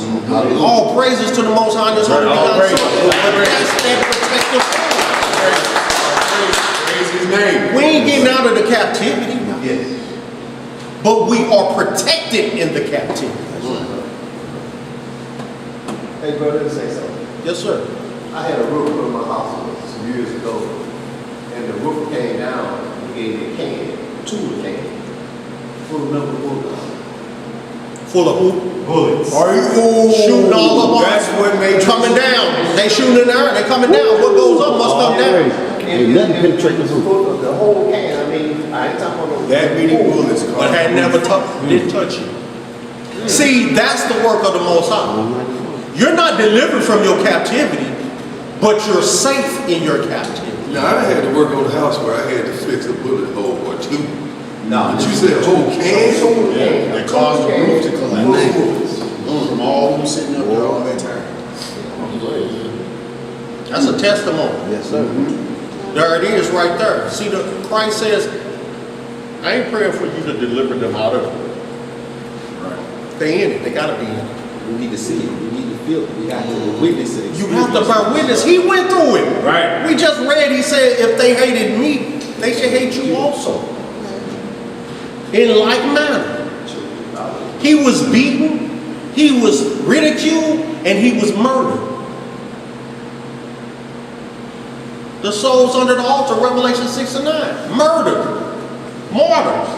All praises to the Most High. That's what we got. But that's that protective. Praise his name. We ain't getting out of the captivity. But we are protected in the captivity. Hey, brother, let me say something. Yes, sir. I had a roof put in my house some years ago, and the roof came down and gave me a can, tool can, full of number 1. Full of who? Bullets. Are you Shooting all up on That's what made coming down. They shooting in the air, they coming down. What goes up must come down. Ain't nothing penetrate the boot. The whole can, I mean, I ain't talking about no. that many bullets. But had never didn't touch you. See, that's the work of the Most High. You're not delivered from your captivity, but you're safe in your captivity. Now, I had to work on the house where I had to fix a bullet hole or two. No, But you said a whole can? Yeah, they caused the roof to collapse. From all them sitting up there all that time. That's a testimony. Yes, sir. There it is right there. See, Christ says, I ain't praying for you to deliver them out of it. They in it. They gotta be in it. We need to see it. We need to feel it. We have to witness it. You have to bear witness. He went through it. Right. We just read, he said, if they hated me, they should hate you also. In like manner. He was beaten, he was ridiculed, and he was murdered. The souls under the altar, Revelation 6 and 9. Murdered. Martyrs.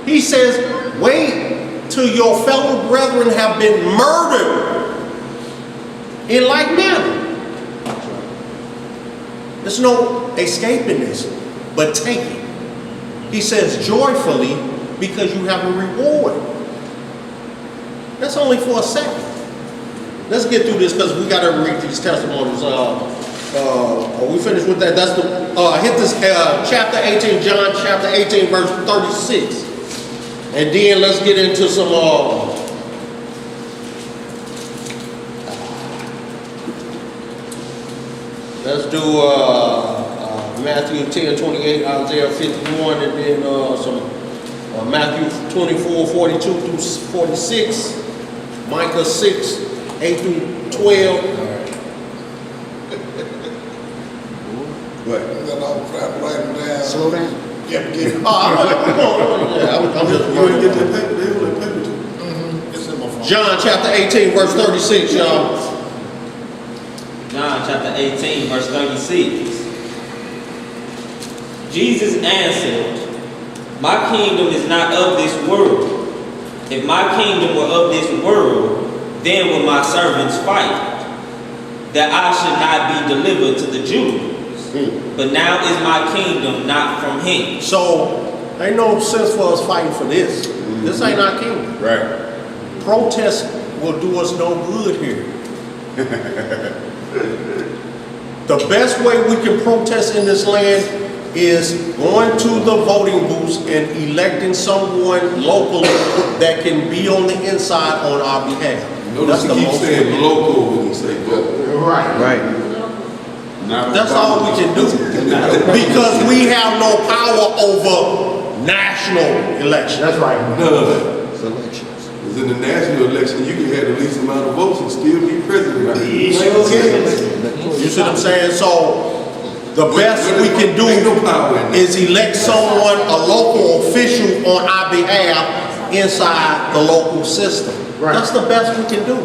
He says, wait till your fellow brethren have been murdered in like manner. There's no escaping this, but take it. He says joyfully because you have a reward. That's only for a second. Let's get through this because we got to read these testimonies. Are we finished with that? That's the hit this chapter 18, John chapter 18, verse 36. And then let's get into some let's do Matthew 10, 28, Isaiah 51, and then some Matthew 24, 42 through 46, Micah 6, 8 through 12. What? Slow down. Yeah, get it. I'm just You ain't get that paper, they only paper to. It's in my phone. John chapter 18, verse 36, y'all. John chapter 18, verse 36. Jesus answered, my kingdom is not of this world. If my kingdom were of this world, then would my servants fight, that I should not be delivered to the Jews. But now is my kingdom not from him. So, ain't no sense for us fighting for this. This ain't our kingdom. Right. Protest will do us no good here. The best way we can protest in this land is going to the voting booths and electing someone locally that can be on the inside on our behalf. Notice he keeps saying local when he say local. Right. That's all we can do. Because we have no power over national elections. That's right. None. Selections. Because in the national election, you can have the least amount of votes and still be president. You see what I'm saying? So, the best we can do is elect someone, a local official on our behalf inside the local system. That's the best we can do.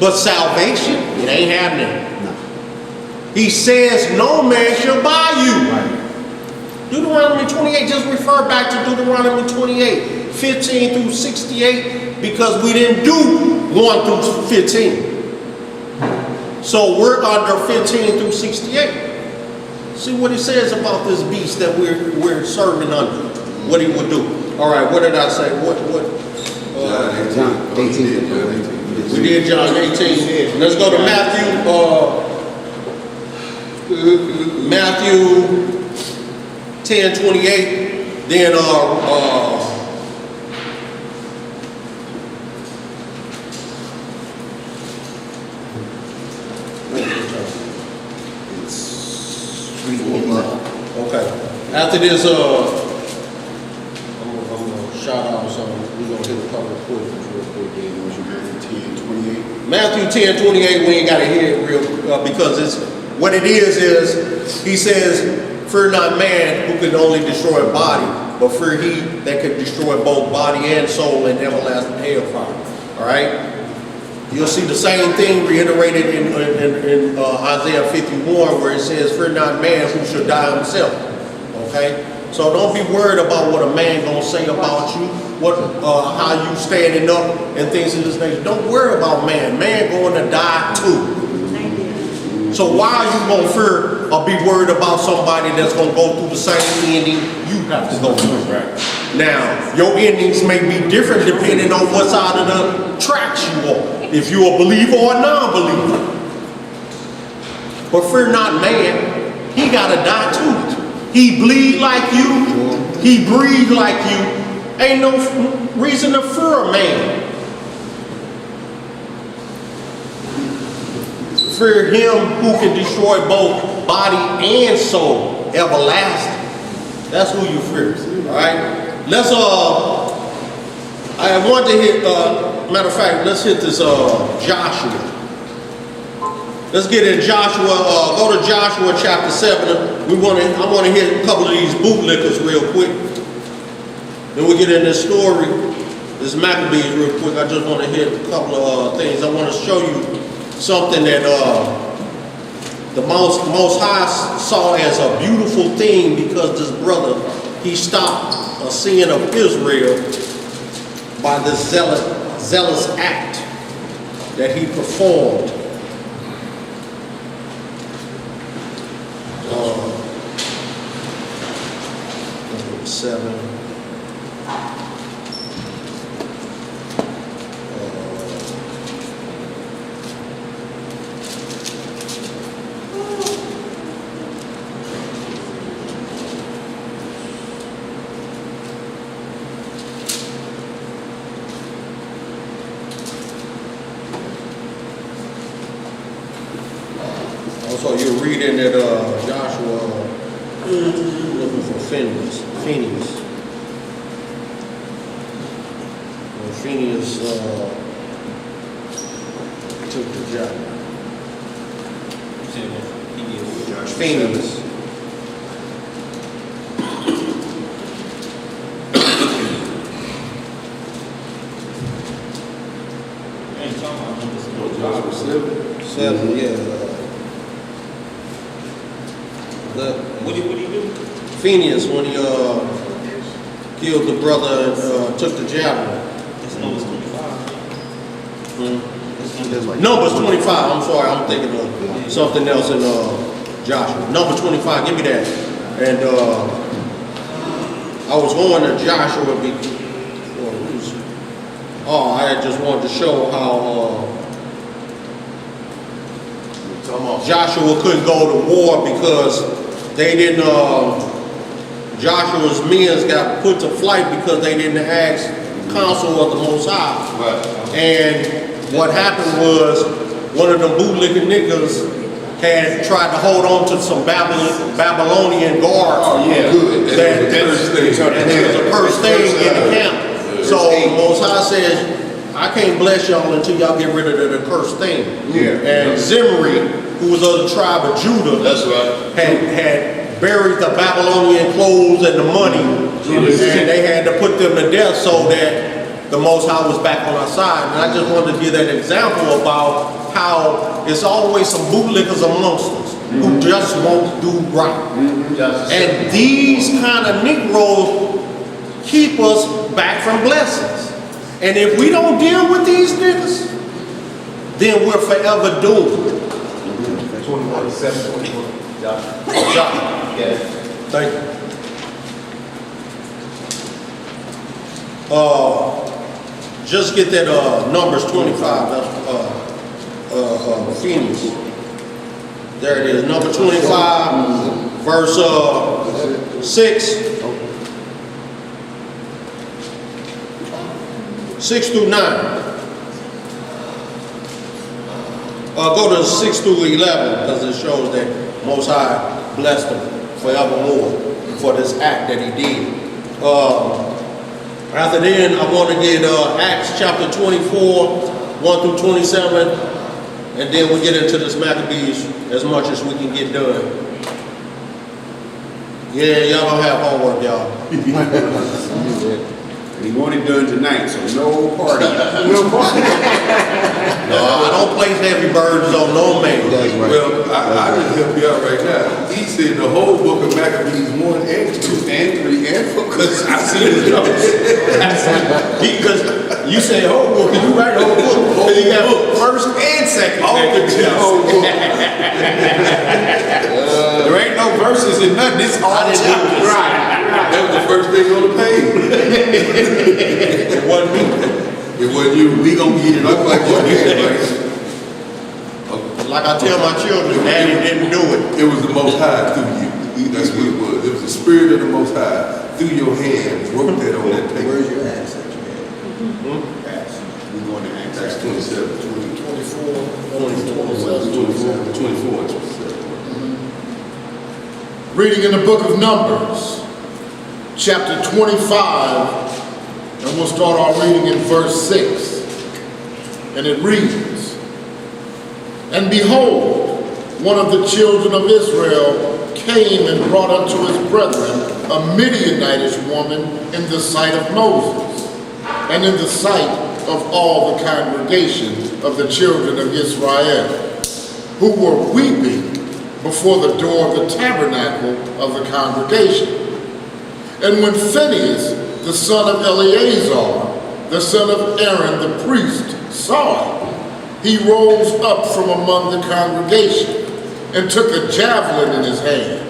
But salvation, it ain't happening. He says, no man shall buy you. Deuteronomy 28, just refer back to Deuteronomy 28, 15 through 68, because we didn't do 1 through 15. So we're under 15 through 68. See what he says about this beast that we're serving under. What he would do. All right, what did I say? John 18. We did John 18. Let's go to Matthew 10:28. Then okay. After this, I'm gonna shout out something. We're gonna hit a couple of quick real quick. Matthew 10:28. We ain't gotta hear it real because it's what it is he says, "Fear not man who can only destroy a body, but fear he that can destroy both body and soul in everlasting hellfire." All right. You'll see the same thing reiterated in Isaiah 51, where it says, "Fear not man who shall die himself." Okay? So don't be worried about what a man gonna say about you, how you standing up and things of this nature. Don't worry about man. Man going to die too. So why are you gonna fear or be worried about somebody that's gonna go through the same ending you have to go through? Right. Now, your endings may be different depending on what side of the tracks you are. If you're a believer or a non-believer. But fear not man, he gotta die too. He bleed like you, he breathe like you. Ain't no reason to fear a man. Fear him who can destroy both body and soul, everlasting. That's who you fear. All right. Let's I want to hit. Matter of fact, let's hit this Joshua. Let's get in Joshua. Go to Joshua chapter 7. I want to hit a couple of these bootlickers real quick. Then we get in this story. This Maccabees real quick. I just want to hit a couple of things. I want to show you something that the Most High saw as a beautiful thing, because this brother, he stopped a sin of Israel by this zealous act that he performed. Number 7. So you're reading at Joshua, looking for Phineas. When Phineas took the job. Phineas. Seven, yeah. What did he do? Phineas, when he killed the brother and took the javelin. It's Numbers 25. Numbers 25. I'm sorry, I'm thinking of something else in Joshua. Number 25. Give me that. And I was going to Joshua I just wanted to show how Joshua couldn't go to war because they didn't, Joshua's men got put to flight because they didn't ask counsel of the Most High. Right. And what happened was one of them bootlicking niggas had tried to hold on to some Babylonian guards. Oh yeah, good. And there was a first thing in the camp. So the Most High says, I can't bless y'all until y'all get rid of the cursed thing. Yeah. And Zimri, who was of the tribe of Judah, That's right. had buried the Babylonian clothes and the money, and they had to put them to death so that the Most High was back on our side. And I just wanted to give that example about how it's always some bootlickers amongst us who just won't do right. And these kind of Negroes keep us back from blessings. And if we don't deal with these niggas, then we're forever doomed. 21:7, Josh. Yes. Thank you. Just get that Numbers 25. That's Phoenix. There it is. Number 25, verse 6. 6 through 9. Go to 6 through 11 because it shows that Most High blessed him forevermore for this act that he did. After then, I want to get Acts chapter 24, 1 through 27, and then we get into this Maccabees as much as we can get done. Yeah, y'all don't have homework, y'all. We want it done tonight, so no party. No, I don't place heavy burdens on no man. That's right. Well, I can help you out right now. He said the whole book of Maccabees 1 and 2 and 3 and 4, because I see his notes. Because you say whole book, you write the whole book. Because you got first and second. All the whole book. There ain't no verses in nothing. It's all chapters. That was the first thing on the page. It wasn't me. It wasn't you. We gonna get it up like your hand, right? Like I tell my children, Daddy didn't do it. It was the Most High through you. That's what it was. It was the Spirit of the Most High through your hand wrote that on that paper. Where's your Acts at? Acts. We going to Acts. Acts 27, 24, 24, and 27. Reading in the book of Numbers, chapter 25, and we'll start our reading in verse 6. And it reads, "And behold, one of the children of Israel came and brought unto his brethren a Midianitish woman in the sight of Moses, and in the sight of all the congregation of the children of Israel, who were weeping before the door of the tabernacle of the congregation. And when Phinehas, the son of Eleazar, the son of Aaron the priest, saw it, he rose up from among the congregation and took a javelin in his hand.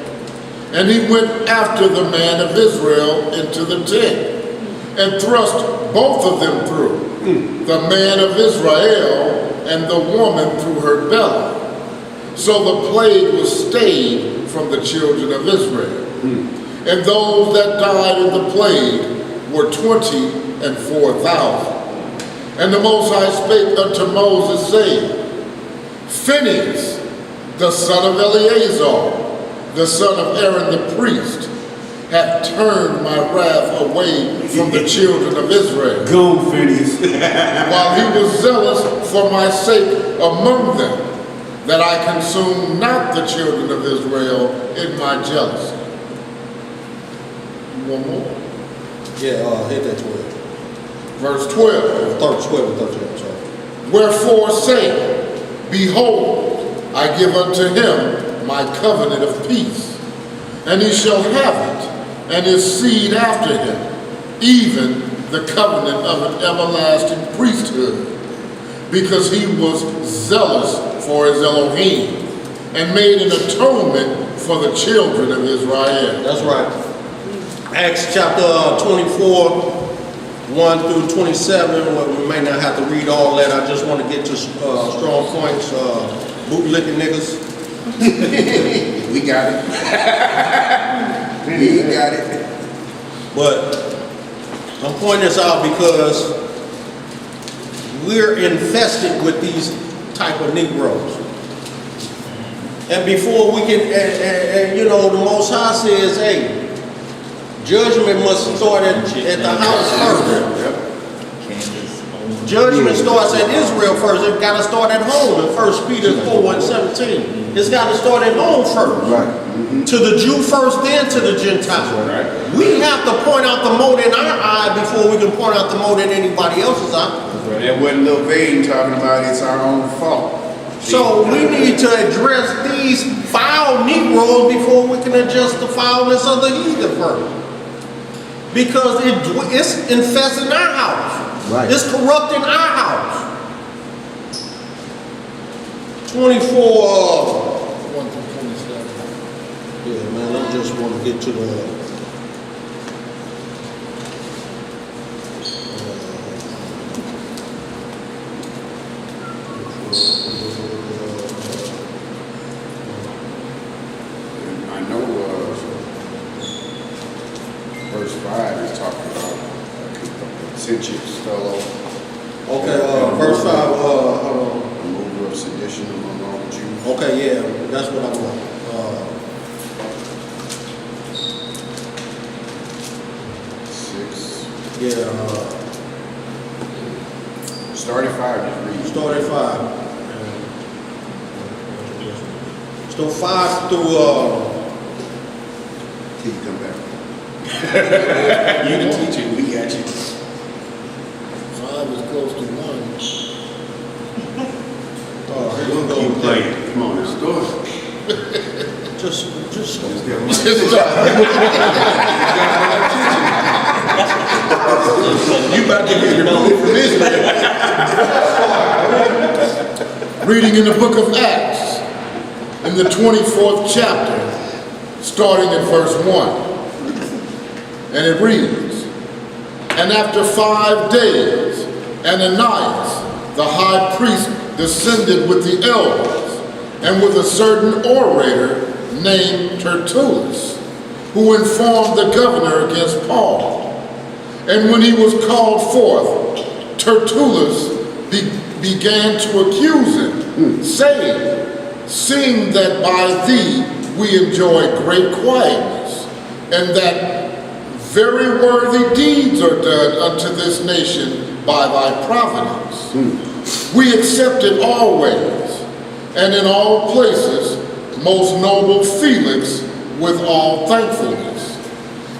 And he went after the man of Israel into the tent and thrust both of them through, the man of Israel and the woman through her belly. So the plague was stayed from the children of Israel. And those that died in the plague were 24,000. And the Most High spake unto Moses, saying, Phinehas, the son of Eleazar, the son of Aaron the priest, hath turned my wrath away from the children of Israel. Go, Phineas. While he was zealous for my sake among them, that I consume not the children of Israel in my jealousy." One more. Yeah, hit that 12. Verse 12. 12 and 13, I'm sorry. "Wherefore say, Behold, I give unto him my covenant of peace, and he shall have it, and his seed after him, even the covenant of an everlasting priesthood, because he was zealous for his Elohim, and made an atonement for the children of Israel." That's right. Acts chapter 24, 1 through 27. Well, we may not have to read all that. I just want to get to strong points. Bootlicking niggas. We got it. We got it. But I'm pointing this out because we're infested with these type of Negroes. And before we can, and you know, the Most High says, hey, judgment must start at the house first. Judgment starts at Israel first. It's got to start at home in 1 Peter 4 and 17. It's got to start at home first. Right. To the Jew first, then to the Gentile. Right. We have to point out the mote in our eye before we can point out the mote in anybody else's eye. That wasn't Lil Vane talking about it's our own fault. So we need to address these foul Negroes before we can address the foulness of the heathen first. Because it's infesting our house. Right. It's corrupting our house. 24. 1 through 27. Yeah, man, I just want to get to the. I know verse 5 is talking about sentient fellow. Okay, verse 5. Removal of sedition among all the Jews. Okay, yeah, that's what I want. 6. Yeah, Start at 5, just read. start at 5. So 5 through, Till you come back. You the teacher, we got you. 5 is close to 1. here we go. Keep playing. Come on now. It's You about to get removed from Israel. reading in the book of Acts, in the 24th chapter, starting at verse 1. And it reads, "And after 5 days, Ananias, the high priest, descended with the elders, and with a certain orator named Tertullus, who informed the governor against Paul. And when he was called forth, Tertullus began to accuse him, saying, Seeing that by thee we enjoy great quietness, and that very worthy deeds are done unto this nation by thy providence. We accept it always, and in all places, most noble Felix, with all thankfulness.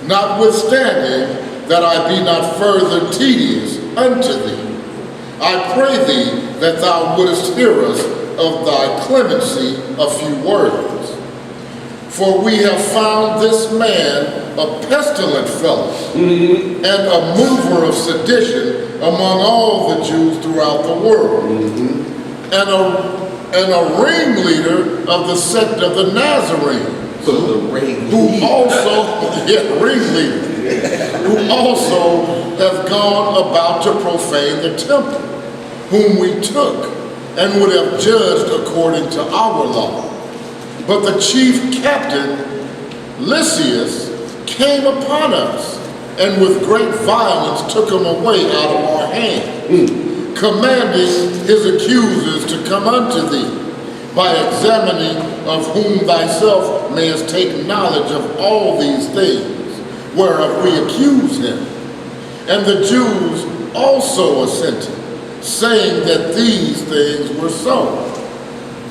Notwithstanding that I be not further tedious unto thee, I pray thee that thou wouldest hear us of thy clemency a few words. For we have found this man a pestilent fellow, and a mover of sedition among all the Jews throughout the world, and a ringleader of the sect of the Nazarenes, who also have gone about to profane the temple, whom we took and would have judged according to our law. But the chief captain, Lysias, came upon us, and with great violence took him away out of our hand, commanding his accusers to come unto thee, by examining of whom thyself mayest take knowledge of all these things, whereof we accuse him. And the Jews also assented, saying that these things were so.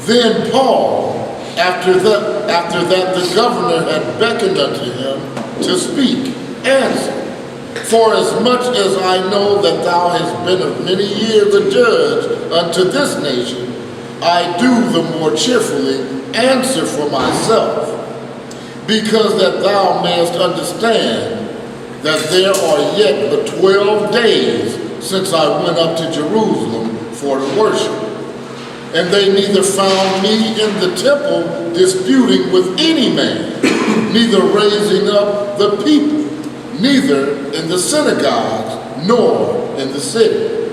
Then Paul, after that the governor had beckoned unto him to speak, answered, For as much as I know that thou hast been of many years a judge unto this nation, I do the more cheerfully answer for myself, because that thou mayest understand that there are yet but 12 days since I went up to Jerusalem for to worship. And they neither found me in the temple disputing with any man, neither raising up the people, neither in the synagogues, nor in the city.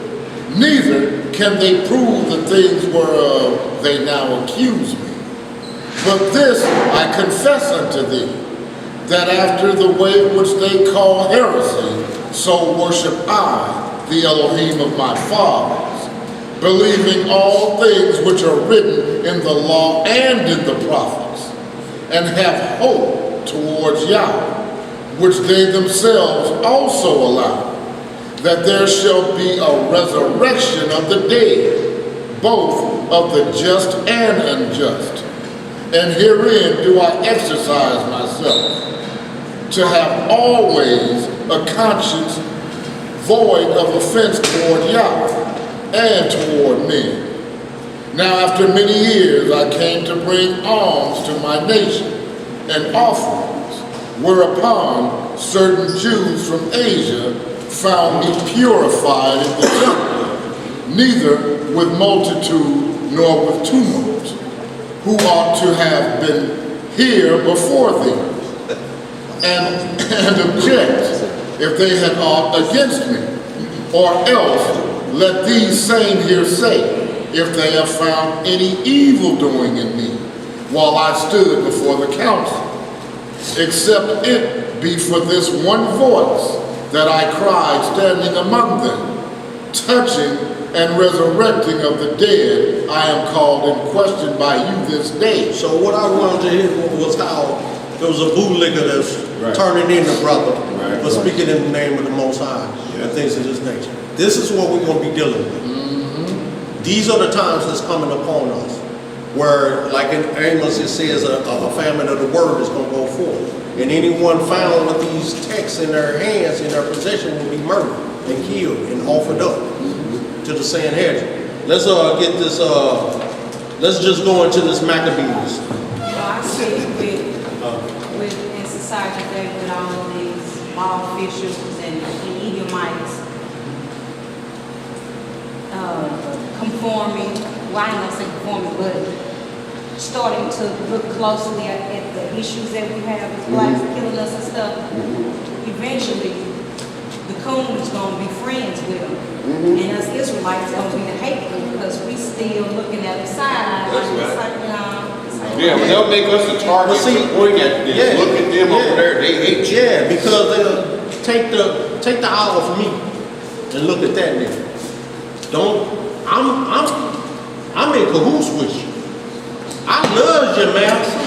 Neither can they prove the things whereof they now accuse me. But this I confess unto thee, that after the way which they call heresy, so worship I the Elohim of my fathers, believing all things which are written in the law and in the prophets, and have hope towards Yahweh, which they themselves also allow, that there shall be a resurrection of the dead, both of the just and unjust. And herein do I exercise myself, to have always a conscience void of offense toward Yahweh and toward men. Now after many years I came to bring alms to my nation and offerings, whereupon certain Jews from Asia found me purified in the temple, neither with multitude nor with tumult, who ought to have been here before thee, and object if they had aught against me, or else let these same here say, if they have found any evil doing in me, while I stood before the council, except it be for this one voice that I cried standing among them, touching and resurrecting of the dead, I am called in question by you this day. So what I wanted to hear was how there was a bootlegger that's turning in the brother, but speaking in the name of the Most High and things of this nature. This is what we're going to be dealing with. These are the times that's coming upon us, where, like in Amos, it says a famine of the word is going to go forth. And anyone found with these texts in their hands, in their possession, will be murdered and killed and offered up to the Sanhedrin. Let's get this, let's just go into this Maccabees. I see with law officials and Edomites conforming, well, I ain't gonna say conforming, but starting to look closely at the issues that we have as blacks killing us and stuff. Eventually, the coon is gonna be friends with them. And us Israelites gonna be the hateful because we still looking at the side like it's like, Yeah, well, they'll make us the target to point at them. Yeah, Look at them over there, they hate you. Yeah, because they'll take the eye off me and look at that nigga. I'm in cahoots with you. I love you, master.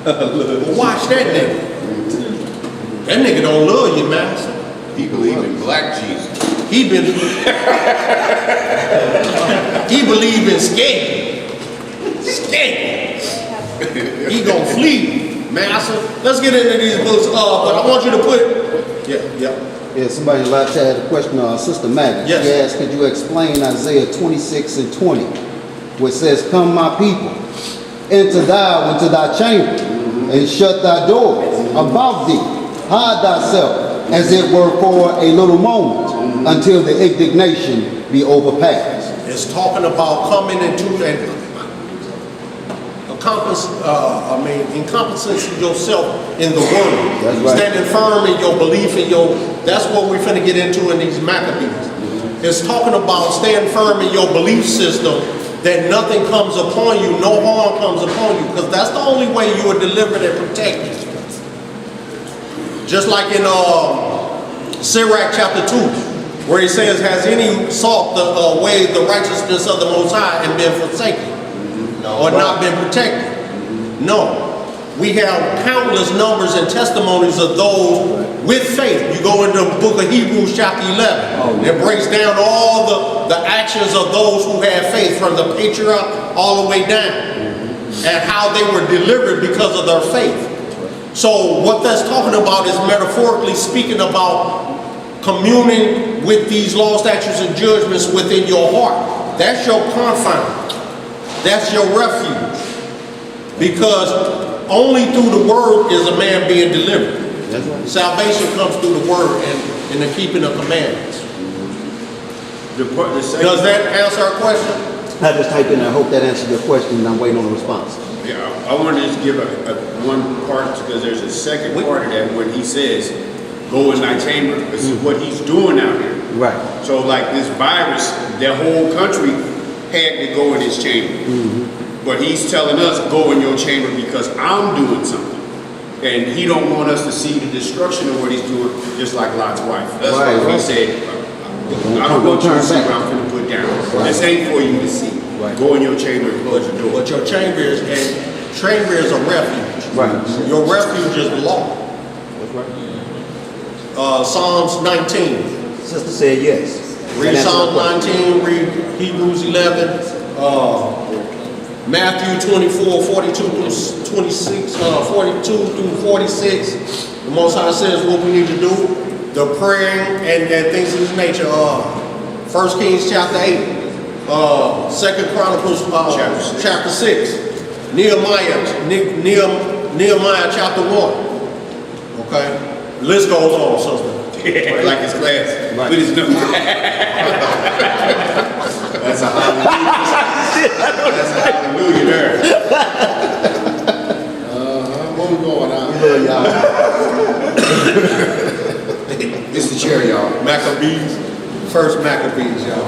But watch that nigga. That nigga don't love you, master. He believe in black Jesus. He believe in skank. He gonna flee, master. Let's get into these books. But I want you to put. Yeah, somebody in the live chat had a question. Sister Maggie. Yes. She asked, could you explain Isaiah 26 and 20, where it says, "Come, my people, enter thou into thy chamber, and shut thy doors about thee. Hide thyself, as it were for a little moment, until the indignation be overpassed." It's talking about coming into and encompassing yourself in the word. That's right. Standing firm in your belief in that's what we're finna get into in these Maccabees. It's talking about staying firm in your belief system that nothing comes upon you, no harm comes upon you, because that's the only way you are delivered and protected. Just like in Sirach chapter 2, where he says, has any sought the way the righteousness of the Most High and been forsaken? Or not been protected? No. We have countless numbers and testimonies of those with faith. You go into the book of Hebrews chapter 11. It breaks down all the actions of those who had faith, from the patriarch all the way down, and how they were delivered because of their faith. So what that's talking about is metaphorically speaking about communing with these law, statutes, and judgments within your heart. That's your confine. That's your refuge. Because only through the word is a man being delivered. That's right. Salvation comes through the word and the keeping of commandments. Does that answer our question? I just typed in, I hope that answered your question, and I'm waiting on a response. Yeah, I want to just give one part, because there's a second part of that when he says, go in thy chamber. This is what he's doing out here. Right. So like this virus, the whole country had to go in his chamber. But he's telling us, go in your chamber because I'm doing something. And he don't want us to see the destruction of what he's doing, just like Lot's wife. That's why he said, I don't want you to see what I'm going to put down. This ain't for you to see. Go in your chamber and close your door. But your chamber is a refuge. Right. Your refuge is the law. That's right. Psalms 19. Sister said yes. Read Psalms 19, read Hebrews 11, Matthew 24, 42 through 26, 42 through 46. The Most High says what we need to do, the praying and things of this nature. 1 Kings chapter 8, 2 Chronicles chapter 6, Nehemiah chapter 1. Okay? The list goes on, sister. Like his class. Right. With his number. That's a hallelujah. That's a hallelujah there. What we going on? It's the chair, y'all. Maccabees, first Maccabees, y'all.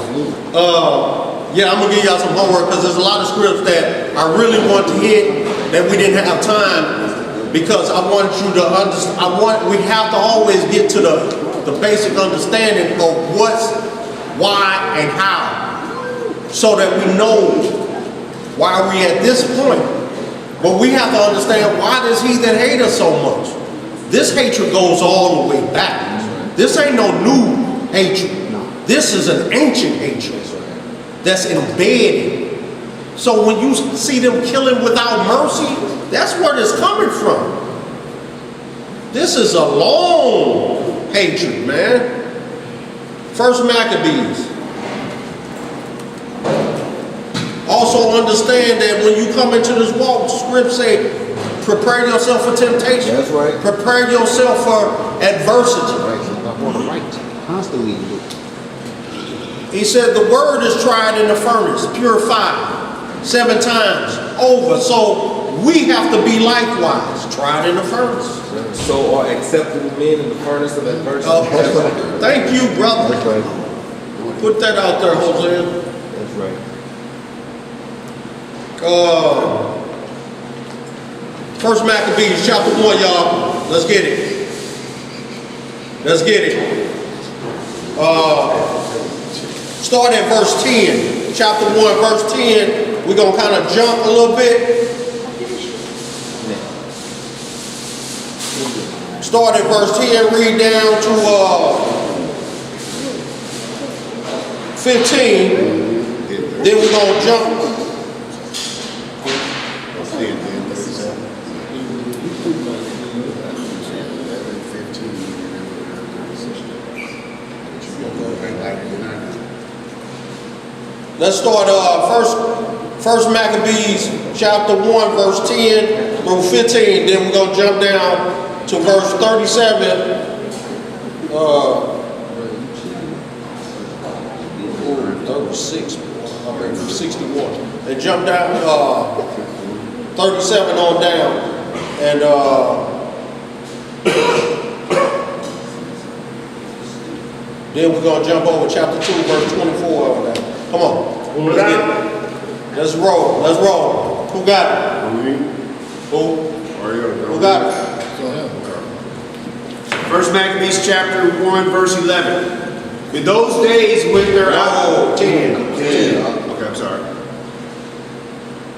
Yeah, I'm gonna give y'all some homework because there's a lot of scripts that I really want to hit that we didn't have time, because I want you to understand. We have to always get to the basic understanding of what's, why, and how, so that we know why we at this point. But we have to understand, why does he that hate us so much? This hatred goes all the way back. This ain't no new hatred. This is an ancient hatred that's embedded. So when you see them killing without mercy, that's where it's coming from. This is a long hatred, man. First Maccabees. Also understand that when you come into this walk, the scripts say, Prepare yourself for temptation. That's right. Prepare yourself for adversity. Right. So I want to write. Constantly look. He said the word is tried in the furnace, purified 7 times over. So we have to be likewise tried in the furnace. So are acceptable men in the furnace of adversity. Thank you, brother. That's right. Put that out there, Jose. That's right. First Maccabees chapter 1, y'all. Let's get it. Let's get it. Start at verse 10. Chapter 1, verse 10. We're going to kind of jump a little bit. Start at verse 10, read down to 15. Then we're going to jump. Let's start first Maccabees chapter 1 verse 10 through 15. Then we're going to jump down to verse 37. 36, 61. And jump down 37 on down. And then we're going to jump over chapter 2 verse 24 on down. Come on. Let's roll. Let's roll. Who got it? Who? Who got it? First Maccabees chapter 1, verse 11. In those days when there 10. Okay, I'm sorry.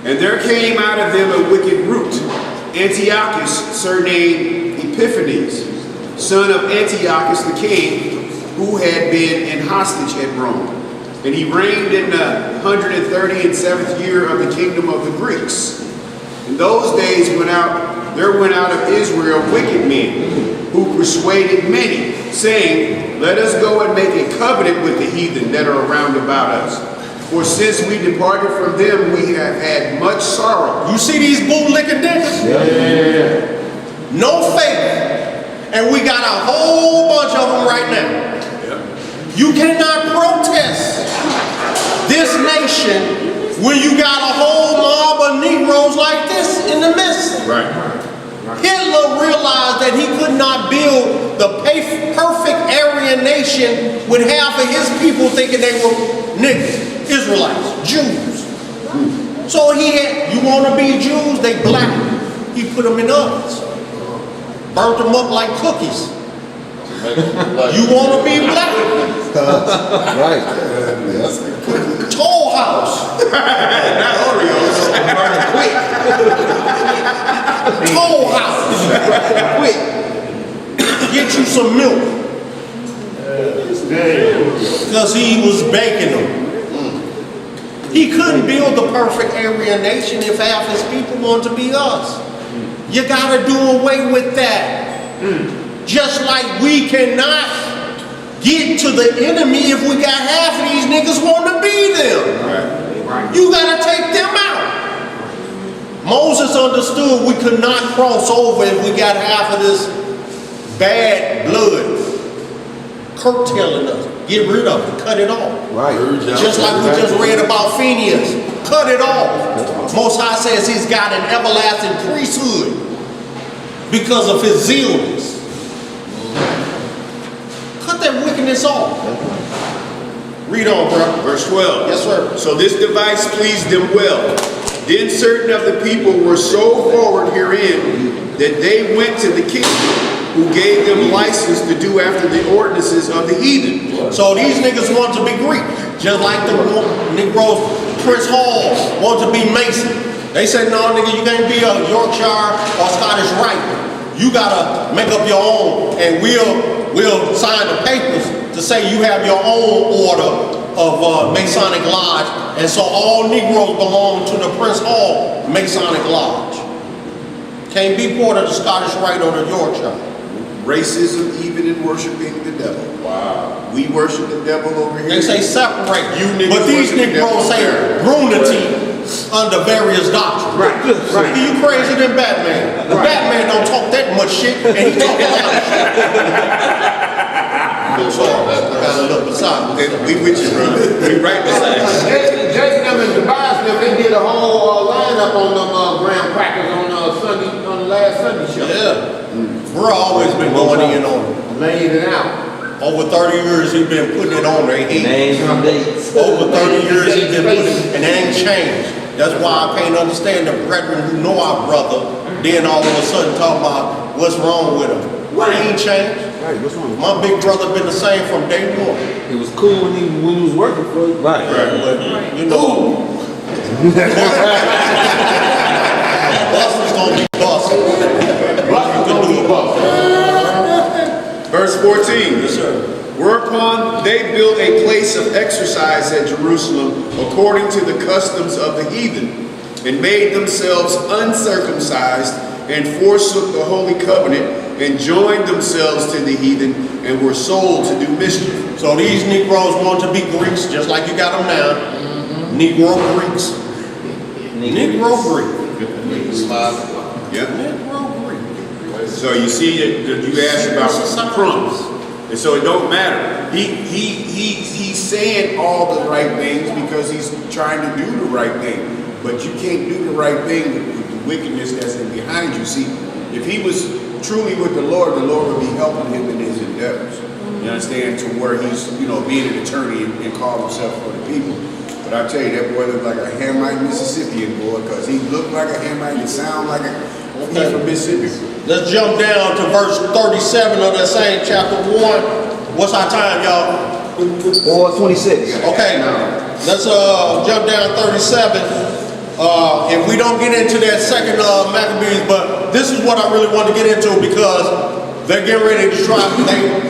And there came out of them a wicked root, Antiochus, surnamed Epiphanes, son of Antiochus the king, who had been in hostage at Rome. And he reigned in the 137th year of the kingdom of the Greeks. In those days there went out of Israel wicked men, who persuaded many, saying, let us go and make a covenant with the heathen that are round about us. For since we departed from them, we have had much sorrow. You see these bootlicking niggas? Yeah. No faith. And we got a whole bunch of them right now. Yeah. You cannot protest this nation when you got a whole mob of Negroes like this in the midst. Right. Hitler realized that he could not build the perfect Aryan nation with half of his people thinking they were niggas, Israelites, Jews. So he had, you want to be Jews? They black. He put them in ovens. Burnt them up like cookies. You want to be black? Right. Toll House. Not Oreos. Quick. Toll House. Quick. Get you some milk. Because he was baking them. He couldn't build the perfect Aryan nation if half his people want to be us. You got to do away with that. Just like we cannot get to the enemy if we got half of these niggas want to be them. Right. You got to take them out. Moses understood we could not cross over if we got half of this bad blood curtailing us. Get rid of it. Cut it off. Right. Just like we just read about Phineas. Cut it off. Most High says he's got an everlasting priesthood because of his zealous. Cut that wickedness off. Read on, bro. Verse 12. Yes, sir. So this device pleased them well. Then certain of the people were so forward herein that they went to the king, who gave them license to do after the ordinances of the heathen. So these niggas want to be Greek, just like the Negroes, Prince Hall want to be Mason. They said, no, nigga, you can't be a Yorkshire or Scottish Rite. You gotta make up your own, and we'll sign the papers to say you have your own order of Masonic Lodge, and so all Negroes belong to the Prince Hall Masonic Lodge. Can't be part of the Scottish Rite or the Yorkshire. Racism even in worshiping the devil. Wow. We worship the devil over here. They say separate. You niggas but these worship the devil Negroes say there. brunity, under various doctrines. Right. You crazy than Batman. Batman don't talk that much shit, and he talk a lot of shit. I'm sorry, I got a little beside me. We with you, bro. We right beside you. Jacob and Tobias, they did a whole lineup on them graham crackers on the last Sunday show. Yeah. Bro always been going in on it. Laying it out. Over 30 years he been putting it on there. Names and dates. Over 30 years he been putting it, and it ain't changed. That's why I can't understand the brethren who know our brother, then all of a sudden talking about what's wrong with him. Why he ain't changed? Right, what's wrong? My big brother been the same from day one. It was cool when he was working for you. Right. But, you know, busters gonna be busting. You can do it. Verse 14. Yes, sir. Whereupon they built a place of exercise at Jerusalem according to the customs of the heathen, and made themselves uncircumcised, and forsook the holy covenant, and joined themselves to the heathen, and were sold to do mischief. So these Negroes want to be Greeks, just like you got them now. Negro Greeks. Negro Greek. Yep. Negro Greek. So you see that you asked about crumbs. And so it don't matter. He's saying all the right things because he's trying to do the right thing. But you can't do the right thing with the wickedness that's in behind you. See, if he was truly with the Lord would be helping him in his endeavors. You understand? To where he's, being an attorney and call himself for the people. But I tell you, that boy looked like a Hamite Mississippian boy, because he looked like a Hamite and sound like he's from Mississippi. Let's jump down to verse 37 of that same chapter 1. What's our time, y'all? Or 26. Okay, let's jump down 37. If we don't get into that second Maccabees, but this is what I really want to get into, because they're getting ready to try.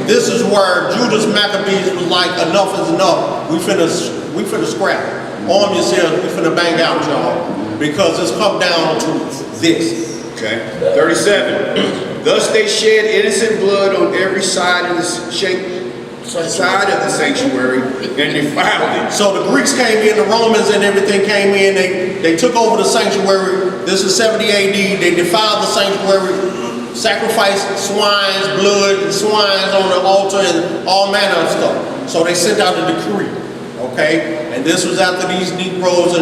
This is where Judas Maccabees was like, enough is enough. We finna scrap. Arm yourselves. We finna bang out, y'all, because it's come down to this. Okay. 37. Thus they shed innocent blood on every side of the sanctuary and defiled it. So the Greeks came in, the Romans and everything came in. They took over the sanctuary. This is 70 AD. They defiled the sanctuary, sacrificed swine's blood and swines on the altar and all manner of stuff. So they sent out a decree. Okay, and this was after these Negroes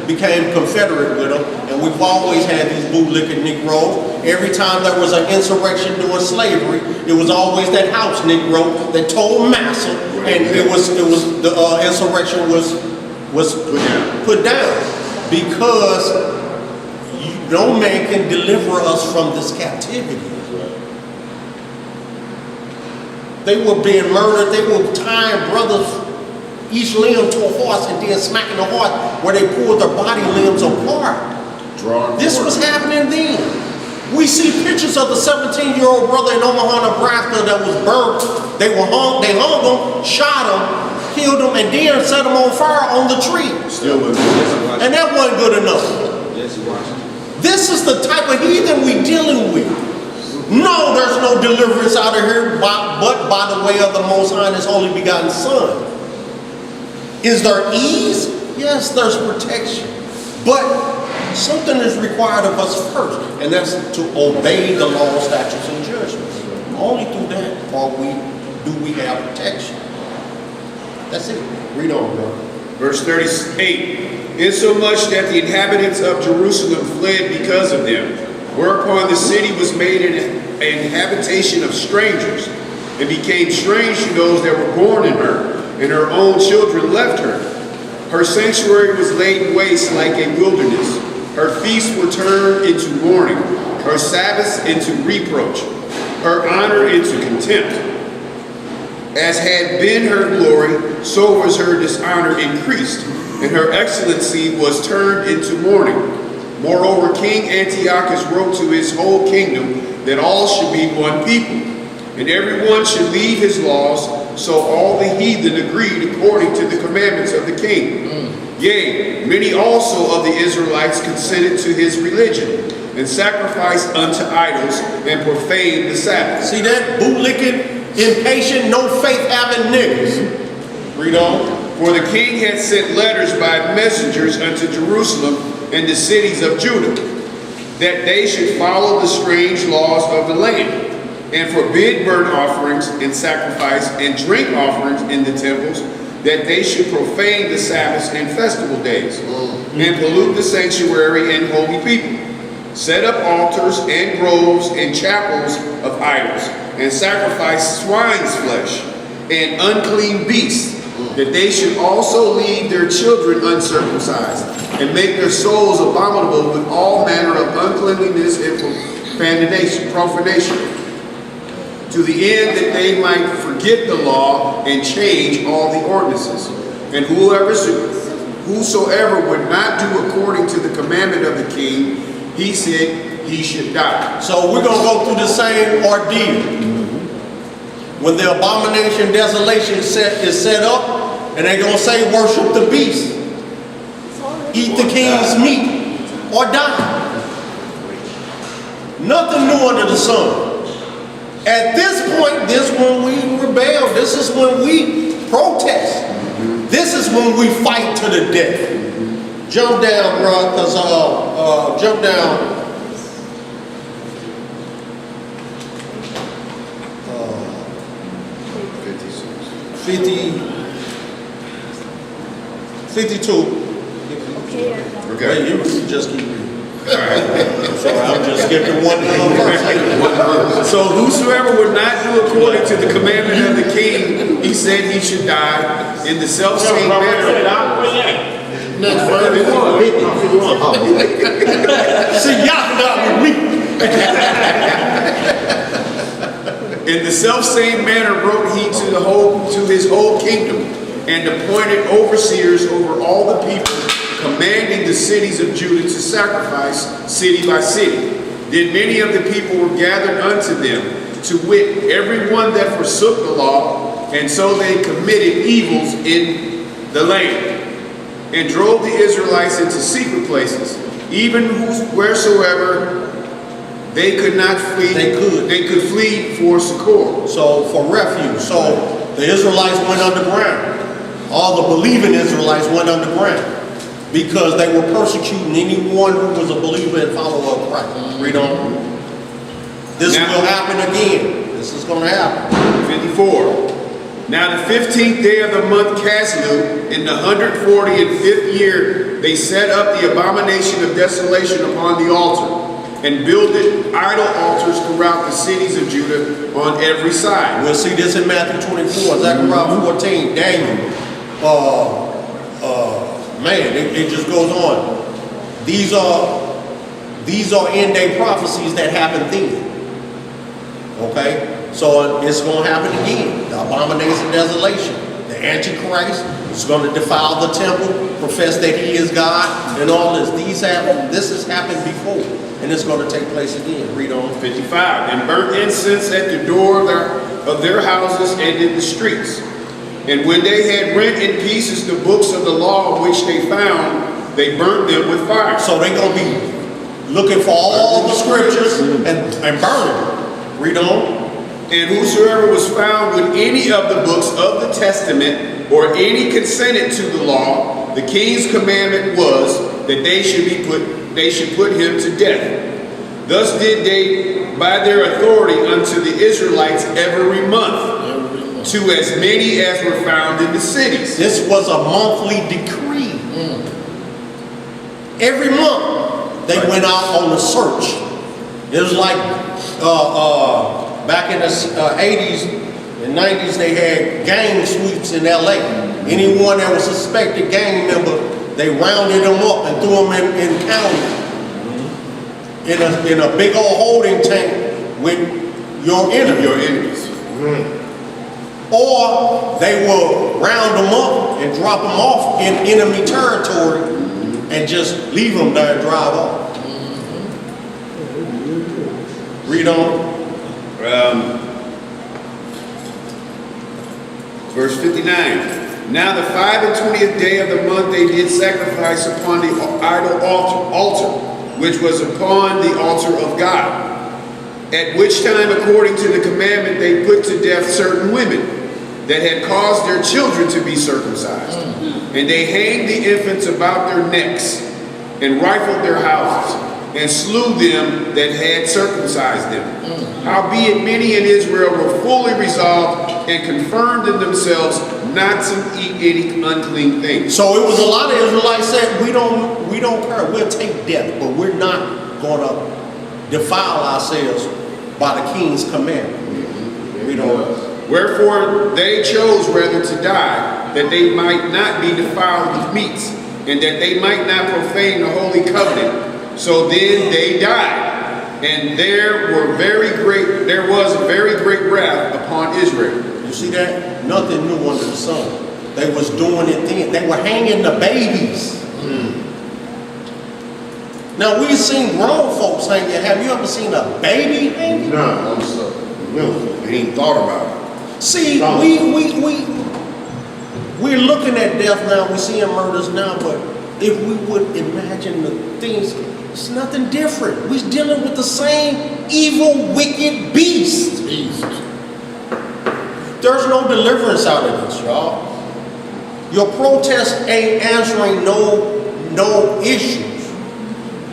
became confederate with them, and we've always had these bootlicking Negroes. Every time there was an insurrection during slavery, it was always that house Negro that told massa, and the insurrection was put down because no man can deliver us from this captivity. They were being murdered. They were tying brothers, each limb to a horse, and then smacking the horse where they pulled their body limbs apart. This was happening then. We see pictures of the 17-year-old brother in Omaha, Nebraska that was burnt. They hung him, shot him, killed him, and then set him on fire on the tree. And that wasn't good enough. This is the type of heathen we dealing with. No, there's no deliverance out of here but by the way of the Most High and His only begotten Son. Is there ease? Yes, there's protection. But something is required of us first, and that's to obey the law, statutes, and judgments. Only through that do we have protection. That's it. Read on, bro. Verse 38. Insomuch that the inhabitants of Jerusalem fled because of them, whereupon the city was made an habitation of strangers, and became strange to those that were born in her, and her own children left her. Her sanctuary was laid waste like a wilderness. Her feasts were turned into mourning, her Sabbaths into reproach, her honor into contempt. As had been her glory, so was her dishonor increased, and her excellency was turned into mourning. Moreover, King Antiochus wrote to his whole kingdom that all should be one people, and everyone should leave his laws. So all the heathen agreed according to the commandments of the king. Yea, many also of the Israelites consented to his religion, and sacrificed unto idols, and profaned the Sabbath. See that? Bootlicking, impatient, no faith having niggas. Read on. For the king had sent letters by messengers unto Jerusalem and the cities of Judah, that they should follow the strange laws of the land, and forbid burnt offerings and sacrifice and drink offerings in the temples, that they should profane the Sabbaths and festival days, and pollute the sanctuary and holy people, set up altars and groves and chapels of idols, and sacrifice swine's flesh and unclean beasts, that they should also leave their children uncircumcised, and make their souls abominable with all manner of uncleanliness and profanation, to the end that they might forget the law and change all the ordinances. And whosoever would not do according to the commandment of the king, he said he should die. So we're going to go through the same ordeal. When the abomination desolation is set up, and they're going to say worship the beast, eat the king's meat, or die. Nothing new under the sun. At this point, this is when we rebel. This is when we protest. This is when we fight to the death. Jump down, bro, because jump down. 52. Okay, you just keep reading. All right. So I'm just skipping one verse. So whosoever would not do according to the commandment of the king, he said he should die in the self-same manner. Next verse. See, y'all not with me. In the self-same manner wrote he to his whole kingdom, and appointed overseers over all the people, commanding the cities of Judah to sacrifice city by city. Then many of the people were gathered unto them, to wit, every one that forsook the law, and so they committed evils in the land, and drove the Israelites into secret places, even wheresoever they could not flee. They could flee for succor. So for refuge. So the Israelites went underground. All the believing Israelites went underground because they were persecuting anyone who was a believer and follower of Christ. Read on. This will happen again. This is going to happen. 54. Now the 15th day of the month Caslu, in the 145th year, they set up the abomination of desolation upon the altar, and builded idol altars throughout the cities of Judah on every side. We'll see this in Matthew 24, Zechariah 14, Daniel. Man, it just goes on. These are end day prophecies that happened then. Okay? So it's going to happen again. The abomination of desolation. The Antichrist is going to defile the temple, profess that he is God, and all this. This has happened before, and it's going to take place again. Read on. 55. And burnt incense at the door of their houses and in the streets. And when they had rent in pieces the books of the law which they found, they burnt them with fire. So they're going to be looking for all the scriptures and burning them. Read on. And whosoever was found with any of the books of the testament, or any consented to the law, the king's commandment was that they should put him to death. Thus did they by their authority unto the Israelites every month, to as many as were found in the cities. This was a monthly decree. Every month they went out on a search. It was like back in the 80s and 90s, they had gang sweeps in LA. Anyone that was a suspected gang member, they rounded them up and threw them in county in a big old holding tank with your enemies. Or they will round them up and drop them off in enemy territory and just leave them there and drive off. Read on. Verse 59. Now the 25th day of the month they did sacrifice upon the idol altar, which was upon the altar of God. At which time, according to the commandment, they put to death certain women, that had caused their children to be circumcised. And they hanged the infants about their necks, and rifled their houses, and slew them that had circumcised them. Howbeit many in Israel were fully resolved and confirmed in themselves not to eat any unclean thing. So it was a lot of Israelites said, we don't care, we'll take death, but we're not gonna defile ourselves by the king's commandment. We don't. Wherefore they chose rather to die, that they might not be defiled with meats, and that they might not profane the holy covenant. So then they died, and there was a very great wrath upon Israel. You see that? Nothing new under the sun. They was doing it then. They were hanging the babies. Now we've seen grown folks hanging. Have you ever seen a baby hanging? No, I'm sorry. No, They ain't thought about it. See, we're looking at death now, we're seeing murders now, but if we would imagine the things, it's nothing different. We're dealing with the same evil, wicked beast. There's no deliverance out of this, y'all. Your protest ain't answering no issues.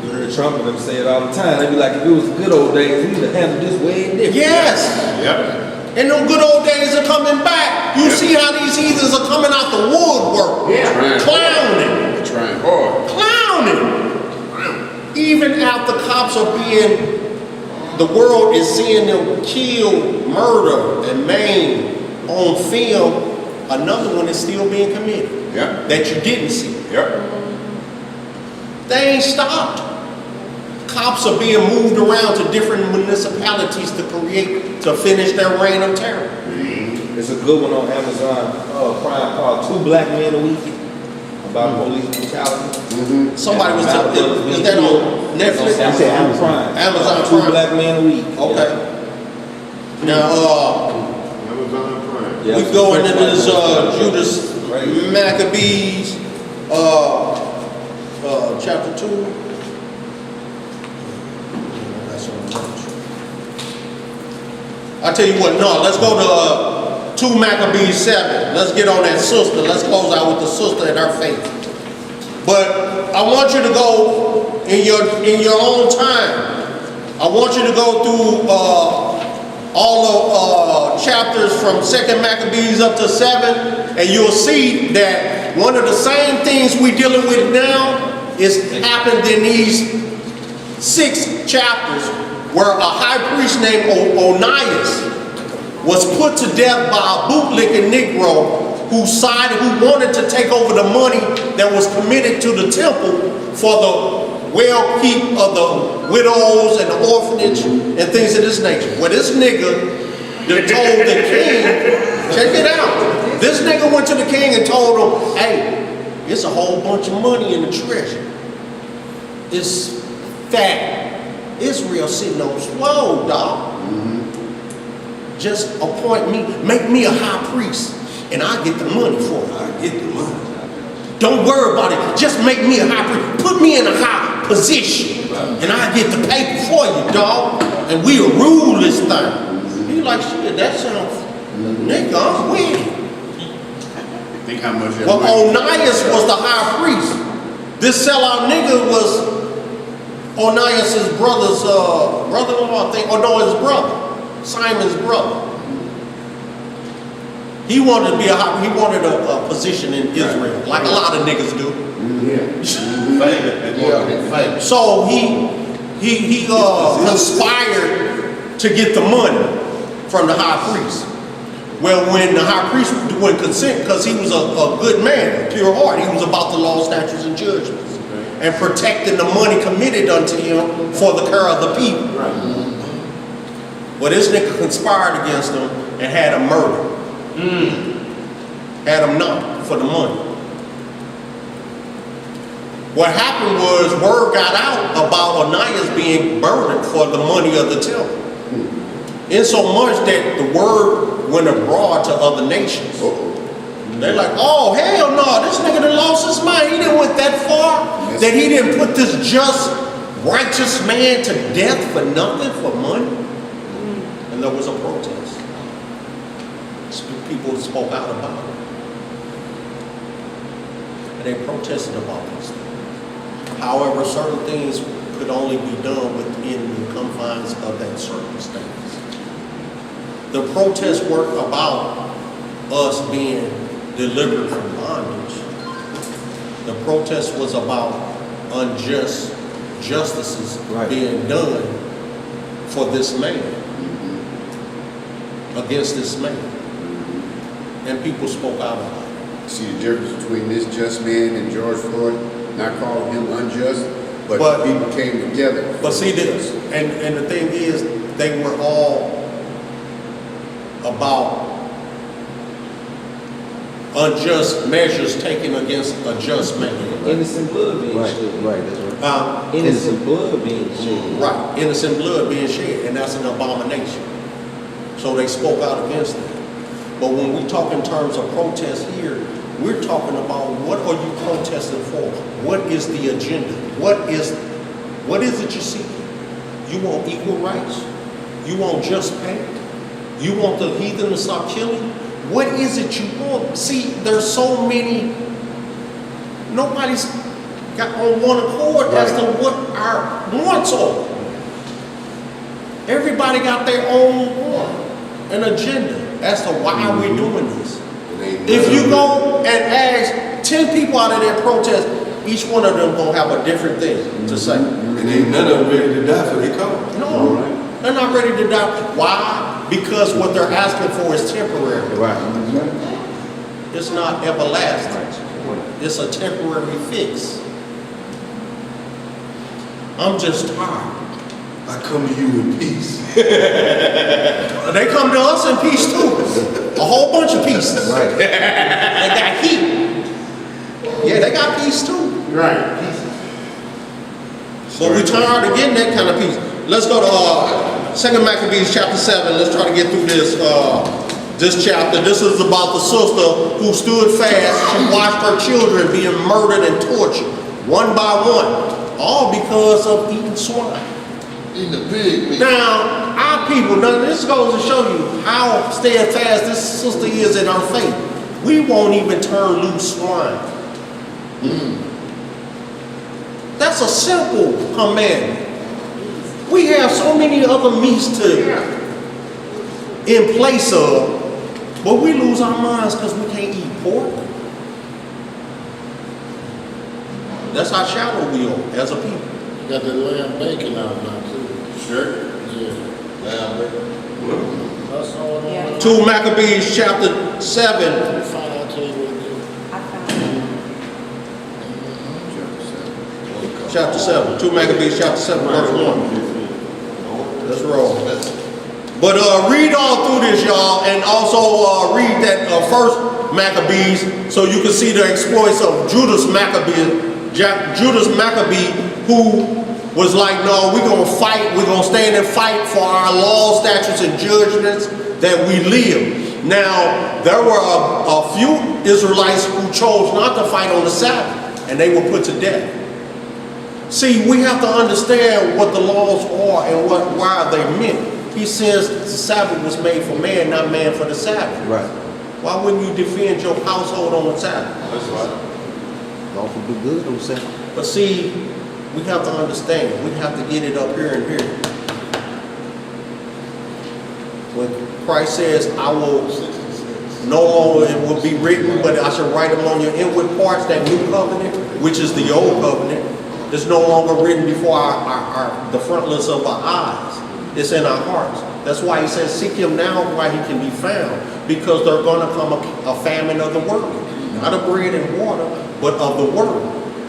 You heard Trump and them say it all the time. They be like, if it was the good old days, we'd have handled this way different. Yes. Yep. And them good old days are coming back. You see how these heathens are coming out the woodwork. Yeah. Clowning. Trying hard. Clowning. Even after cops are the world is seeing them kill, murder, and maim on film, another one is still being committed. Yep. That you didn't see. Yep. They ain't stopped. Cops are being moved around to different municipalities to finish their reign of terror. It's a good one on Amazon Prime called 2 Black Men a Week about police brutality. Somebody was telling, is that on Netflix? Amazon Prime. Amazon 2 Prime. Black Men a Week. Okay. Now, Amazon Prime. Yeah, we go into this Judas Right. Maccabees, chapter 2. That's on church. I tell you what, no, let's go to 2 Maccabees 7. Let's get on that sister. Let's close out with the sister and her faith. But I want you to go in your own time. I want you to go through all of chapters from 2 Maccabees up to 7, and you'll see that one of the same things we're dealing with now is happened in these 6 chapters, where a high priest named Onias was put to death by a bootlicking Negro who wanted to take over the money that was committed to the temple for the well-keep of the widows and the orphanage and things of this nature. Well, this nigga that told the king, check it out. This nigga went to the king and told him, hey, it's a whole bunch of money in the treasure. It's fat. Israel sitting on swole, dog. Just appoint me, make me a high priest, and I get the money for it. I get the money. Don't worry about it. Just make me a high priest. Put me in a high position, and I get the paper for you, dog. And we'll rule this thing. He like, shit, that sounds, nigga, I'm with it. Think how much that Well, money- Onias was the high priest. This sellout nigga was Onias' brother's brother-in-law, I think, or no, his brother, Simon's brother. He wanted to be he wanted a position in Israel, like a lot of niggas do. So he conspired to get the money from the high priest. Well, when the high priest wouldn't consent, because he was a good man, a pure heart, he was about the law, statutes, and judgments, and protecting the money committed unto him for the care of the people. Well, this nigga conspired against him and had him murdered. Had him knocked for the money. What happened was word got out about Onias being murdered for the money of the temple. In so much that the word went abroad to other nations. They're like, oh, hell no, this nigga done lost his mind. He didn't went that far that he didn't put this just, righteous man to death for nothing, for money. And there was a protest. People spoke out about it. And they protested about these things. However, certain things could only be done within the confines of that circumstance. The protests weren't about us being delivered from bondage. The protest was about unjust justices being done for this man, against this man. And people spoke out about it. See the difference between this just man and George Floyd? Not calling him unjust, but people came together. But see this, and the thing is, they were all about unjust measures taken against a just man. Innocent blood being shed. Right, that's right. Innocent blood being shed. Right, innocent blood being shed, and that's an abomination. So they spoke out against it. But when we talk in terms of protest here, we're talking about what are you protesting for? What is the agenda? What is it you seek? You want equal rights? You want just pay? You want the heathen to stop killing? What is it you want? See, there's so many, nobody's got on one accord as to what our wants are. Everybody got their own want, an agenda as to why we're doing this. If you go and ask 10 people out of that protest, each one of them gonna have a different thing to say. And ain't none of them ready to die for their cause. No, they're not ready to die. Why? Because what they're asking for is temporary. Right. It's not everlasting. It's a temporary fix. I'm just tired. I come to you in peace. They come to us in peace too. A whole bunch of pieces. Right. They got heat. Yeah, they got peace too. Right. But we tired of getting that kind of peace. Let's go to 2 Maccabees chapter 7. Let's try to get through this chapter. This is about the sister who stood fast. She watched her children being murdered and tortured, one by one, all because of eating swine. Eating the pig meat. Now, our people, now this goes to show you how steadfast this sister is in her faith. We won't even turn loose swine. That's a simple commandment. We have so many other meats in place of, but we lose our minds because we can't eat pork. That's how shallow we are as a people. You got the lamb bacon out now too. Sure. Yeah. Lamb bacon. That's all I know. 2 Maccabees chapter 7. Find out tell you what it is. I found it. Chapter 7. 2 Maccabees chapter 7, verse 1. Let's roll. But read all through this, y'all, and also read that first Maccabees so you can see the exploits of Judas Maccabee, who was like, no, we're going to fight, we're going to stand and fight for our laws, statutes, and judgments that we live. Now, there were a few Israelites who chose not to fight on the Sabbath, and they were put to death. See, we have to understand what the laws are and why they're meant. He says the Sabbath was made for man, not man for the Sabbath. Right. Why wouldn't you defend your household on the Sabbath? That's right. Lawful do good on Sabbath. But see, we have to understand. We have to get it up here and here. When Christ says, I will no longer, it will be written, but I shall write them on your inward parts, that new covenant, which is the old covenant. It's no longer written before the frontlets of our eyes. It's in our hearts. That's why he says, seek him now while he can be found, because there's going to come a famine of the word. Not of bread and water, but of the word.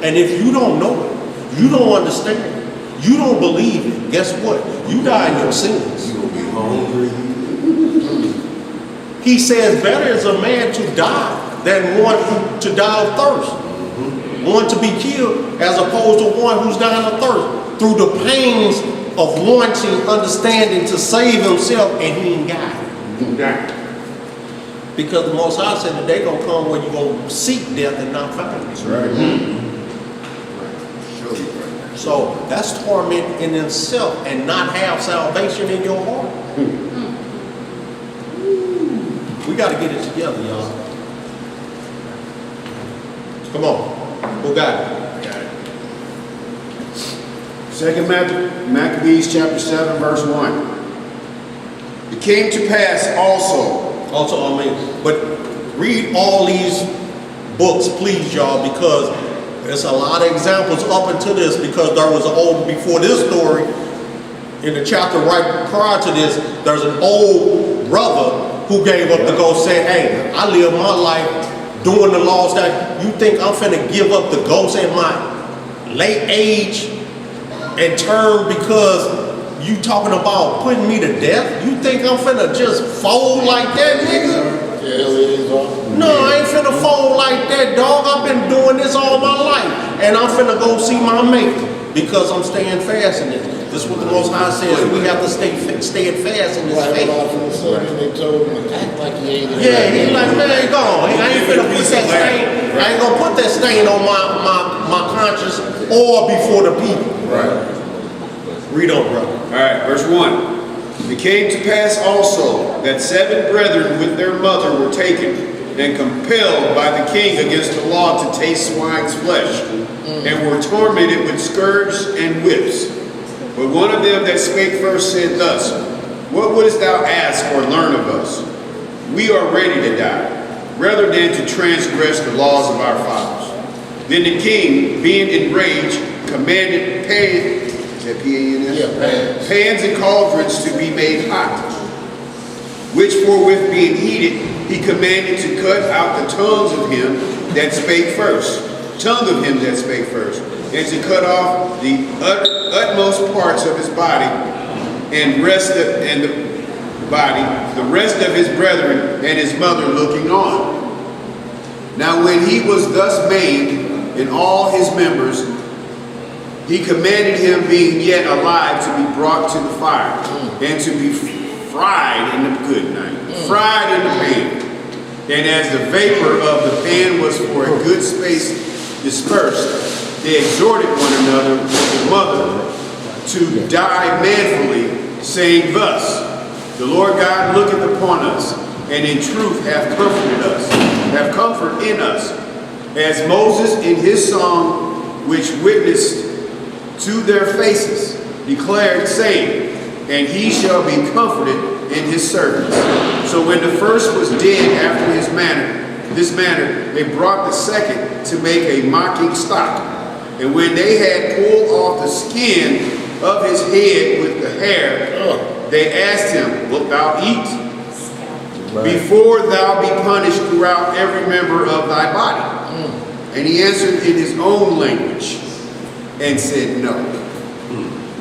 And if you don't know it, you don't understand it, you don't believe it, guess what? You die in your sins. You're going to be hungry. He says, better is a man to die than one to die of thirst. One to be killed as opposed to one who's dying of thirst through the pains of wanting understanding to save himself, and he ain't got it. Because the Most High said that they're going to come where you're going to seek death and not find it. That's right. Right. So that's torment in itself, and not have salvation in your heart. We got to get it together, y'all. Come on. Who got it? Second Maccabees chapter 7, verse 1. It came to pass also. But read all these books, please, y'all, because there's a lot of examples up into this, because there was before this story, in the chapter right prior to this, there's an old brother who gave up the ghost, saying, hey, I live my life doing the laws that you think I'm finna give up the ghost in my late age and turn because you talking about putting me to death? You think I'm finna just fold like that, nigga? No, I ain't finna fold like that, dog. I've been doing this all my life. And I'm finna go see my maker because I'm staying fast in it. This is what the Most High says. We have to stay fast in this faith. Yeah, he like, man, go on. I ain't finna put that stain. I ain't gonna put that stain on my conscience or before the people. Right. Read on, brother. All right, verse 1. It came to pass also that 7 brethren with their mother were taken and compelled by the king against the law to taste swine's flesh, and were tormented with scourges and whips. But one of them that spake first said thus, What wouldest thou ask or learn of us? We are ready to die, rather than to transgress the laws of our fathers. Then the king, being enraged, commanded pans and cauldrons to be made hot, which forthwith being heated, he commanded to cut out the tongue of him that spake first, and to cut off the utmost parts of his body, and the rest of his brethren and his mother looking on. Now when he was thus maimed in all his members, he commanded him, being yet alive, to be brought to the fire, and to be fried in the pan. And as the vapor of the pan was for a good space dispersed, they exhorted one another with the mother to die manfully, saying thus, The Lord God looketh upon us, and in truth hath comfort in us, as Moses in his song, which witnessed to their faces, declared, saying, And he shall be comforted in his servants. So when the first was dead after this manner, they brought the second to make a mocking stock. And when they had pulled off the skin of his head with the hair, they asked him, Wilt thou eat? Before thou be punished throughout every member of thy body. And he answered in his own language, and said no.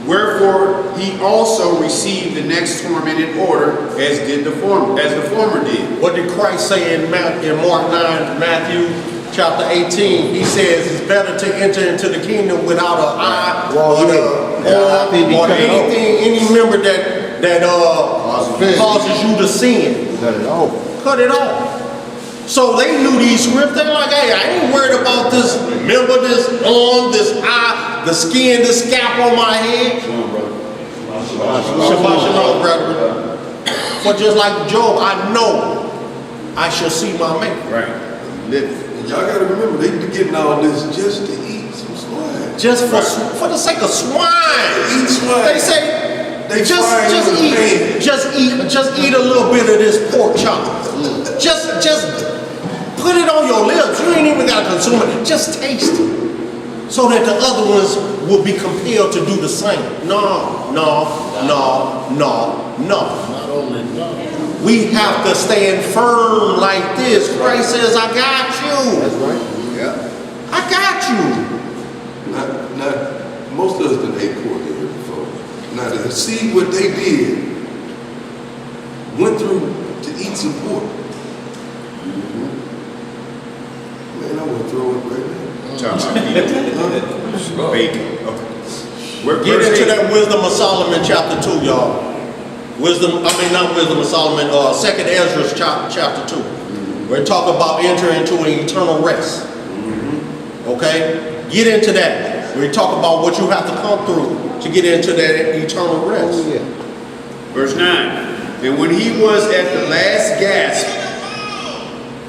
Wherefore he also received the next torment in order, as the former did. What did Christ say in Mark 9, Matthew chapter 18? He says it's better to enter into the kingdom without an eye or anything, any member that causes you to sin. Cut it off. So they knew these scripts. They're like, hey, I ain't worried about this member, this arm, this eye, the skin, this scalp on my head. Shabbat shalom, brethren. For just like Job, I know I shall see my maker. Right. And y'all got to remember, they be getting all this just to eat some swine. Just for the sake of swine. Eat swine. They say, just eat a little bit of this pork chop. Just put it on your lips. You ain't even got to consume it. Just taste it. So that the other ones will be compelled to do the same. No. Not only no. We have to stand firm like this. Christ says, I got you. That's right. Yeah. I got you. Not most of us done ate pork here before. Now to see what they did, went through to eat some pork. Man, I want to throw it right now. Bacon. Okay. Get into that Wisdom of Solomon chapter 2, y'all. Not Wisdom of Solomon, 2nd Ezra chapter 2. We're talking about entering into an eternal rest. Okay? Get into that. We talk about what you have to come through to get into that eternal rest. Verse 9. And when he was at the last gasp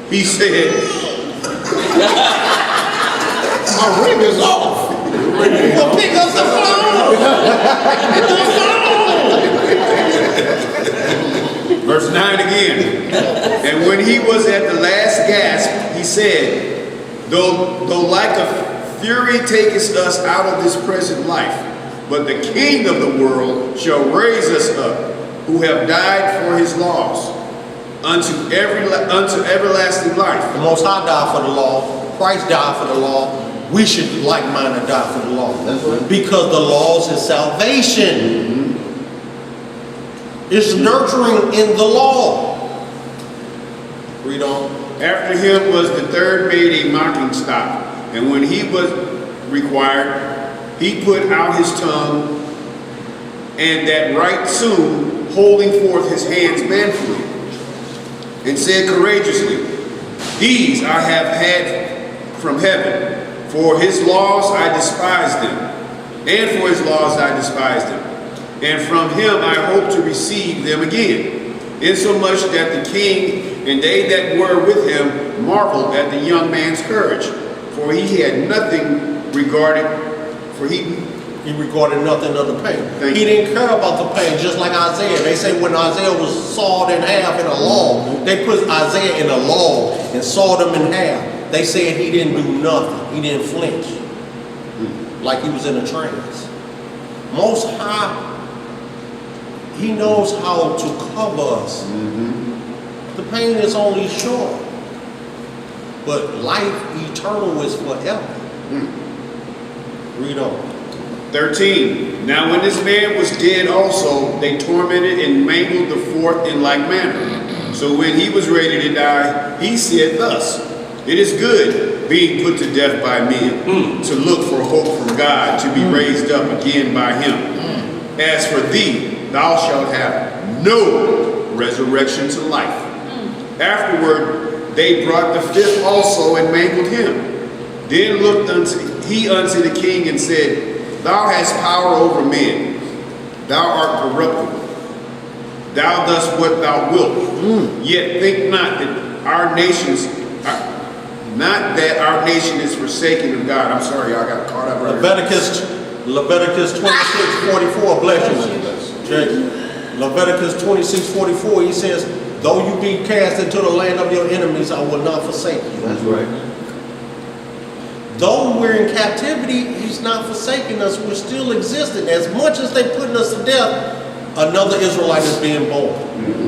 He said, My ring is off. Well, pick up the phone. verse 9 again. And when he was at the last gasp, he said, though like a fury takest us out of this present life, but the King of the world shall raise us up, who have died for his laws, unto everlasting life. The Most High died for the law. Christ died for the law. We should like-minded die for the law. That's right. Because the laws is salvation. It's nurturing in the law. Read on. After him was the third made a mocking stock, and when he was required, he put out his tongue, and that right soon, holding forth his hands manfully, and said courageously, these I have had from heaven, for his laws I despised them, and for his laws I despised them, and from him I hope to receive them again, insomuch that the king and they that were with him marveled at the young man's courage, for he had nothing regarded, he regarded nothing of the pain. He didn't care about the pain, just like Isaiah. They say when Isaiah was sawed in half in a log, they put Isaiah in a log and sawed him in half. They said he didn't do nothing. He didn't flinch, like he was in a trance. Most High, he knows how to cover us. The pain is only short, but life eternal is forever. Read on. 13. Now when this man was dead also, they tormented and mangled the fourth in like manner. So when he was ready to die, he said thus, it is good, being put to death by men, to look for hope from God, to be raised up again by him. As for thee, thou shalt have no resurrection to life. Afterward, they brought the fifth also and mangled him. Then looked he unto the king and said, thou hast power over men. Thou art corruptible. Thou dost what thou wilt. Yet think not that our nation is forsaken of God. I'm sorry, I got caught up right Leviticus 26:44. Bless you, Leviticus 26:44. He says, though you be cast into the land of your enemies, I will not forsake you. That's right. Though we're in captivity, he's not forsaking us. We're still existing. As much as they're putting us to death, another Israelite is being born.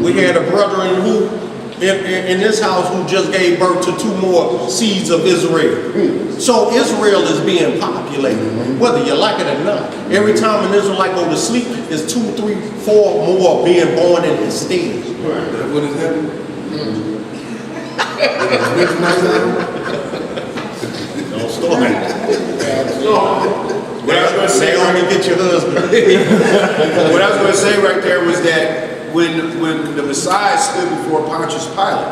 We had a brother in this house who just gave birth to 2 more seeds of Israel. So Israel is being populated, whether you like it or not. Every time an Israelite go to sleep, there's 2, 3, 4 more being born in his stead. That's what is happening. Don't start. What I was going to say, only get your husband. what I was going to say right there was that when the Messiah stood before Pontius Pilate,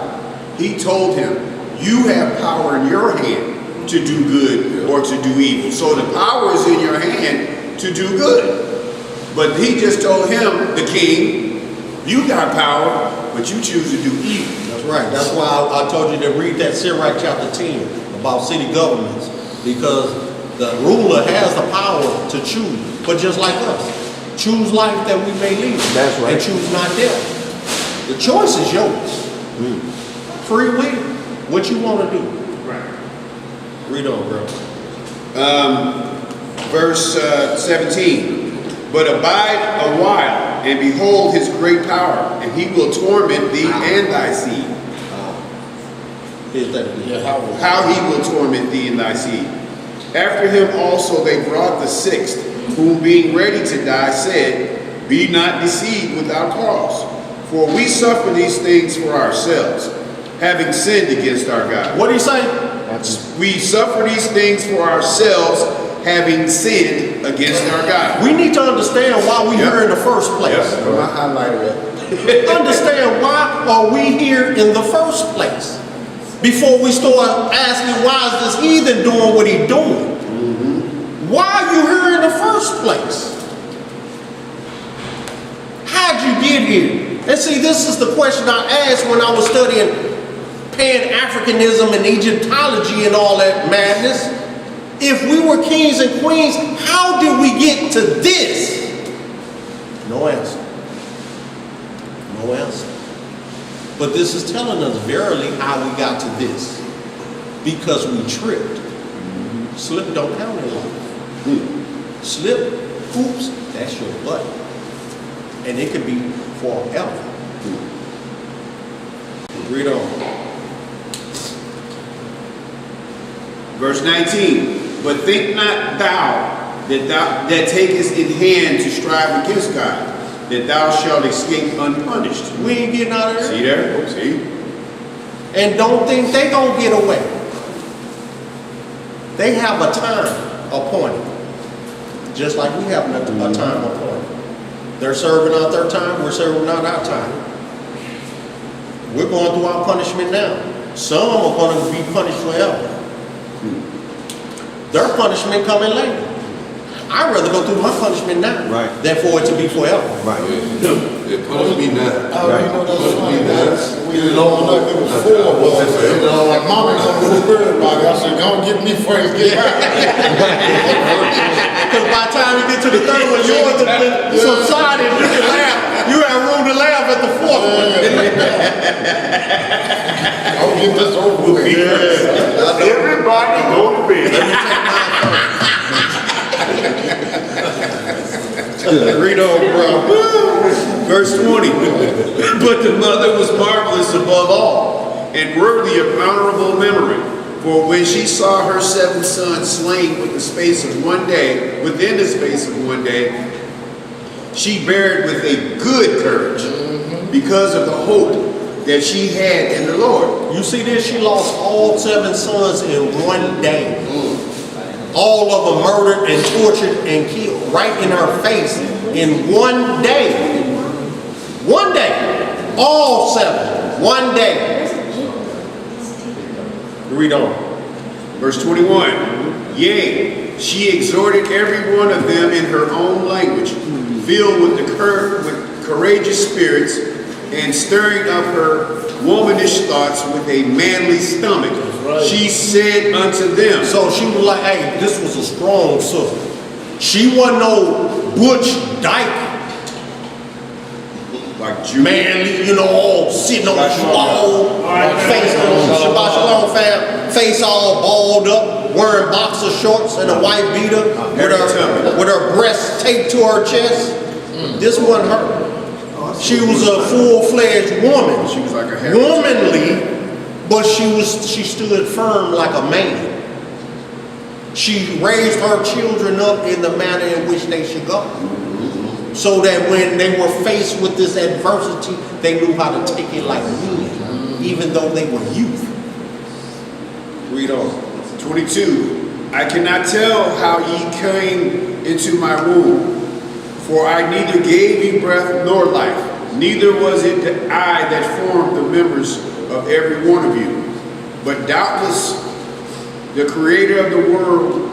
he told him, you have power in your hand to do good or to do evil. So the power is in your hand to do good. But he just told him, the king, you got power, but you choose to do evil. That's right. That's why I told you to read that Sirach chapter 10 about city governments, because the ruler has the power to choose, but just like us, choose life that we may lead. That's right. And choose not death. The choice is yours. Free will. What you want to do. Right. Read on, bro. Verse 17. But abide a while, and behold his great power, and he will torment thee and thy seed. Here's that again. How he will torment thee and thy seed. After him also they brought the sixth, who being ready to die said, be not deceived without cause, for we suffer these things for ourselves, having sinned against our God. What do you say? We suffer these things for ourselves, having sinned against our God. We need to understand why we're here in the first place. I highlighted that. Understand why are we here in the first place before we start asking why is this heathen doing what he's doing. Why are you here in the first place? How'd you get here? And see, this is the question I asked when I was studying Pan-Africanism and Egyptology and all that madness. If we were kings and queens, how did we get to this? No answer. No answer. But this is telling us verily how we got to this. Because we tripped. Slip don't count in life. Slip, oops, that's your butt. And it could be forever. Read on. Verse 19. But think not thou that takest in hand to strive against God, that thou shalt escape unpunished. We ain't getting out of there. See there? See? And don't think they gonna get away. They have a time appointed. Just like we have a time appointed. They're serving out their time, we're serving out our time. We're going through our punishment now. Some are going to be punished forever. Their punishment coming later. I'd rather go through my punishment now than for it to be forever. Right. It punish me now. Right. We long enough, it was 4 of us. Like, Mama ain't gonna go to everybody. I said, don't get me first, get out. Because by the time you get to the third one, yours has been subsided. You can laugh. You have room to laugh at the fourth one. I'll get this over with. Everybody go to bed. Read on, bro. Verse 20. But the mother was marvelous above all, and worthy of honorable memory. For when she saw her 7 sons slain within the space of one day, she bared with a good courage, because of the hope that she had in the Lord. You see this? She lost all 7 sons in one day. All of them murdered and tortured and killed right in her face in one day. One day. All 7. One day. Read on. Verse 21. Yea, she exhorted every one of them in her own language, filled with courageous spirits, and stirring up her womanish thoughts with a manly stomach. She said unto them. So she was like, hey, this was a strong sister. She wasn't no butch dyke. Like manly, you know, all sitting on the wall, face Shabbat Shalom fam, face all balled up, wearing boxer shorts and a white beater with her breasts taped to her chest. This wasn't her. She was a full-fledged woman. She was like a womanly, but she stood firm like a man. She raised her children up in the manner in which they should go. So that when they were faced with this adversity, they knew how to take it like men, even though they were youth. Read on. 22. I cannot tell how ye came into my womb, for I neither gave you breath nor life, neither was it I that formed the members of every one of you. But doubtless the creator of the world,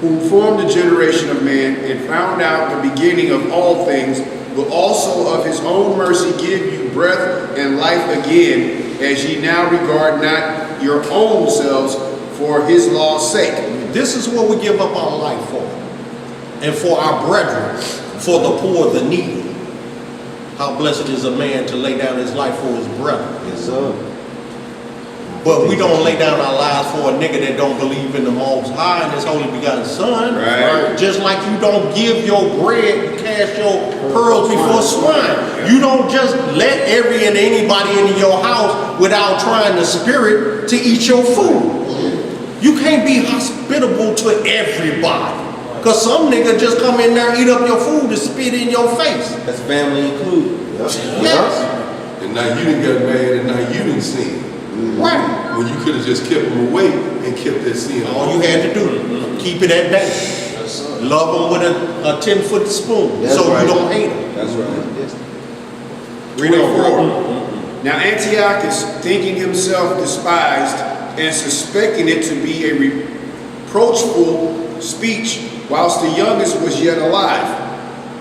who formed the generation of man and found out the beginning of all things, will also of his own mercy give you breath and life again, as ye now regard not your own selves for his law's sake. This is what we give up our life for. And for our brethren, for the poor, the needy. How blessed is a man to lay down his life for his brother. Yes, sir. But we don't lay down our lives for a nigga that don't believe in the Most High and his only begotten Son. Right. Just like you don't give your bread, you cast your pearls before swine. You don't just let every and anybody into your house without trying the spirit to eat your food. You can't be hospitable to everybody. Because some nigga just come in there, eat up your food and spit in your face. That's family included. Yes. And now you done got mad and now you done sin. Right. When you could have just kept them away and kept that sin. All you had to do, keep it at bay. Love them with a 10-foot spoon. That's so right. you don't hate them. That's right. Read on. Now Antiochus, thinking himself despised and suspecting it to be a reproachful speech, whilst the youngest was yet alive,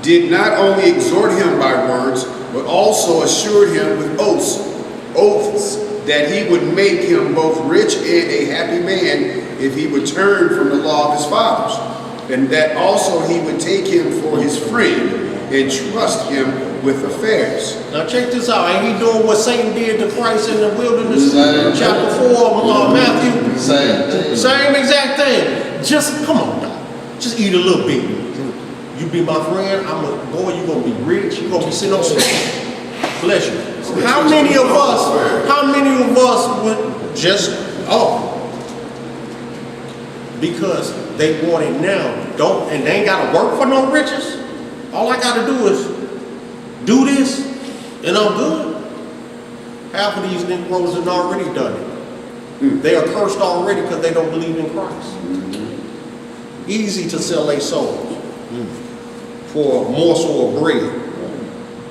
did not only exhort him by words, but also assured him with oaths that he would make him both rich and a happy man if he would turn from the law of his fathers, and that also he would take him for his friend and trust him with affairs. Now check this out. Ain't he doing what Satan did to Christ in the wilderness? Chapter 4 of Matthew. Same exact thing. Just, come on, dog. Just eat a little bit. You be my friend, boy, you gonna be rich. You gonna be sitting on some. Bless you. How many of us would just, because they want it now, and they ain't gotta work for no riches. All I gotta do is do this, and I'm good. Half of these Negroes have already done it. They are cursed already because they don't believe in Christ. Easy to sell their souls for a morsel of bread.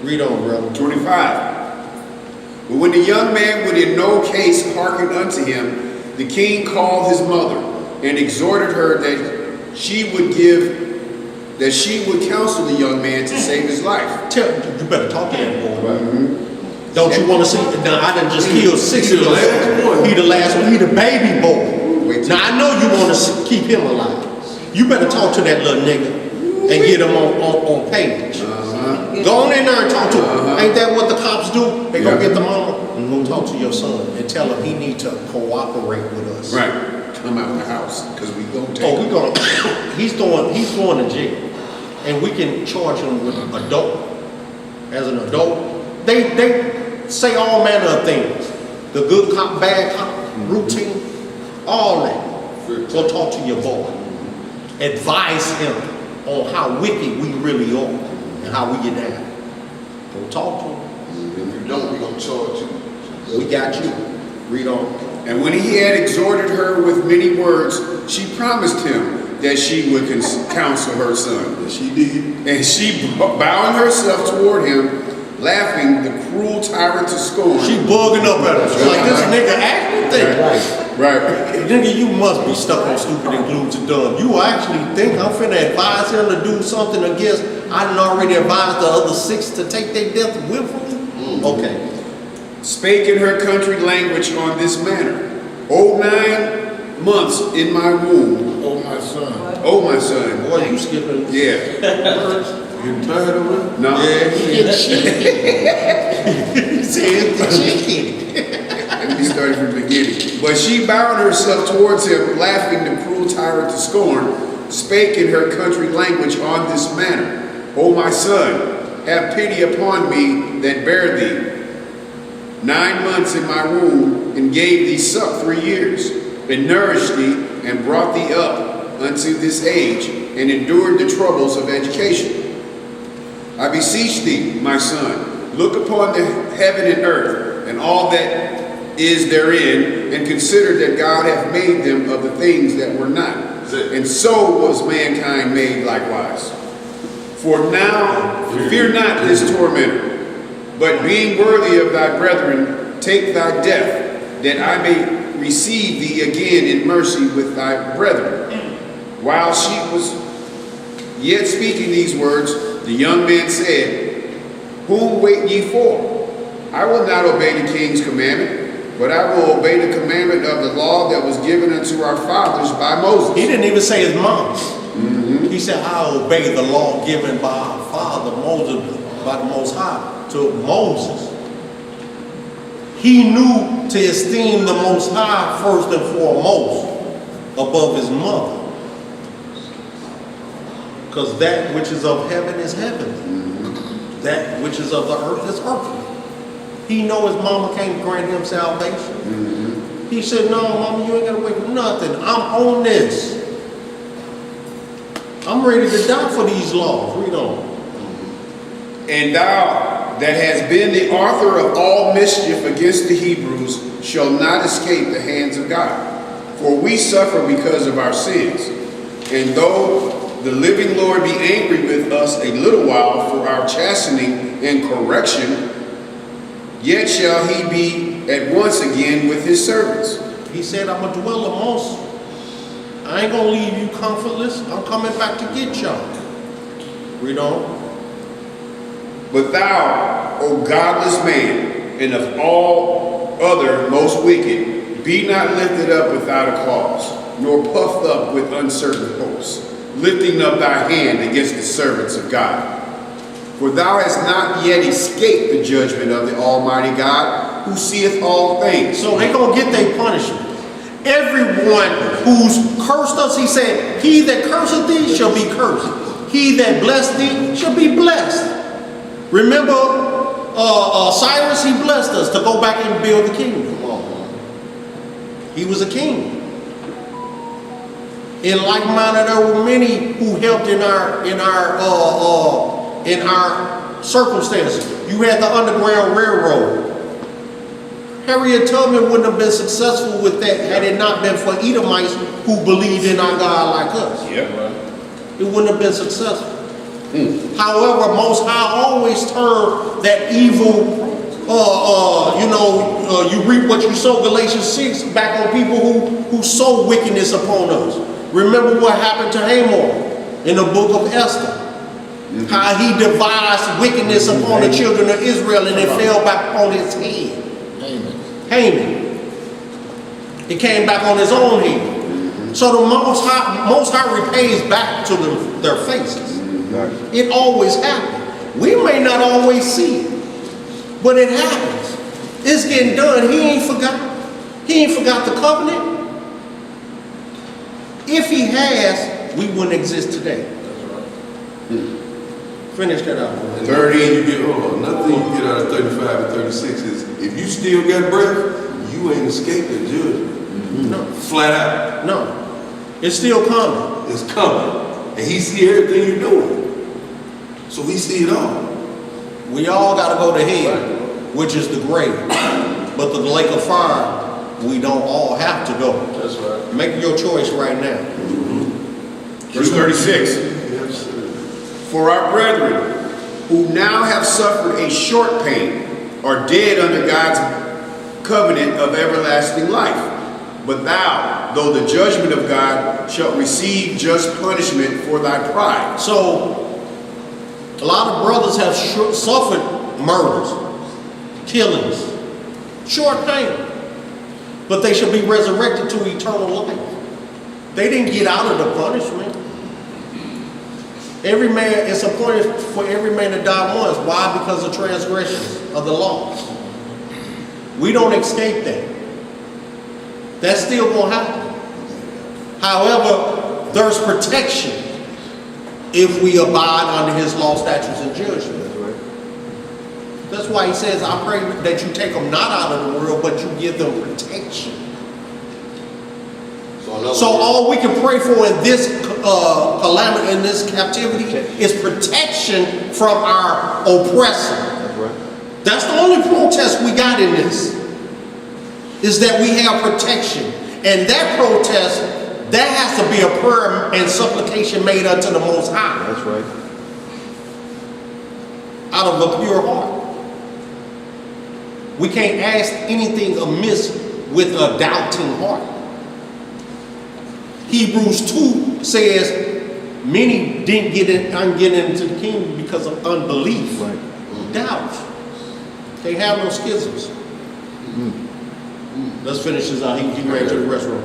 Read on, brother. 25. But when the young man would in no case hearken unto him, the king called his mother and exhorted her that she would counsel the young man to save his life. You better talk to that boy. Don't you want to see? Now I done just killed 6 of them. He the last one. He the baby boy. Now I know you want to keep him alive. You better talk to that little nigga and get him on page. Go on in there and talk to him. Ain't that what the cops do? They go get the mama and go talk to your son and tell him he need to cooperate with us. Right. Come out of the house because we gonna take him. He's going to jail, and we can charge him with adult. As an adult, they say all manner of things. The good cop, bad cop, routine, all that. Go talk to your boy. Advise him on how wicked we really are and how we get down. Go talk to him. If you don't, we're going to charge you. We got you. Read on. And when he had exhorted her with many words, she promised him that she would counsel her son. Yes, she did. And she, bowing herself toward him, laughing, the cruel tyrant to scorn. She bugging up at us. Like this nigga actually think. Right. Nigga, you must be stuck on stupid and glued to dumb. You actually think I'm finna advise him to do something against, I done already advised the other 6 to take their death willfully? Okay. Spake in her country language on this manner. O 9 months in my womb. Oh, my son. Oh, my son. Boy, you skipping. Yeah. You tired of it? No. Yeah, he said the chicken. We started from the beginning. But she bowed herself towards him, laughing the cruel tyrant to scorn, spake in her country language on this manner. O my son, have pity upon me that bare thee 9 months in my womb, and gave thee suck 3 years, and nourished thee, and brought thee up unto this age, and endured the troubles of education. I beseech thee, my son, look upon the heaven and earth, and all that is therein, and consider that God hath made them of the things that were not. And so was mankind made likewise. For now, fear not this tormentor, but being worthy of thy brethren, take thy death, that I may receive thee again in mercy with thy brethren. While she was yet speaking these words, the young man said, Whom wait ye for? I will not obey the king's commandment, but I will obey the commandment of the law that was given unto our fathers by Moses. He didn't even say his mom. He said, I obey the law given by our father Moses, by the Most High, to Moses. He knew to esteem the Most High first and foremost above his mother. Because that which is of heaven is heavenly. That which is of the earth is earthly. He know his mama can't grant him salvation. He said, no, mama, you ain't got to wait for nothing. I'm on this. I'm ready to die for these laws. Read on. And thou that hast been the author of all mischief against the Hebrews shall not escape the hands of God. For we suffer because of our sins. And though the living Lord be angry with us a little while for our chastening and correction, yet shall he be at once again with his servants. He said, I'm going to dwell amongst you. I ain't going to leave you comfortless. I'm coming back to get y'all. Read on. But thou, O godless man, and of all other most wicked, be not lifted up without a cause, nor puffed up with uncertain hopes, lifting up thy hand against the servants of God. For thou hast not yet escaped the judgment of the Almighty God, who seeth all things. So they're going to get their punishment. Everyone who's cursed us, he said, he that curseth thee shall be cursed. He that blessed thee shall be blessed. Remember, Cyrus, he blessed us to go back and build the kingdom. He was a king. In like manner, there were many who helped in our circumstances. You had the Underground Railroad. Harriet Tubman wouldn't have been successful with that had it not been for Edomites who believed in our God like us. It wouldn't have been successful. However, Most High always turned that evil, you reap what you sow, Galatians 6, back on people who sow wickedness upon us. Remember what happened to Hamor in the book of Esther. How he devised wickedness upon the children of Israel and it fell back on his head. Haman. It came back on his own head. So the Most High repays back to them their faces. It always happens. We may not always see it, but it happens. It's getting done. He ain't forgot. He ain't forgot the covenant. If he has, we wouldn't exist today. Finish that out. 30, you get, another thing you get out of 35 and 36 is if you still got breath, you ain't escaping judgment. No. Flat out. No. It's still coming. It's coming. And he see everything you're doing. So he see it all. We all got to go to hell, which is the grave. But the lake of fire, we don't all have to go. That's right. Make your choice right now. Verse 36. For our brethren, who now have suffered a short pain, are dead under God's covenant of everlasting life. But thou, though the judgment of God, shalt receive just punishment for thy pride. So, a lot of brothers have suffered murders, killings, short pain. But they shall be resurrected to eternal life. They didn't get out of the punishment. Every man, it's appointed for every man to die once. Why? Because of transgressions of the law. We don't escape that. That's still going to happen. However, there's protection if we abide under his law, statutes, and judgments. That's why he says, I pray that you take them not out of the world, but you give them protection. So all we can pray for in this calamity, in this captivity, is protection from our oppressor. That's the only protest we got in this, is that we have protection. And that protest, that has to be a prayer and supplication made unto the Most High. That's right. Out of a pure heart. We can't ask anything amiss with a doubting heart. Hebrews 2 says many didn't get into the kingdom because of unbelief, doubt. They have no schisms. Let's finish this out. He ran to the restroom.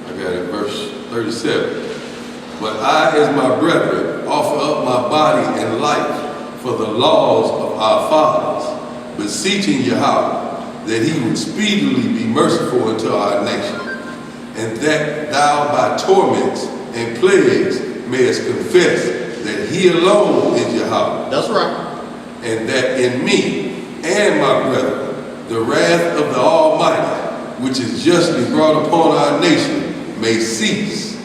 I got it, verse 37. But I, as my brethren, offer up my body and life for the laws of our fathers, beseeching Yahweh that he would speedily be merciful unto our nation, and that thou by torments and plagues mayest confess that he alone is Yahweh. That's right. And that in me and my brethren, the wrath of the Almighty, which is justly brought upon our nation, may cease.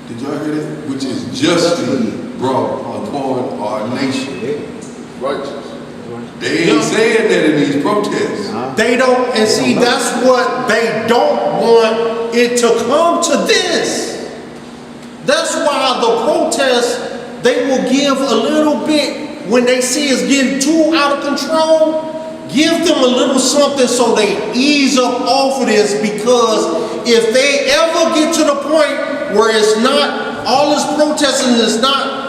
Did y'all hear that? Which is justly brought upon our nation. Righteous. They ain't saying that in these protests. They don't, and see, that's what they don't want it to come to this. That's why the protests, they will give a little bit when they see it's getting too out of control. Give them a little something so they ease up off of this, because if they ever get to the point where it's not, all this protesting is not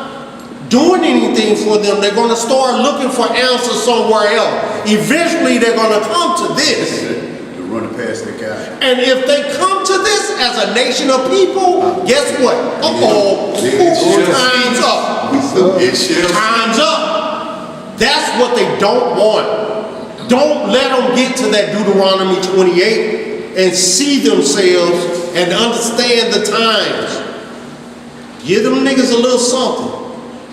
doing anything for them, they're going to start looking for answers somewhere else. Eventually they're going to come to this. running past that guy. And if they come to this as a nation of people, guess what? Time's up. Time's up. That's what they don't want. Don't let them get to that Deuteronomy 28 and see themselves and understand the times. Give them niggas a little something.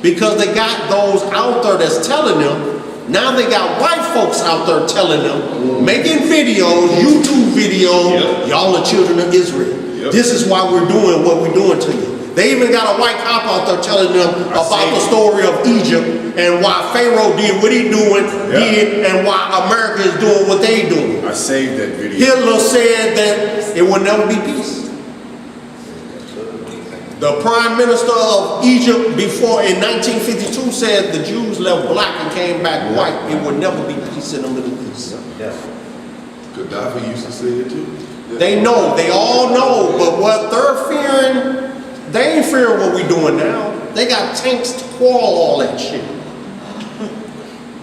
Because they got those out there that's telling them. Now they got white folks out there telling them, making videos, YouTube videos, y'all are children of Israel. This is why we're doing what we're doing to you. They even got a white cop out there telling them about the story of Egypt and why Pharaoh did what he did and why America is doing what they doing. I saved that video. Hitler said that it will never be peace. The prime minister of Egypt before in 1952 said the Jews left black and came back white. It would never be peace in the Middle East. Gaddafi used to say it too. They know, they all know, but what they're fearing, they ain't fearing what we doing now. They got tanks to quell all that shit.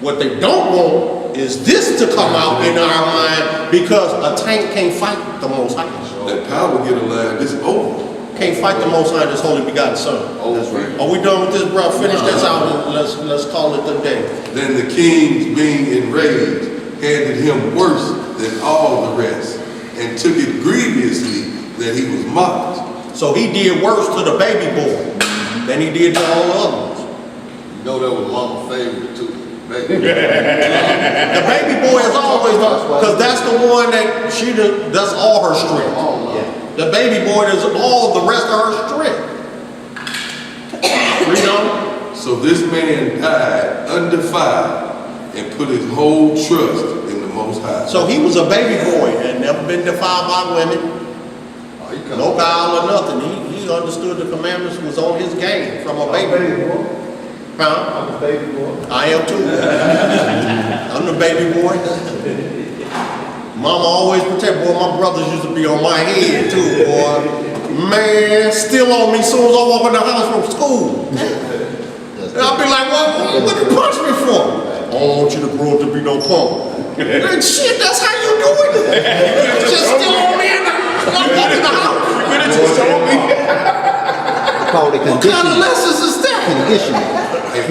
What they don't want is this to come out in our mind because a tank can't fight the Most High. That power get aligned, it's over. Can't fight the Most High, this holy begotten Son. That's right. Are we done with this, bro? Finish this out and let's call it the day. Then the kings, being enraged, handed him worse than all the rest, and took it grievously that he was mocked. So he did worse to the baby boy than he did to all the other ones. You know that was mama's favorite too. Baby. The baby boy is always because that's the one that that's all her strength. The baby boy is all the rest of her strength. You know? So this man died undefiled and put his whole trust in the Most High. So he was a baby boy, had never been defiled by women, no guile or nothing. He understood the commandments, was on his game from a baby boy. Huh? I'm a baby boy. I am too. I'm the baby boy. Mama always protect. Boy, my brothers used to be on my head too, boy. Man, still on me soon as I walk in the house from school. And I'll be like, what you punch me for? I don't want you to grow up to be no punk. And shit, that's how you do it. You just still on me and I walk in the house. You could have just told me. Call it What kind of lessons is that? conditioning.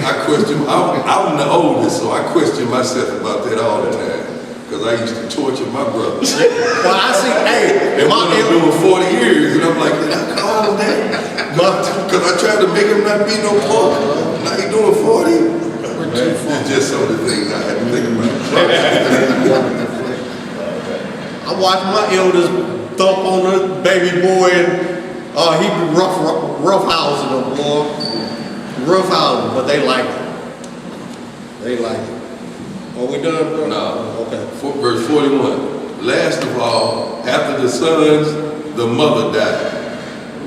I question, I'm the oldest, so I question myself about that all the time. Because I used to torture my brothers. Well, I see, hey, and I'm doing 40 years, and I'm like, I call him that. Because I tried to make him not be no punk. Now he doing 40. It's just some of the things I had to think about. I watched my eldest thump on the baby boy, and he be roughhousing him, boy. Roughhousing, but they like it. They like it. Are we done, bro? No. Okay. Verse 41. Last of all, after the sons, the mother died.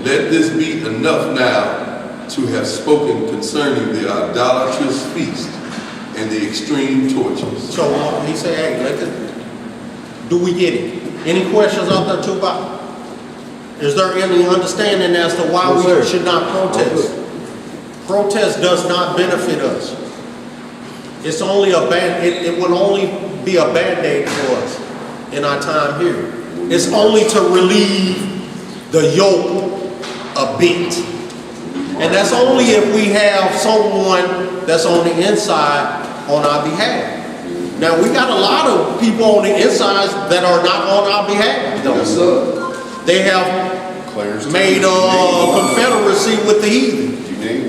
Let this be enough now to have spoken concerning the idolatrous feast and the extreme tortures. So he said, hey, do we get it? Any questions out there too, Bob? Is there any understanding as to why we should not protest? Protest does not benefit us. It's only it will only be a band-aid for us in our time here. It's only to relieve the yoke a bit. And that's only if we have someone that's on the inside on our behalf. Now we got a lot of people on the inside that are not on our behalf. Yes, sir. They have made a confederacy with the heathen.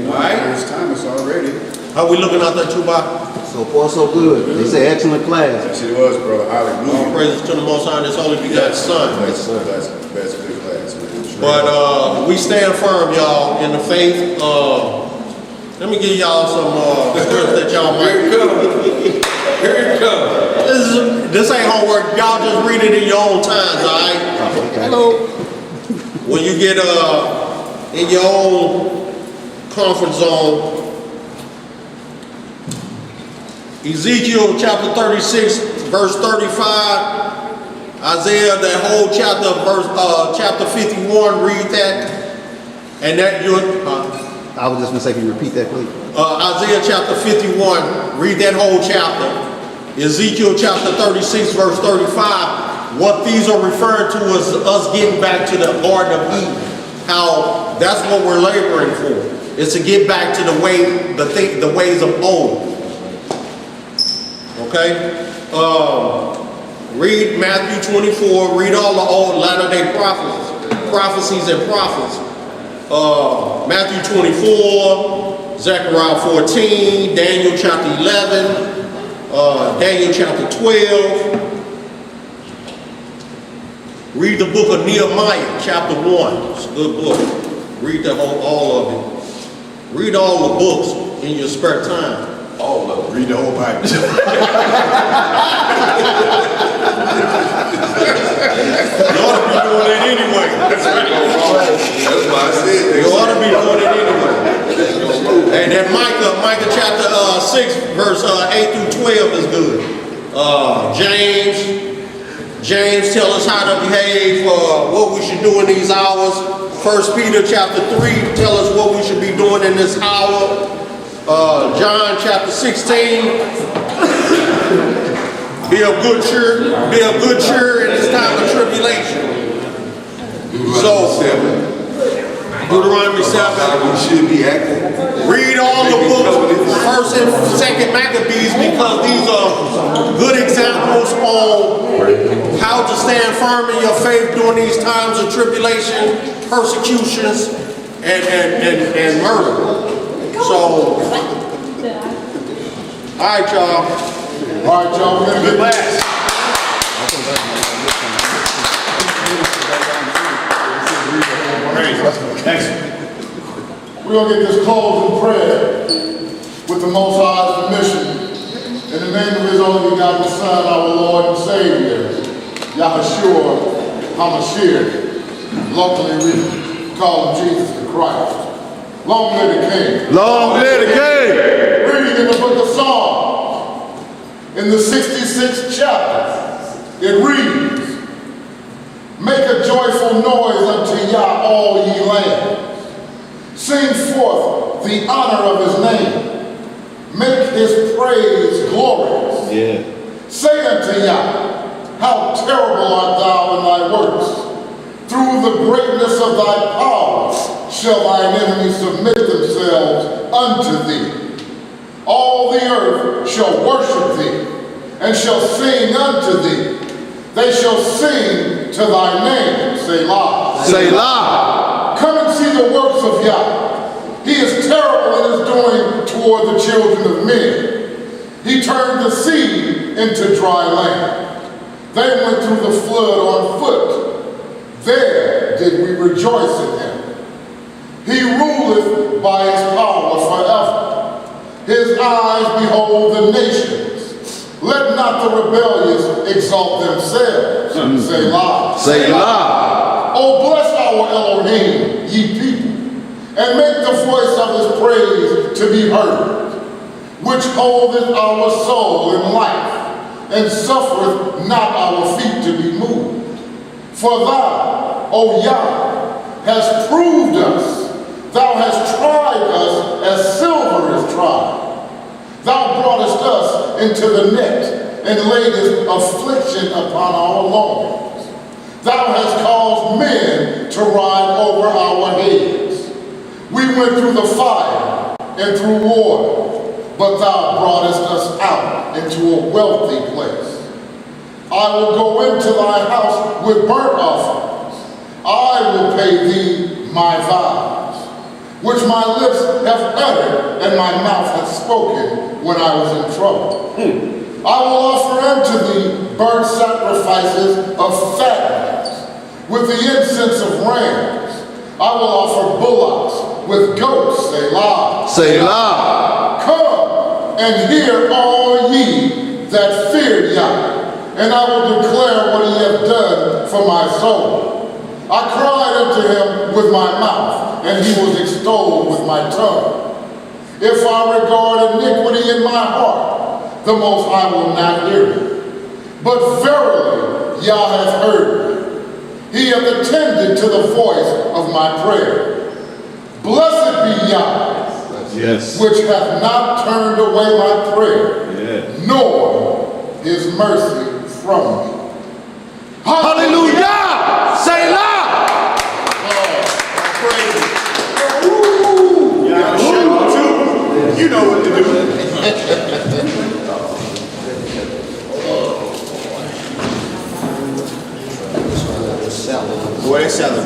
Right? There's Thomas already. How we looking out there, too, Bob? So far, so good. They say excellent class. Yes, it was, brother. Hallelujah. All praises to the Most High and His only begotten Son. That's good class, man. But we stand firm, y'all, in the faith. Let me give y'all some scripts that y'all might. Here it comes. This ain't homework. Y'all just read it in your own times, all right? Hello. When you get in your own comfort zone, Ezekiel chapter 36, verse 35, Isaiah, that whole chapter, chapter 51, read that. And that you're... I was just going to say, can you repeat that, please? Isaiah chapter 51, read that whole chapter. Ezekiel chapter 36, verse 35, what these are referring to is us getting back to the Garden of Eden. How that's what we're laboring for. Is to get back to the ways of old. Okay? Read Matthew 24, read all the old latter-day prophecies and prophets. Matthew 24, Zechariah 14, Daniel chapter 11, Daniel chapter 12. Read the book of Nehemiah, chapter 1. It's a good book. Read all of it. Read all the books in your spare time. All of them. Read the whole Bible. You ought to be doing it anyway. That's why I said You ought to be doing it anyway. And then Micah chapter 6, verse 8 through 12 is good. James tell us how to behave, what we should do in these hours. 1 Peter chapter 3 tell us what we should be doing in this hour. John chapter 16, be of good cheer in this time of tribulation. Deuteronomy 7. We should be acting. Read all the books, 1st and 2nd Maccabees, because these are good examples on how to stand firm in your faith during these times of tribulation, persecutions, and murder. So, all right, y'all. All right, y'all, we're gonna get last. We're going to get this closed in prayer with the Most High's permission. In the name of His only begotten Son, our Lord and Savior, Yahushua HaMashiach. Locally we call him Jesus the Christ. Long live the King. Long live the King. Reading in the book of Psalms, in the 66th chapter, it reads, "Make a joyful noise unto Yah, all ye lands. Sing forth the honor of His name. Make His praise glorious. Yeah. Say unto Yah, how terrible art thou in thy works. Through the greatness of thy power shall thine enemies submit themselves unto thee. All the earth shall worship thee, and shall sing unto thee. They shall sing to thy name, Selah. Selah. Come and see the works of Yah. He is terrible in his doing toward the children of men. He turned the sea into dry land. They went through the flood on foot. There did we rejoice in him. He ruleth by his power forever. His eyes behold the nations. Let not the rebellious exalt themselves. Selah. Selah. Oh, bless our Elohim, ye people, and make the voice of his praise to be heard, which holdeth our soul in life, and suffereth not our feet to be moved. For thou, O Yah, hast proved us. Thou hast tried us as silver is tried. Thou broughtest us into the net, and laidest affliction upon our loins. Thou hast caused men to ride over our heads. We went through the fire and through water, but thou broughtest us out into a wealthy place. I will go into thy house with burnt offerings. I will pay thee my vows, which my lips have uttered and my mouth hath spoken when I was in trouble. I will offer unto thee burnt sacrifices of fatness, with the incense of rams. I will offer bullocks with goats, Selah. Selah. Come and hear all ye that fear Yah, and I will declare what he hath done for my soul. I cried unto him with my mouth, and he was extolled with my tongue. If I regard iniquity in my heart, the Most High will not hear me. But verily, Yah hath heard me. He hath attended to the voice of my prayer. Blessed be Yah, Yes. which hath not turned away my prayer, Yeah. nor his mercy from me. You know what to do. Boy, they selling